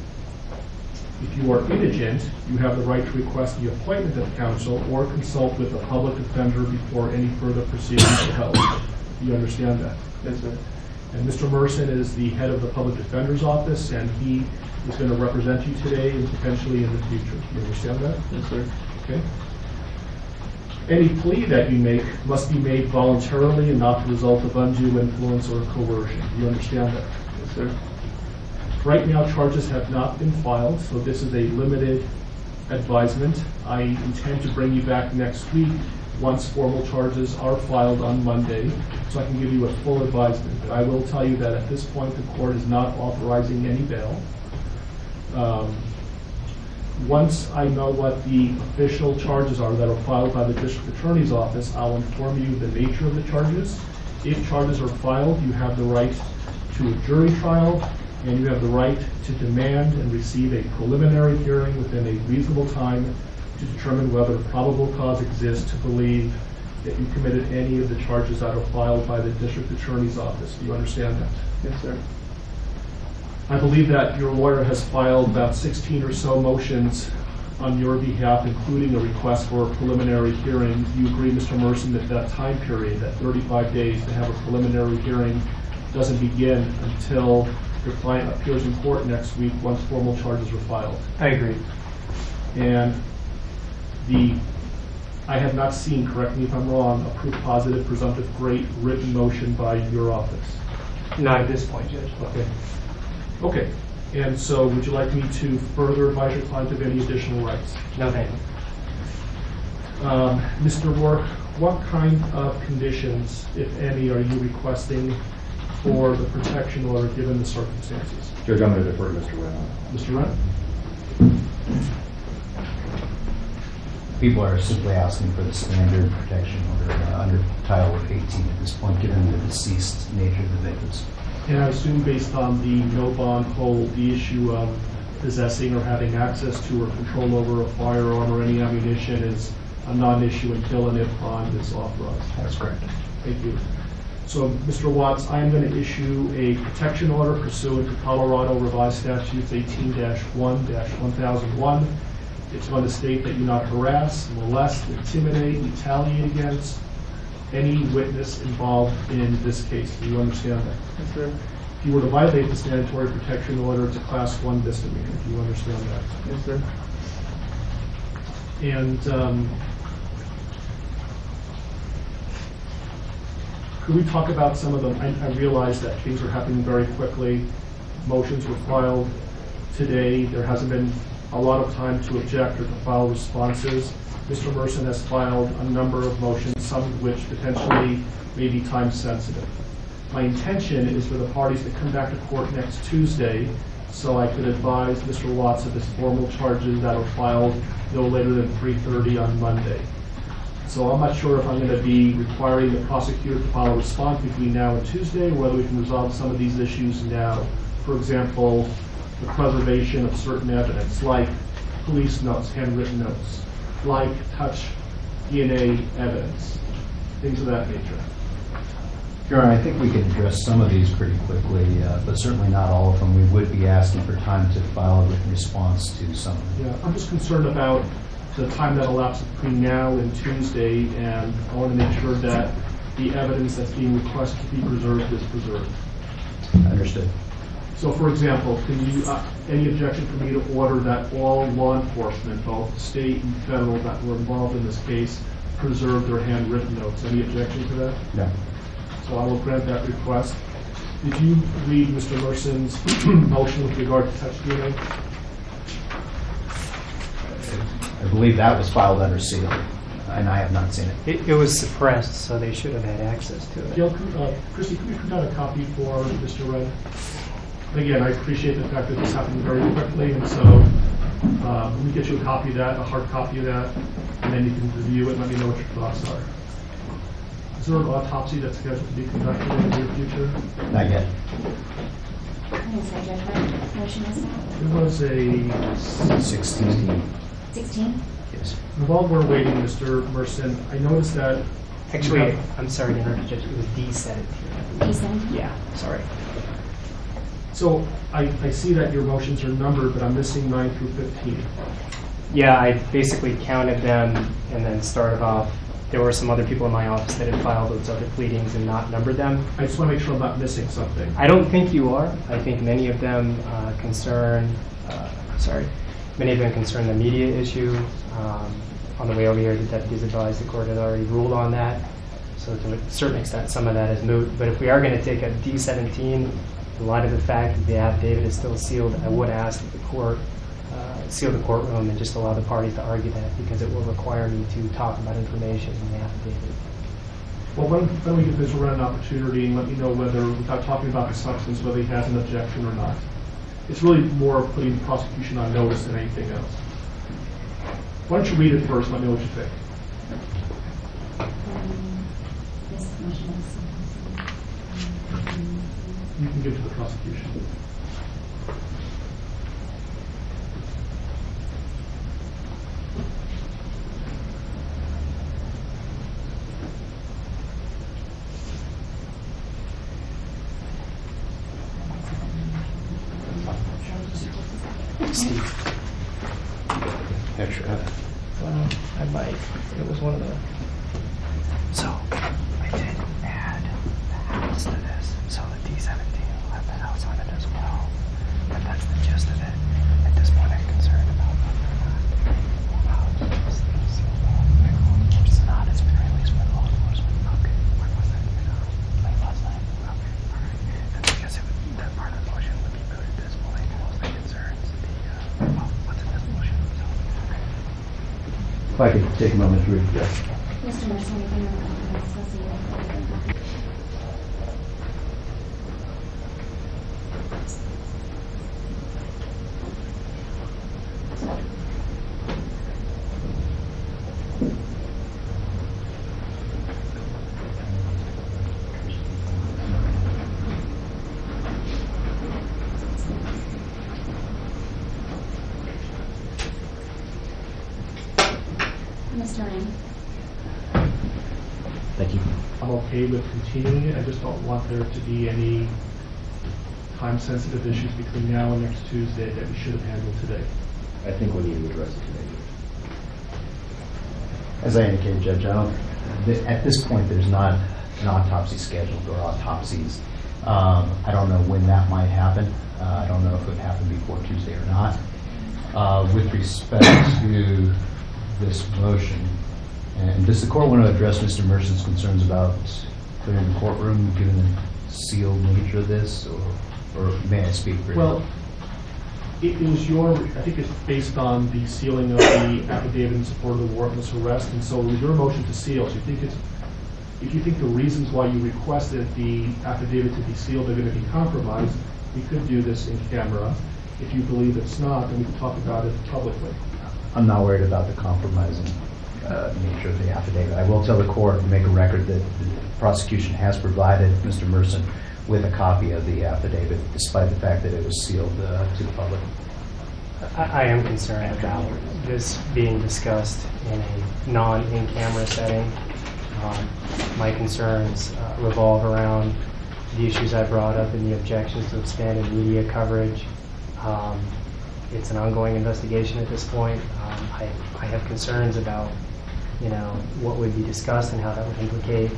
If you are indigent, you have the right to request the appointment of counsel or consult with a public defender before any further proceedings are held. Do you understand that? Yes, sir. And Mr. Merson is the head of the public defender's office, and he is going to represent you today and potentially in the future. Do you understand that? Yes, sir. Okay. Any plea that you make must be made voluntarily and not the result of undue influence or coercion. Do you understand that? Yes, sir. Right now, charges have not been filed, so this is a limited advisement. I intend to bring you back next week once formal charges are filed on Monday, so I can give you a full advisement. But I will tell you that at this point, the court is not authorizing any bail. Once I know what the official charges are that are filed by the district attorney's office, I'll inform you the nature of the charges. If charges are filed, you have the right to a jury trial, and you have the right to demand and receive a preliminary hearing within a reasonable time to determine whether probable cause exists to believe that you committed any of the charges that are filed by the district attorney's office. Do you understand that? Yes, sir. I believe that your lawyer has filed about 16 or so motions on your behalf, including a request for a preliminary hearing. Do you agree, Mr. Merson, that that time period, that 35 days to have a preliminary hearing, doesn't begin until your client appears in court next week once formal charges are filed? I agree. And I have not seen, correct me if I'm wrong, a proof positive, presumptive great written motion by your office? Not at this point, Judge. Okay. Okay. And so would you like me to further advise your client of any additional rights? No, thank you. Mr. Rourke, what kind of conditions, if any, are you requesting for the protection order given the circumstances? Judge, I'm going to defer to Mr. Wren. Mr. Wren? People are simply asking for the standard protection order under Title 18 at this point, given the deceased nature of the victims. And I assume based on the no bond hold, the issue of possessing or having access to or control over a firearm or any ammunition is a non-issue until and if bond is authorized. That's correct. Thank you. So, Mr. Watts, I am going to issue a protection order pursuant to Colorado Revised Statutes 18-1-1001. It's going to state that you not harass, molest, intimidate, retaliate against any witness involved in this case. Do you understand that? Yes, sir. If you were to violate this mandatory protection order, it's a Class 1 misdemeanor. Do you understand that? Yes, sir. And could we talk about some of them? I realize that things are happening very quickly. Motions were filed today. There hasn't been a lot of time to object or to file responses. Mr. Merson has filed a number of motions, some of which potentially may be time sensitive. My intention is for the parties to come back to court next Tuesday so I could advise Mr. Watts of his formal charges that are filed no later than 3:30 on Monday. So I'm not sure if I'm going to be requiring the prosecutor to file a response between now and Tuesday, or whether we can resolve some of these issues now. For example, the preservation of certain evidence, like police notes, handwritten notes, like touch DNA evidence, things of that nature. Your Honor, I think we can address some of these pretty quickly, but certainly not all of them. We would be asking for time to file a written response to some of them. Yeah, I'm just concerned about the time that elapses between now and Tuesday, and I want to make sure that the evidence that's being requested to be preserved is preserved. Understood. So, for example, can you, any objection for me to order that all law enforcement, both state and federal, that were involved in this case, preserve their handwritten notes? Any objection to that? No. So I will grant that request. Did you read Mr. Merson's motion with regard to touch DNA? I believe that was filed under seal, and I have not seen it. It was suppressed, so they should have had access to it. Gail, Christy, could you put out a copy for Mr. Red? Again, I appreciate the fact that this happened very quickly, and so let me get you a copy of that, a hard copy of that, and then you can review it and let me know what your thoughts are. Is there an autopsy that's scheduled to be conducted in the near future? Not yet. It was a 16. 16? Yes. And while we're waiting, Mr. Merson, I noticed that... Actually, I'm sorry to interrupt, Judge. It was D17. D17? Yeah, sorry. So I see that your motions are numbered, but I'm missing 9 through 15. Yeah, I basically counted them and then started off. There were some other people in my office that had filed those other pleadings and not numbered them. I just want to make sure I'm not missing something. I don't think you are. I think many of them many of them concern the media issue. On the way over here, the deputies advised the court had already ruled on that. So to a certain extent, some of that is moot. But if we are going to take a D17, in light of the fact that the affidavit is still sealed, I would ask that the court seal the courtroom and just allow the parties to argue that, because it will require me to talk about information in the affidavit. Well, why don't we give Mr. Wren an opportunity and let me know whether, without talking about the substance, whether he has an objection or not. It's really more of putting the prosecution on notice than anything else. Why don't you read it first and let me know what you think. You can give to the prosecution. Steve. Extra. Well, I might. It was one of the... So, I did add the house to this. So the D17 will have the house on it as well. But that's the gist of it. At this point, I'm concerned about whether or not it's not. It's been released by law enforcement. Okay. When was that? Late last night. Okay. All right. Then I guess that part of the motion would be moved at this point. Mostly concerns what's in this motion. So, If I could take a moment to read that. Mr. Mercer, anything on the associated? Mr. Ring. Thank you. I'm okay with continuing it. I just don't want there to be any time-sensitive issues between now and next Tuesday that we should have handled today. I think we need to address it today. As I indicated, Judge, at this point, there's not an autopsy scheduled or autopsies. I don't know when that might happen. I don't know if it would happen before Tuesday or not. With respect to this motion, and does the court want to address Mr. Merson's concerns about clearing the courtroom, given the sealed nature of this, or may I speak for you? Well, it was I think it's based on the sealing of the affidavit in support of the warrantless arrest, and so it was your motion to seal. So if you think the reasons why you requested the affidavit to be sealed are going to be compromised, we could do this in camera. If you believe it's not, then we can talk about it publicly. I'm not worried about the compromising nature of the affidavit. I will tell the court and make a record that the prosecution has provided Mr. Merson with a copy of the affidavit, despite the fact that it was sealed to the public. I am concerned about this being discussed in a non-in-camera setting. My concerns revolve around the issues I brought up and the objections to expanded media coverage. It's an ongoing investigation at this point. I have concerns about, what would be discussed and how that would implicate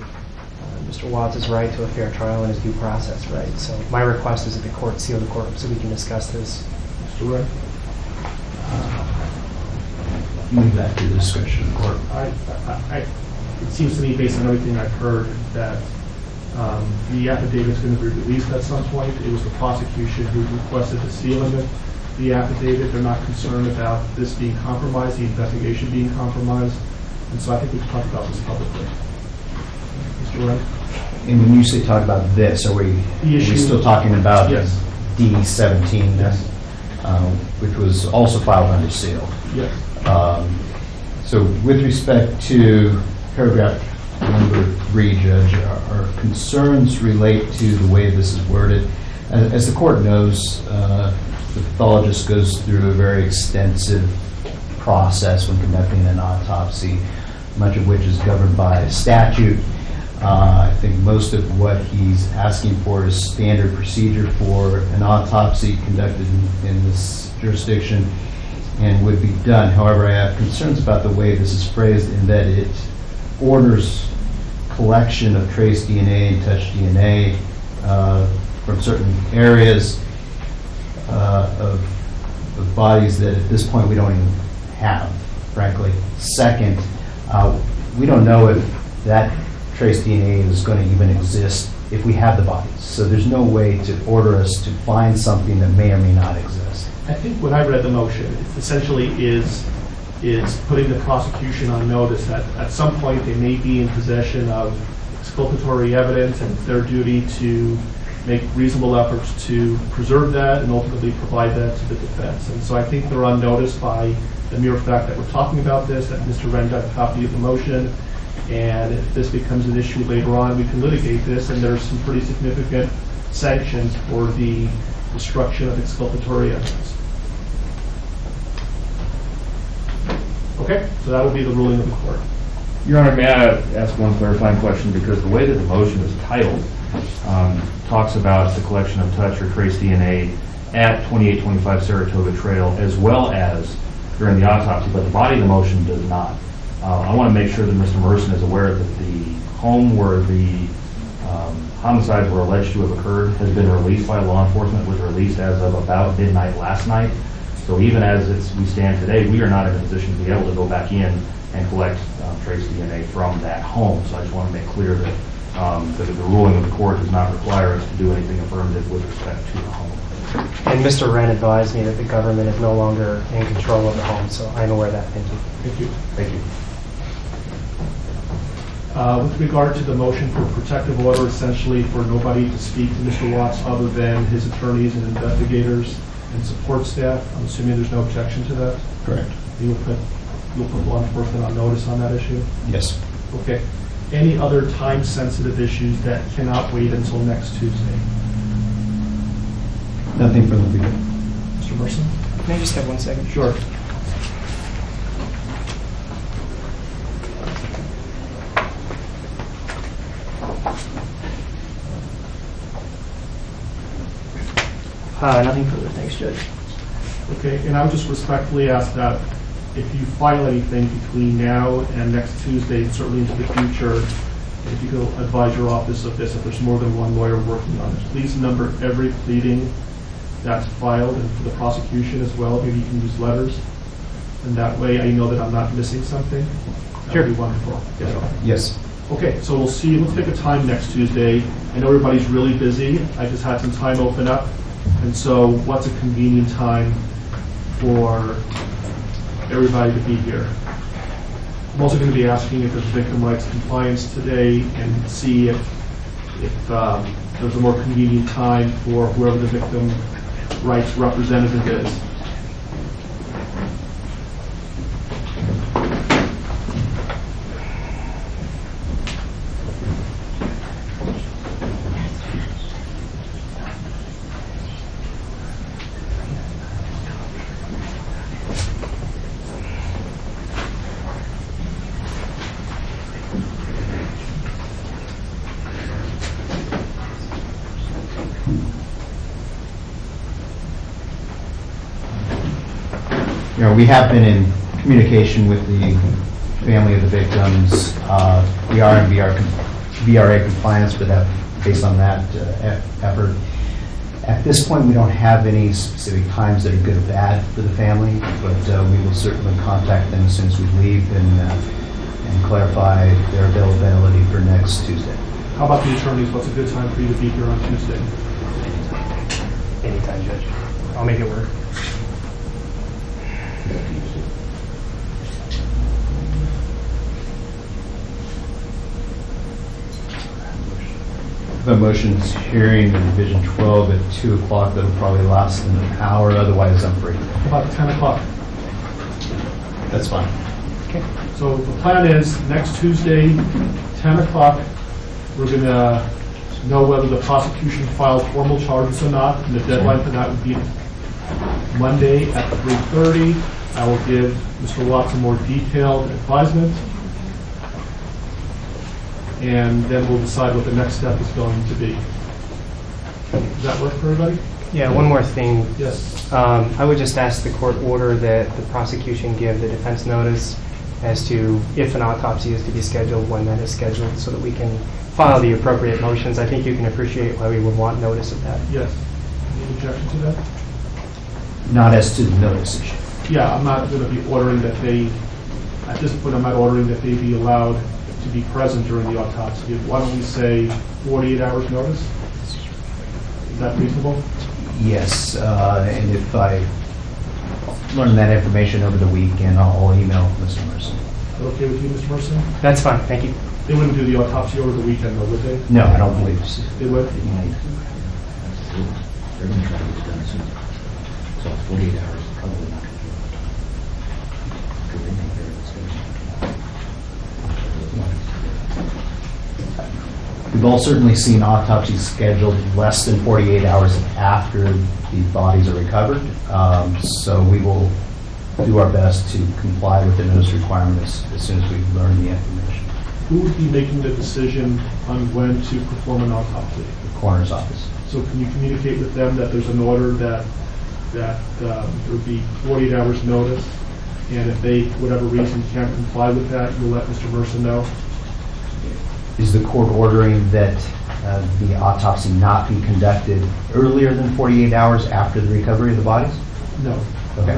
Mr. Watts' right to a fair trial and his due process right. So my request is that the court seal the court so we can discuss this. Mr. Wright? Leave that to the discretion of the court. It seems to me, based on everything I've heard, that the affidavit is going to be released at some point. It was the prosecution who requested the sealing of the affidavit. They're not concerned about this being compromised, the investigation being compromised. And so I think we can talk about this publicly. Mr. Wright? And when you say talk about this, are we still talking about Yes. D17, Yes. Which was also filed under seal? Yes. So with respect to paragraph number 3, Judge, our concerns relate to the way this is worded. As the court knows, the pathologist goes through a very extensive process when conducting an autopsy, much of which is governed by statute. I think most of what he's asking for is standard procedure for an autopsy conducted in this jurisdiction and would be done. However, I have concerns about the way this is phrased in that it orders collection of trace DNA and touch DNA from certain areas of bodies that at this point we don't even have, frankly. Second, we don't know if that trace DNA is going to even exist if we have the bodies. So there's no way to order us to find something that may or may not exist. I think when I read the motion, it essentially is putting the prosecution on notice that at some point they may be in possession of exculpatory evidence, and it's their duty to make reasonable efforts to preserve that and ultimately provide that to the defense. And so I think they're on notice by the mere fact that we're talking about this, that Mr. Wren got a copy of the motion, and if this becomes an issue later on, we can litigate this, and there's some pretty significant sanctions for the destruction of exculpatory evidence. Okay, so that will be the ruling of the court. Your Honor, may I ask one clarifying question? Because the way that the motion is titled talks about the collection of touch or trace DNA at 2825 Saratoga Trail as well as during the autopsy, but the body of the motion does not. I want to make sure that Mr. Merson is aware that the home where the homicides were alleged to have occurred has been released by law enforcement, was released as of about midnight last night. So even as we stand today, we are not in a position to be able to go back in and collect trace DNA from that home. So I just want to make clear that the ruling of the court does not require us to do anything affirmative with respect to the home. And Mr. Wren advised me that the government is no longer in control of the home, so I'm aware of that. Thank you. Thank you. Thank you. With regard to the motion for protective order, essentially for nobody to speak to Mr. Watts other than his attorneys and investigators and support staff, I'm assuming there's no objection to that? Correct. You'll put law enforcement on notice on that issue? Yes. Okay. Any other time-sensitive issues that cannot wait until next Tuesday? Nothing from the legal. Mr. Merson? Can I just have 1 second? Sure. Nothing further. Thanks, Judge. Okay, and I would just respectfully ask that if you file anything between now and next Tuesday, certainly into the future, if you could advise your office of this, if there's more than one lawyer working on it, please number every pleading that's filed, and for the prosecution as well, maybe you can use letters, and that way I know that I'm not missing something. That would be wonderful. Yes. Okay, so we'll see. Let's pick a time next Tuesday. I know everybody's really busy. I just had some time open up. And so what's a convenient time for everybody to be here? I'm also going to be asking if there's victim rights compliance today and see if there's a more convenient time for whoever the victim rights representative is. We have been in communication with the family of the victims. We are in VRA compliance with that, based on that effort. At this point, we don't have any specific times that are good or bad for the family, but we will certainly contact them as soon as we leave and clarify their availability for next Tuesday. How about the attorneys? What's a good time for you to be here on Tuesday? Anytime, Judge. I'll make it work. The motion's hearing in Division 12 at 2 o'clock. That'll probably last an hour, otherwise I'm free. About 10 o'clock. That's fine. Okay. So the plan is next Tuesday, 10 o'clock, we're going to know whether the prosecution filed formal charges or not, and the deadline for that would be Monday at 3:30. I will give Mr. Watts a more detailed advisement, and then we'll decide what the next step is going to be. Does that work for everybody? Yeah, one more thing. Yes. I would just ask the court order that the prosecution give the defense notice as to if an autopsy is to be scheduled, when that is scheduled, so that we can file the appropriate motions. I think you can appreciate why we would want notice of that. Yes. Any objection to that? Not as to the notice issue. Yeah, I'm not going to be ordering that they, at this point, I'm not ordering that they be allowed to be present during the autopsy. Why don't we say 48 hours notice? Is that reasonable? Yes, and if I learn that information over the weekend, I'll email Mr. Mercer. Is that okay with you, Mr. Mercer? That's fine, thank you. They wouldn't do the autopsy over the weekend, though, would they? No, I don't believe so. They would? They're going to try to get it done soon. So 48 hours is probably not going to do it. Because they think they're We've all certainly seen autopsies scheduled less than 48 hours after the bodies are recovered. So we will do our best to comply with the notice requirements as soon as we learn the information. Who would be making the decision on when to perform an autopsy? The coroner's office. So can you communicate with them that there's an order that there would be 48 hours notice, and if they, for whatever reason, can't comply with that, you'll let Mr. Mercer know? Is the court ordering that the autopsy not be conducted earlier than 48 hours after the recovery of the bodies? No. Okay.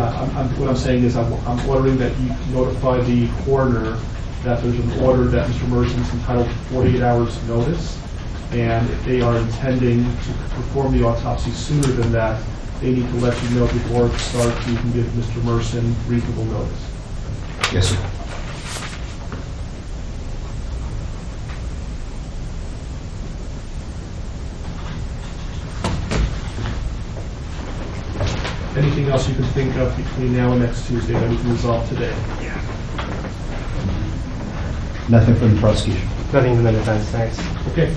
What I'm saying is I'm ordering that you notify the coroner that there's an order that Mr. Mercer is entitled to 48 hours notice, and if they are intending to perform the autopsy sooner than that, they need to let you know before it starts so you can give Mr. Mercer reasonable notice. Yes, sir. Anything else you can think of between now and next Tuesday that we can resolve today? Yeah. Nothing from the prosecution. Nothing from the defense, thanks. Okay.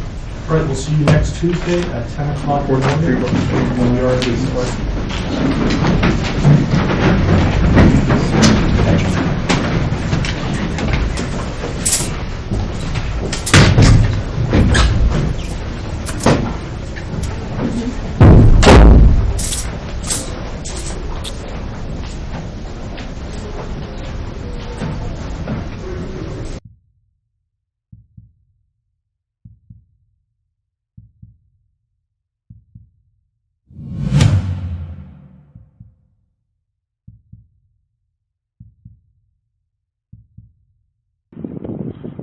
All right, we'll see you next Tuesday at 10 o'clock when we are at the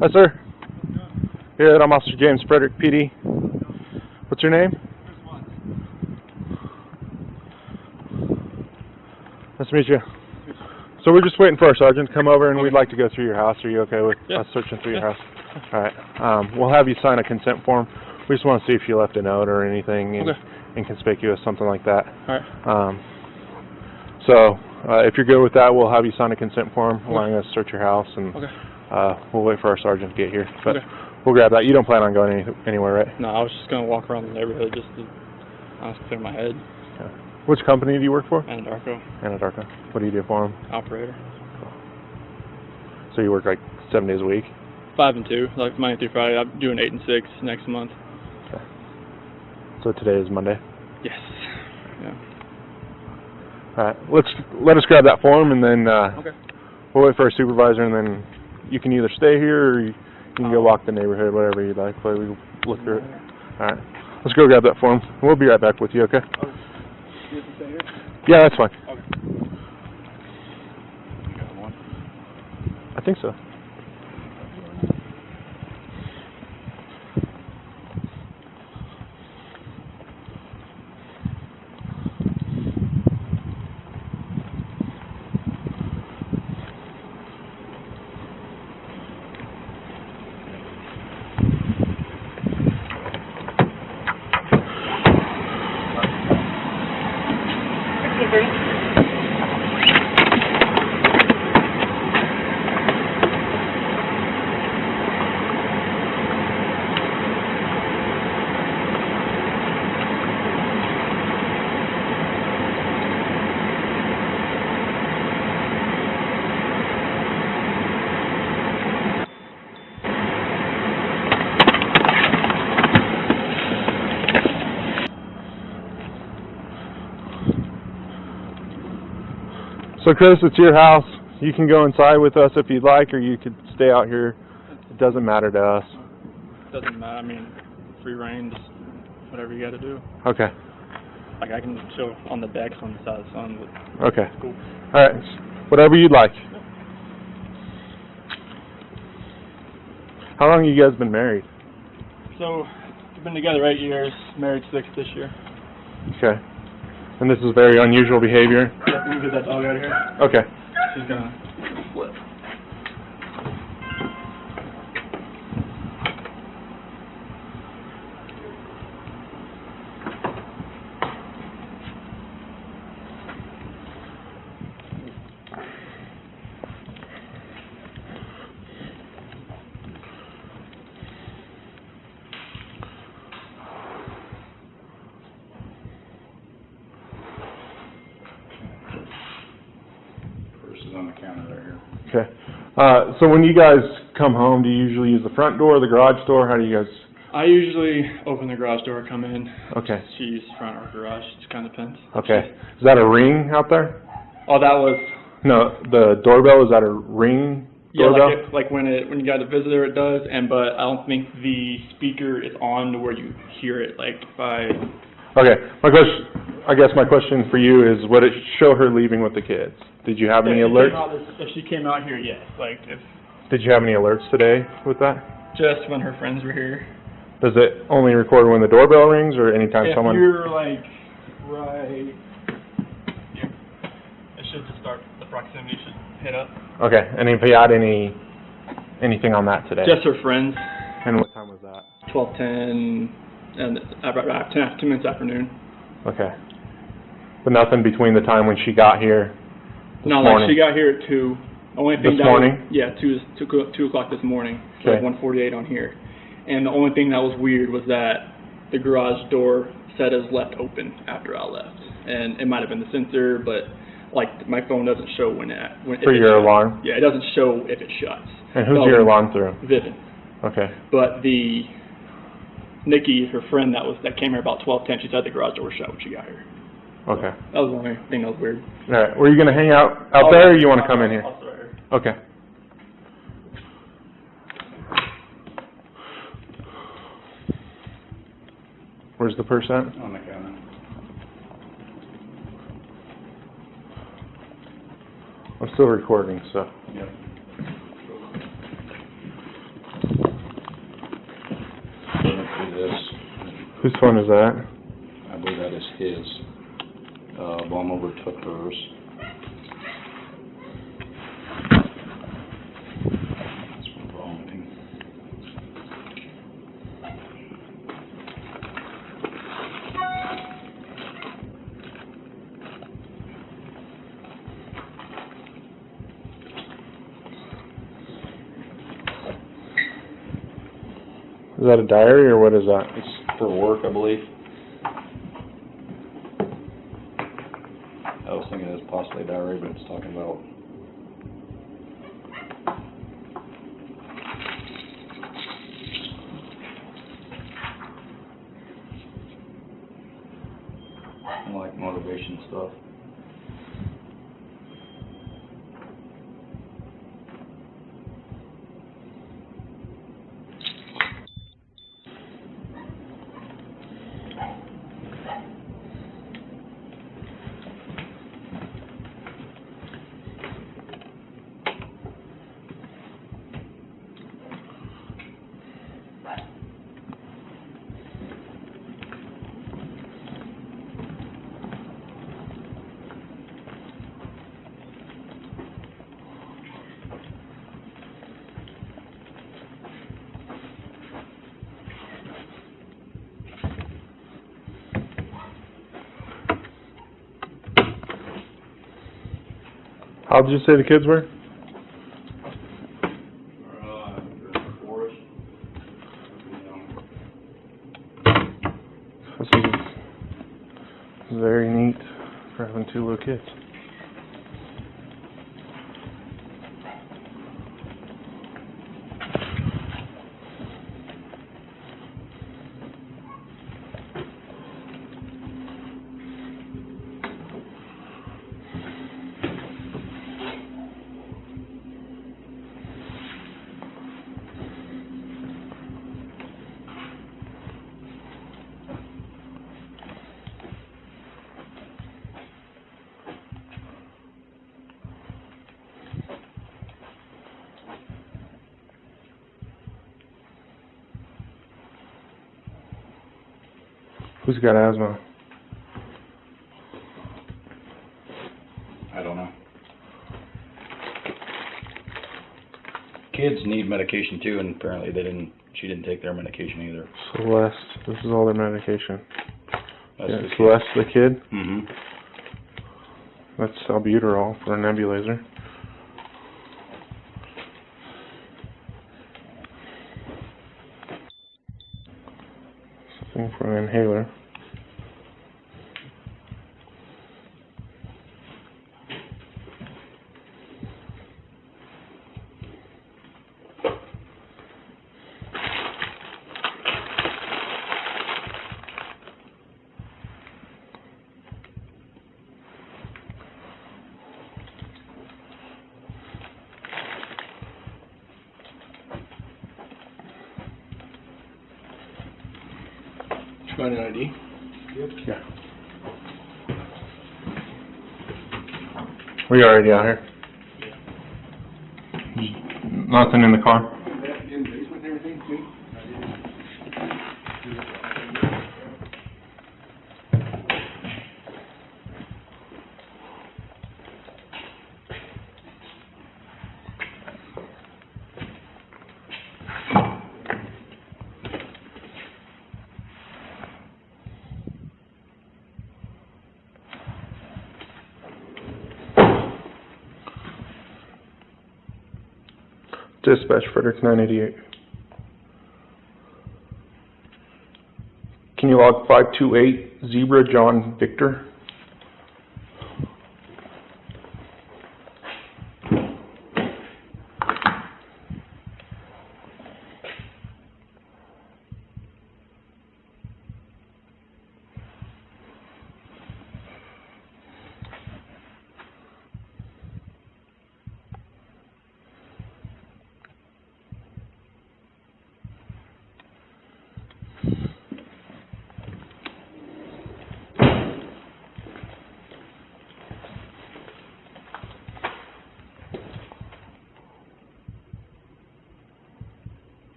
Hi, sir. Good. I'm Officer James Frederick, PD. What's your name? Nice to meet you. So we're just waiting for our sergeant to come over, and we'd like to go through your house. Are you okay with us searching through your house? All right. We'll have you sign a consent form. We just want to see if you left a note or anything inconspicuous, something like that. All right. So if you're good with that, we'll have you sign a consent form allowing us to search your house, and we'll wait for our sergeant to get here. But we'll grab that. You don't plan on going anywhere, right? No, I was just going to walk around the neighborhood just to honestly clear my head. Okay. Which company do you work for? Anadarko. Anadarko. What do you do for them? Operator. Cool. So you work like 7 days a week? 5 and 2, like Monday through Friday. I'm doing 8 and 6 next month. Okay. So today is Monday? Yes. Yeah. All right, let us grab that form, and then Okay. we'll wait for our supervisor, and then you can either stay here or you can go walk the neighborhood, whatever you'd like. But we look through it. All right, let's go grab that form. We'll be right back with you. Okay? Yeah, that's fine. I think so. So Chris, it's your house. You can go inside with us if you'd like, or you could stay out here. It doesn't matter to us. Doesn't matter. I mean, free reign, just whatever you got to do. Okay. Like I can chill on the decks on the side of the sun. But Okay. Cool. All right. Whatever you'd like. How long have you guys been married? So we've been together 8 years, married 6 this year. Okay. And this is very unusual behavior? Yeah, we can get that dog out of here. Okay. She's gonna flip. On the counter right here. Okay. So when you guys come home, do you usually use the front door, the garage door? How do you guys? I usually open the garage door, come in. Okay. She uses front or garage. Just kind of depends. Okay. Is that a ring out there? Oh, that was. No, the doorbell, is that a ring Yeah, doorbell? like when you got a visitor, it does. But I don't think the speaker is on to where you hear it. Like by. Okay. I guess my question for you is, would it show her leaving with the kids? Did you have any alerts? If she came out here, yes. Like if. Did you have any alerts today with that? Just when her friends were here. Does it only record when the doorbell rings, or anytime If someone? you're like right here, it should just start. The proximity should hit up. Okay. And if you had anything on that today? Just her friends. And what time was that? 12:10 and about 10 minutes afternoon. Okay. But nothing between the time when she got here this morning? Like she got here at 2. Only thing This morning? 2 o'clock this morning. So Okay. like 1:48 on here. And the only thing that was weird was that the garage door said it was left open after I left. And it might have been the sensor, but like my phone doesn't show when For your alarm? Yeah, it doesn't show if it shuts. And who's your alarm through? Vivian. Okay. But the Nikki, her friend that came here about 12:10, she said the garage door was shut when she got here. Okay. That was the only thing that was weird. All right. Were you going to hang out there, or you want to come in here? I'll stay right here. Okay. Where's the purse at? On the counter. I'm still recording, so. Yep. Whose phone is that? I believe that is his. Blum overtook hers. That's wrong thing. Is that a diary, or what is that? It's for work, I believe. I was thinking it was possibly a diary, but it's talking about like motivation stuff. How did you say the kids were? Forest. This is very neat for having 2 little kids. Who's got asthma? I don't know. Kids need medication too, and apparently she didn't take their medication either. Celeste. This is all their medication. That's Yeah, the kid. Celeste, the kid. Mm-hmm. That's albuterol for a nebulizer. Something for an inhaler. Find an ID? Yeah. We already out here. Nothing in the car. In the basement and everything, too? Dispatch Frederick 988. Can you log 528 Zebra John Victor?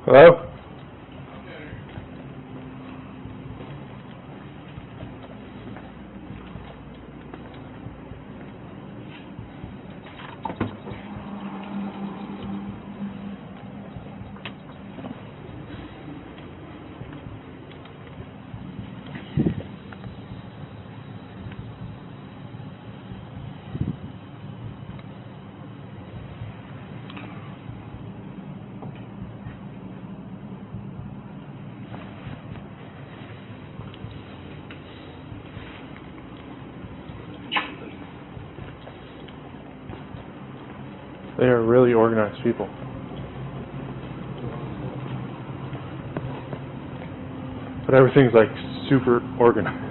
Hello? They are really organized people. But everything's like super organized.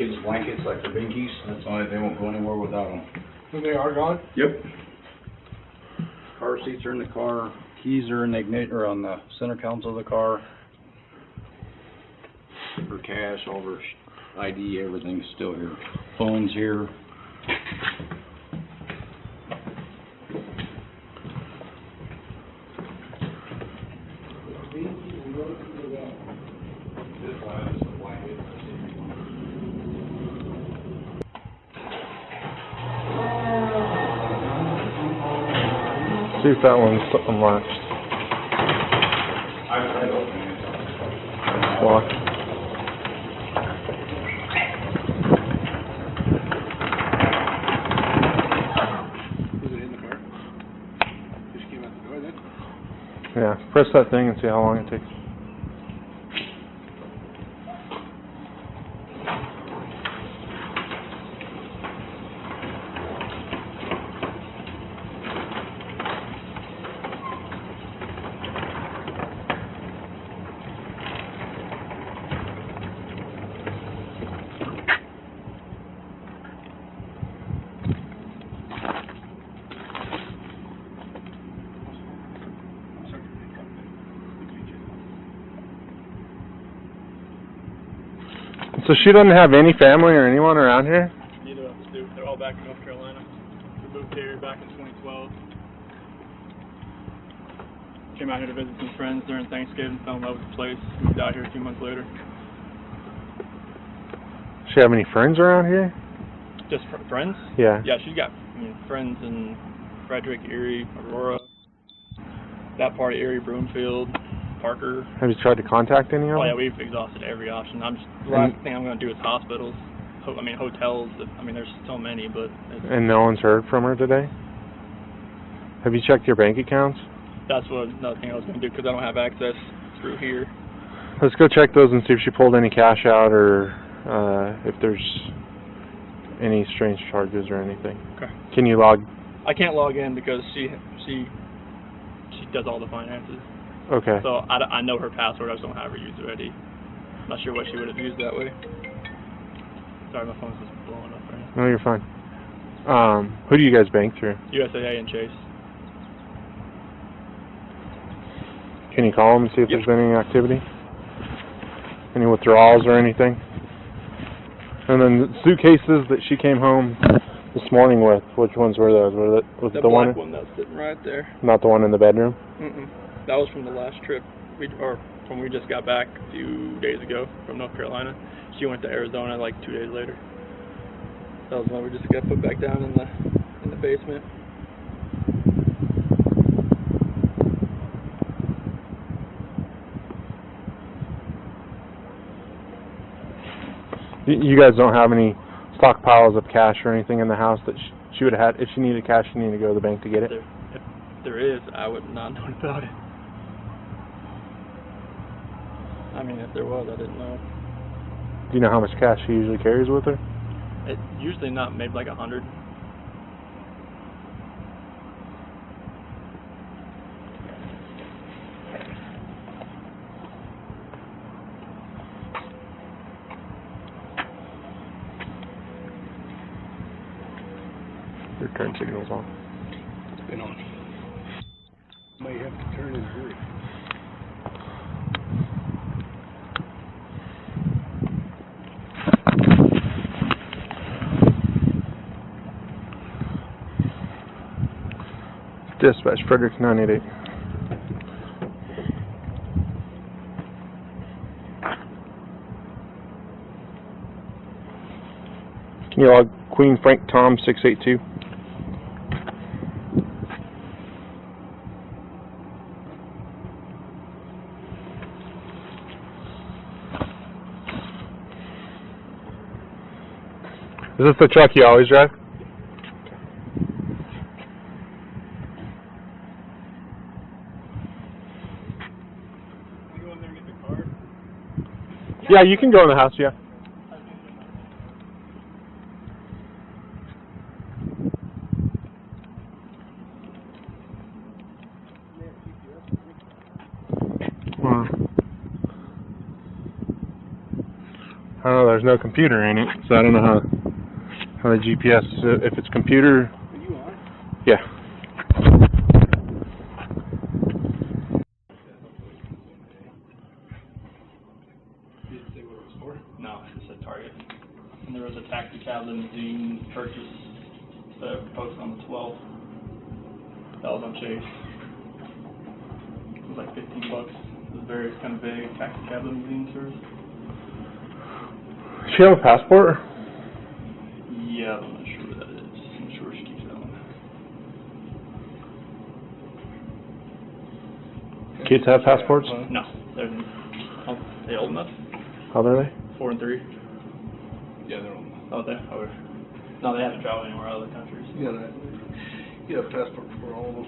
kids' blankets, like their binkies. That's why they won't go anywhere without them. They are gone? Yep. Car seats are in the car. Keys are in the or on the center console of the car. Her cash, all her ID, everything's still here. Phone's here. See if that one's unlatched. Locked. Was it in the car? Just came out the door then? Yeah, press that thing and see how long it takes. So she doesn't have any family or anyone around here? Neither of us do. They're all back in North Carolina. We moved here back in 2012. Came out here to visit some friends during Thanksgiving, fell in love with the place, moved out here 2 months later. Does she have any friends around here? Just friends? Yeah. Yeah, she's got friends in Frederick, Erie, Aurora, that part of Erie, Broomfield, Parker. Have you tried to contact any of them? Oh yeah, we've exhausted every option. The last thing I'm going to do is hospitals. Hotels. There's so many, but And no one's heard from her today? Have you checked your bank accounts? that's another thing I was going to do because I don't have access through here. Let's go check those and see if she pulled any cash out or if there's any strange charges or anything. Okay. Can you log? I can't log in because she does all the finances. Okay. So I know her password. I just don't have her used already. I'm not sure what she would have used that way. Sorry, my phone's just blowing up right now. No, you're fine. Who do you guys bank through? USAA and Chase. Can you call them and see if there's been any activity? Any withdrawals or anything? And then the suitcases that she came home this morning with, which ones were those? Was The the black one? one that's sitting right there. Not the one in the bedroom? Mm-mm. That was from the last trip, when we just got back a few days ago from North Carolina. She went to Arizona like 2 days later. That was one we just got put back down in the basement. You guys don't have any stockpiles of cash or anything in the house that she would have had? If she needed cash, she needed to go to the bank to get it? If there is, I would not know about it. If there was, I didn't know. Do you know how much cash she usually carries with her? It usually not, maybe like 100. Your turn signal's on. It's been on. Might have to turn and hurry. Dispatch, Frederick 988. Can you log Queen Frank Tom 682? Is this the truck you always drive? Yeah, you can go in the house, yeah. I don't know Oh, there's no computer in it, so I don't know how the GPS, if it's computer. Are you on? Yeah. Did it say what it was for? No, it said Target. And there was a taxi cab limousine purchase posted on the 12th. That was on Chase. It was like $15. It was very kind of big taxi cab limousine service. Does she have a passport? Yeah, I'm not sure what that is. I'm not sure she keeps that one. Kids have passports? No, they're old enough. How old are they? 4 and 3. Yeah, they're on. Oh, they are. No, they haven't traveled anywhere other countries. You got a passport for all of them.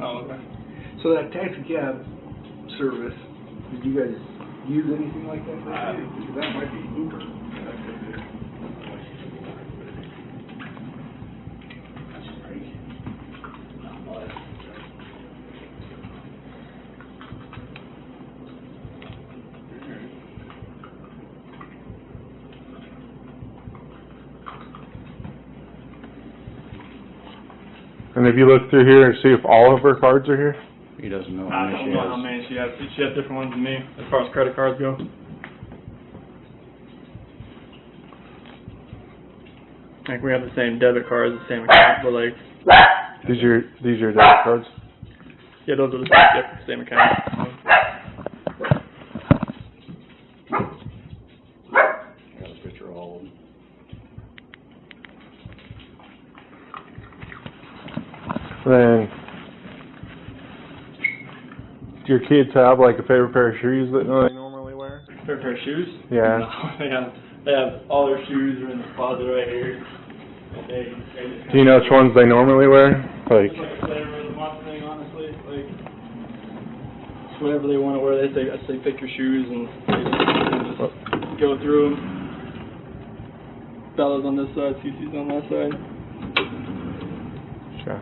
Oh, okay. So that taxi cab service, did you guys use anything like that? Because that might be Uber. That could be. That's crazy. And if you look through here and see if all of her cards are here? He doesn't know I how don't many know how many she has. She has different ones than me as far as credit cards go. Like we have the same debit cards, the same account, but like These are debit cards? yeah, those are the same account. I got a picture of all of them. Then, do your kids have like a favorite pair of shoes that they normally wear? Favorite pair of shoes? Yeah. No, they have all their shoes are in the closet right here. They just Do you know which ones they normally wear? Like, it's like a flavor of the month thing, honestly. Like, it's whatever they want to wear. I say pick your shoes and they just go through them. Bella's on this side, Cece's on that side. sure.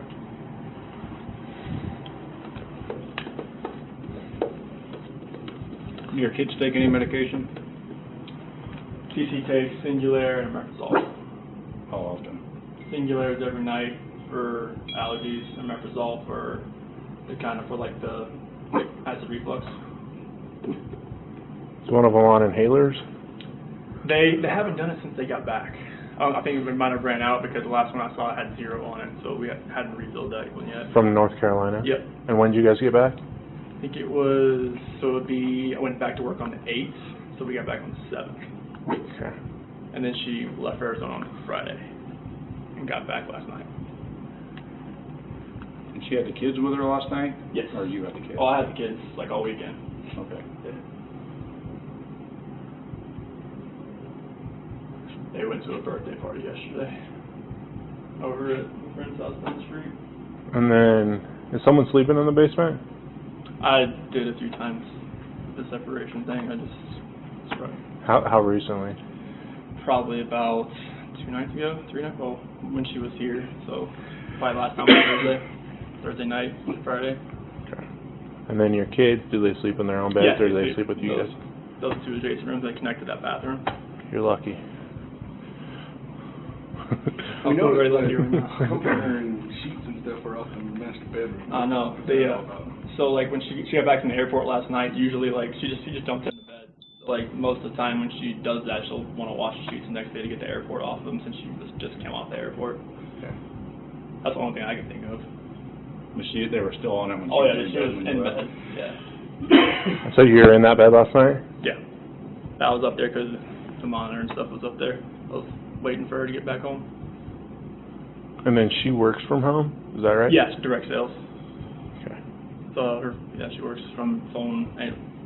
Do your kids take any medication? Cece takes Singulair and Omeprazole. How often? Singulair is every night for allergies, and Omeprazole for the kind of for like the acid reflux. Is one of them on inhalers? They haven't done it since they got back. I think it might have ran out because the last one I saw had 0 on it, so we hadn't refilled that one yet. From North Carolina? Yep. And when did you guys get back? I think it was, so it'd be, I went back to work on the 8th, so we got back on the 7th. Okay. And then she left Arizona on Friday and got back last night. And she had the kids with her last night? Yes. Or you had the kids? Oh, I had the kids like all weekend. Okay. Yeah. They went to a birthday party yesterday over at a friend's house down the street. And then, is someone sleeping in the basement? I did a few times the separation thing. I just struck. How recently? Probably about 2 nights ago, 3 nights. Well, when she was here, so probably last time was Thursday night, Friday. Okay. And then your kids, do they sleep in their own beds or do they sleep with you guys? Those 2 adjacent rooms, they connected that bathroom. You're lucky. I'm know very it's lucky right now. Comforter and sheets and stuff are up in the master bedroom. I know. So like when she got back from the airport last night, usually like she just jumped in the bed. Like most of the time when she does that, she'll want to wash the sheets the next day to get the airport off of them since she just came off the airport. Okay. That's the only thing I can think of. But they were still on it when Oh she yeah, she was in bed. Yeah. So you were in that bed last night? Yeah. I was up there because the monitor and stuff was up there. I was waiting for her to get back home. And then she works from home? Is that right? Yes, direct sales. Okay. So she works from phone,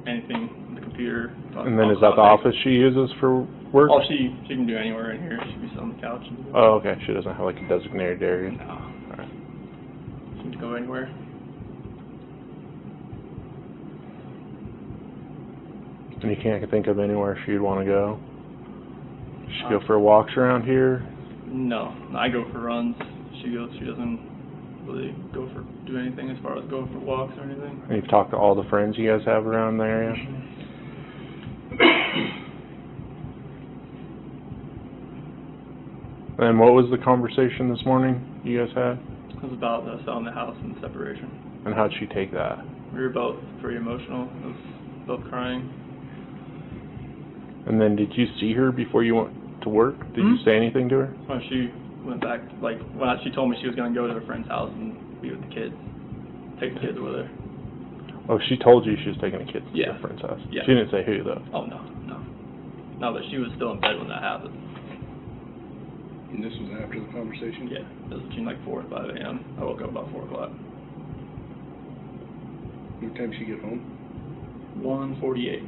anything, the computer. And then is that the office she uses for work? Oh, she can do anywhere in here. She can sit on the couch. And Oh, okay. She doesn't have like a designated area? No. All right. She can go anywhere. And you can't think of anywhere she'd want to go? She go for walks around here? No, I go for runs. She doesn't really do anything as far as go for walks or anything. And you've talked to all the friends you guys have around the area? And what was the conversation this morning you guys had? It was about selling the house and separation. And how'd she take that? We were both pretty emotional. I was both crying. And then did you see her before you went to work? Did you say anything to her? When she went back, like, when she told me she was going to go to her friend's house and be with the kids, take the kids with her. Oh, she told you she was taking the kids to Yeah. her friend's house? Yeah. She didn't say who, though? Oh, no. No, but she was still in bed when that happened. And this was after the conversation? Yeah, it was between like 4 and 5 a.m. I woke up about 4 o'clock. What time did she get home? 1:48.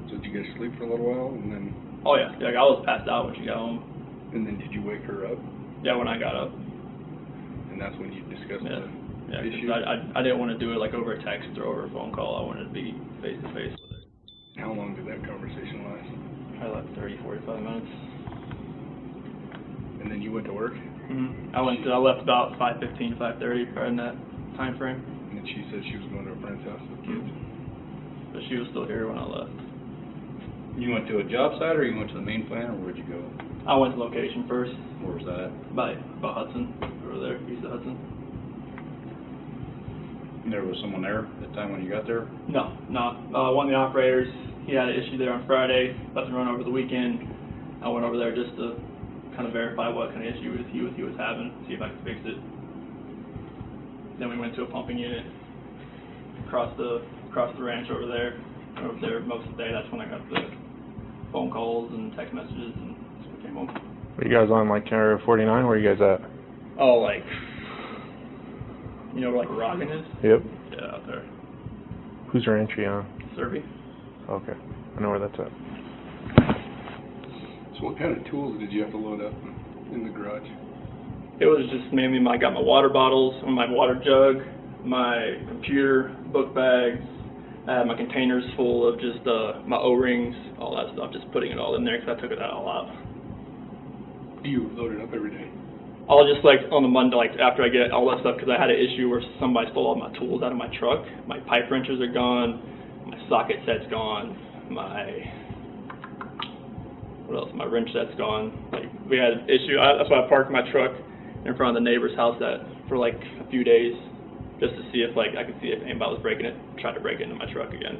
So did you guys sleep for a little while and then? Oh yeah, like I was passed out when she got home. And then did you wake her up? Yeah, when I got up. And that's when you discussed Yeah, the because issue? I didn't want to do it like over a text or over a phone call. I wanted to be face to face with her. How long did that conversation last? Probably like 30, 45 minutes. And then you went to work? I left about 5:15, 5:30, right in that time frame. And then she said she was going to a friend's house with kids? But she was still here when I left. You went to a job site or you went to the main plant or where'd you go? I went to location first. Where was that? By Hudson, over there, east of Hudson. And there was someone there at the time when you got there? No. One of the operators, he had an issue there on Friday, about to run over the weekend. I went over there just to kind of verify what kind of issue he was having, see if I could fix it. Then we went to a pumping unit across the ranch over there. I was there most of the day. That's when I got the phone calls and text messages, and so we came home. Are you guys on like Area 49? Where are you guys at? Oh, like, you know where like Roggen is? Yep. Yeah, out there. Who's ranch are you on? Serby. Okay. I know where that's at. So what kind of tools did you have to load up in the garage? It was just mainly I got my water bottles, my water jug, my computer, book bags. I had my containers full of just my O-rings, all that stuff, just putting it all in there because I took it all out. Do you load it up every day? I'll just like on the Monday, like after I get all that stuff, because I had an issue where somebody stole all my tools out of my truck. My pipe wrenches are gone, my socket set's gone, my wrench set's gone. Like we had an issue. That's why I parked my truck in front of the neighbor's house for like a few days, just to see if I could see if anybody was tried to break into my truck again.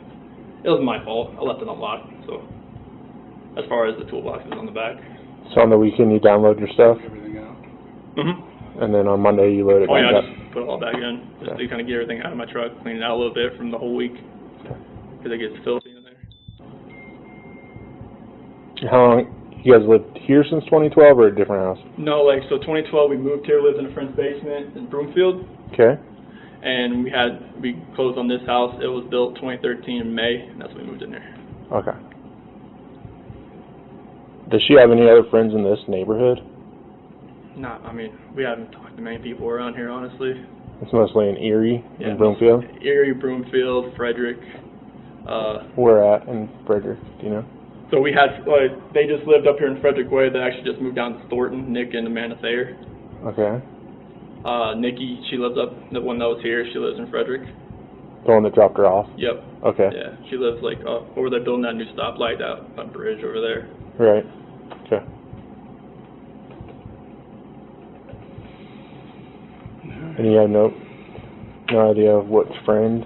It was my fault. I left it unlocked. So as far as the toolboxes on the back. So on the weekend you download your stuff? Everything out? And then on Monday you load it back I up? just put it all back in, just to kind of get everything out of my truck, clean it out a little bit from the whole week, because it gets filthy in there. How long? You guys lived here since 2012 or a different house? No, like, so 2012 we moved here, lived in a friend's basement in Broomfield, Okay. and we closed on this house. It was built 2013 in May, and that's when we moved in here. Okay. Does she have any other friends in this neighborhood? We haven't talked to many people around here, honestly. It's mostly in Erie Yeah, and Broomfield? Erie, Broomfield, Frederick. Where at in Frederick, do you know? So we had, they just lived up here in Frederick Way. They actually just moved down to Thornton, Nick and Amanda Thayer. Okay. Nikki, she lives up, the one that was here, she lives in Frederick. The one that dropped her off? Yep. Okay. Yeah, she lives like over there building that new stoplight, that bridge over there. Right. Okay. And you have no idea of which friend?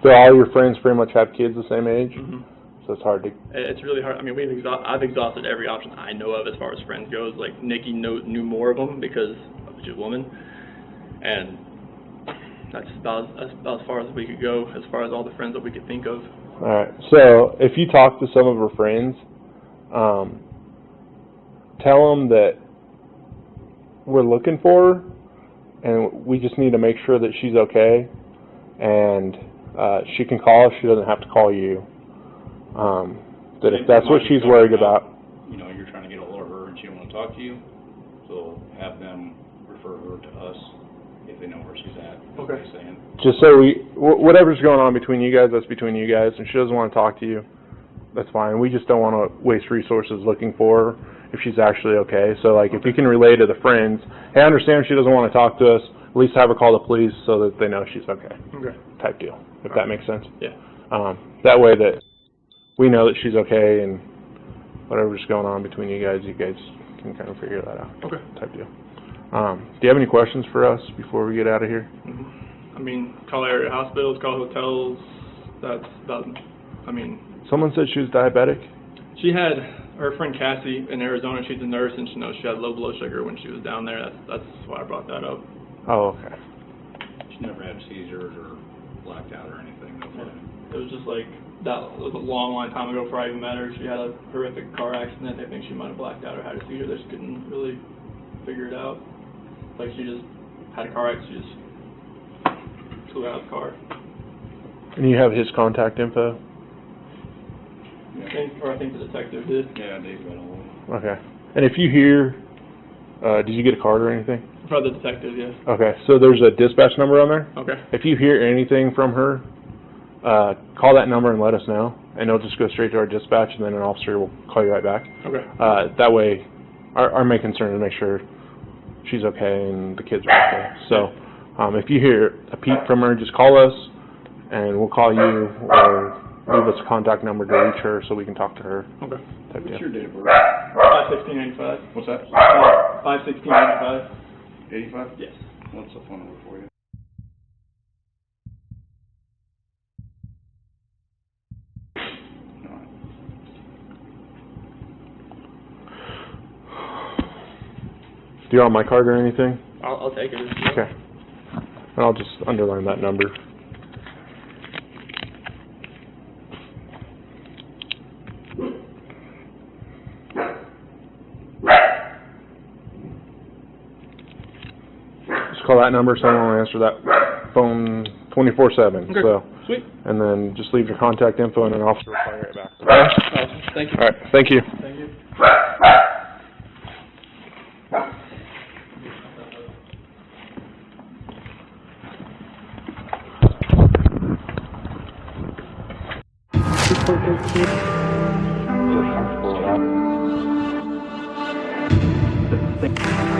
So all your friends pretty much have kids the same age? So it's hard to... It's really hard. I've exhausted every option I know of as far as friends goes. Like, Nikki knew more of them because she's a woman. And that's about as far as we could go, as far as all the friends that we could think of. Alright, so if you talk to some of her friends, tell them that we're looking for her, and we just need to make sure that she's okay, and she can call us, she doesn't have to call you. That if that's what she's worried about. You know, you're trying to get a hold of her and she don't want to talk to you, so have them refer her to us if they know where she's at. Okay. Saying. Just so whatever's going on between you guys, that's between you guys, and she doesn't want to talk to you, that's fine. We just don't want to waste resources looking for her if she's actually okay. So, like, if you can relay to the friends, hey, I understand she doesn't want to talk to us, at least have her call the police so that they know she's okay. Okay. Type deal, if that makes sense. Yeah. That way that we know that she's okay, and whatever's going on between you guys can kind of figure that out. Okay. Type deal. Do you have any questions for us before we get out of here? I mean, call area hospitals, call hotels. That's about. I mean. Someone said she was diabetic. She had her friend Cassie in Arizona. She's a nurse, and she knows she had low blood sugar when she was down there. That's why I brought that up. Oh, okay. She never had seizures or blacked out or anything. It was just like that was a long time ago before I even met her. She had a horrific car accident. They think she might have blacked out or had a seizure. They just couldn't really figure it out. Like she just had a car accident. She just flew out of the car. And you have his contact info? I think the detective did. Yeah, Dave got all of them. Okay. And if you hear, did you get a card or anything? From the detective, yes. Okay, so there's a dispatch number on there. Okay. If you hear anything from her, call that number and let us know, and it'll just go straight to our dispatch, and then an officer will call you right back. Okay. That way, our main concern is to make sure she's okay and the kids are okay. So, if you hear a peep from her, just call us, and we'll call you, or leave us a contact number to reach her so we can talk to her. Okay. What's your date of birth? 5/16/85. What's that? 5/16/85. 85? Yes. What's the phone number for you? Do you want my card or anything? I'll take it. Okay. And I'll just underline that number. Just call that number, someone will answer that phone 24/7. Okay. So, sweet. and then just leave your contact info and an officer will call you right back. Awesome. Thank you. All right. Thank you. Thank you. Thank you.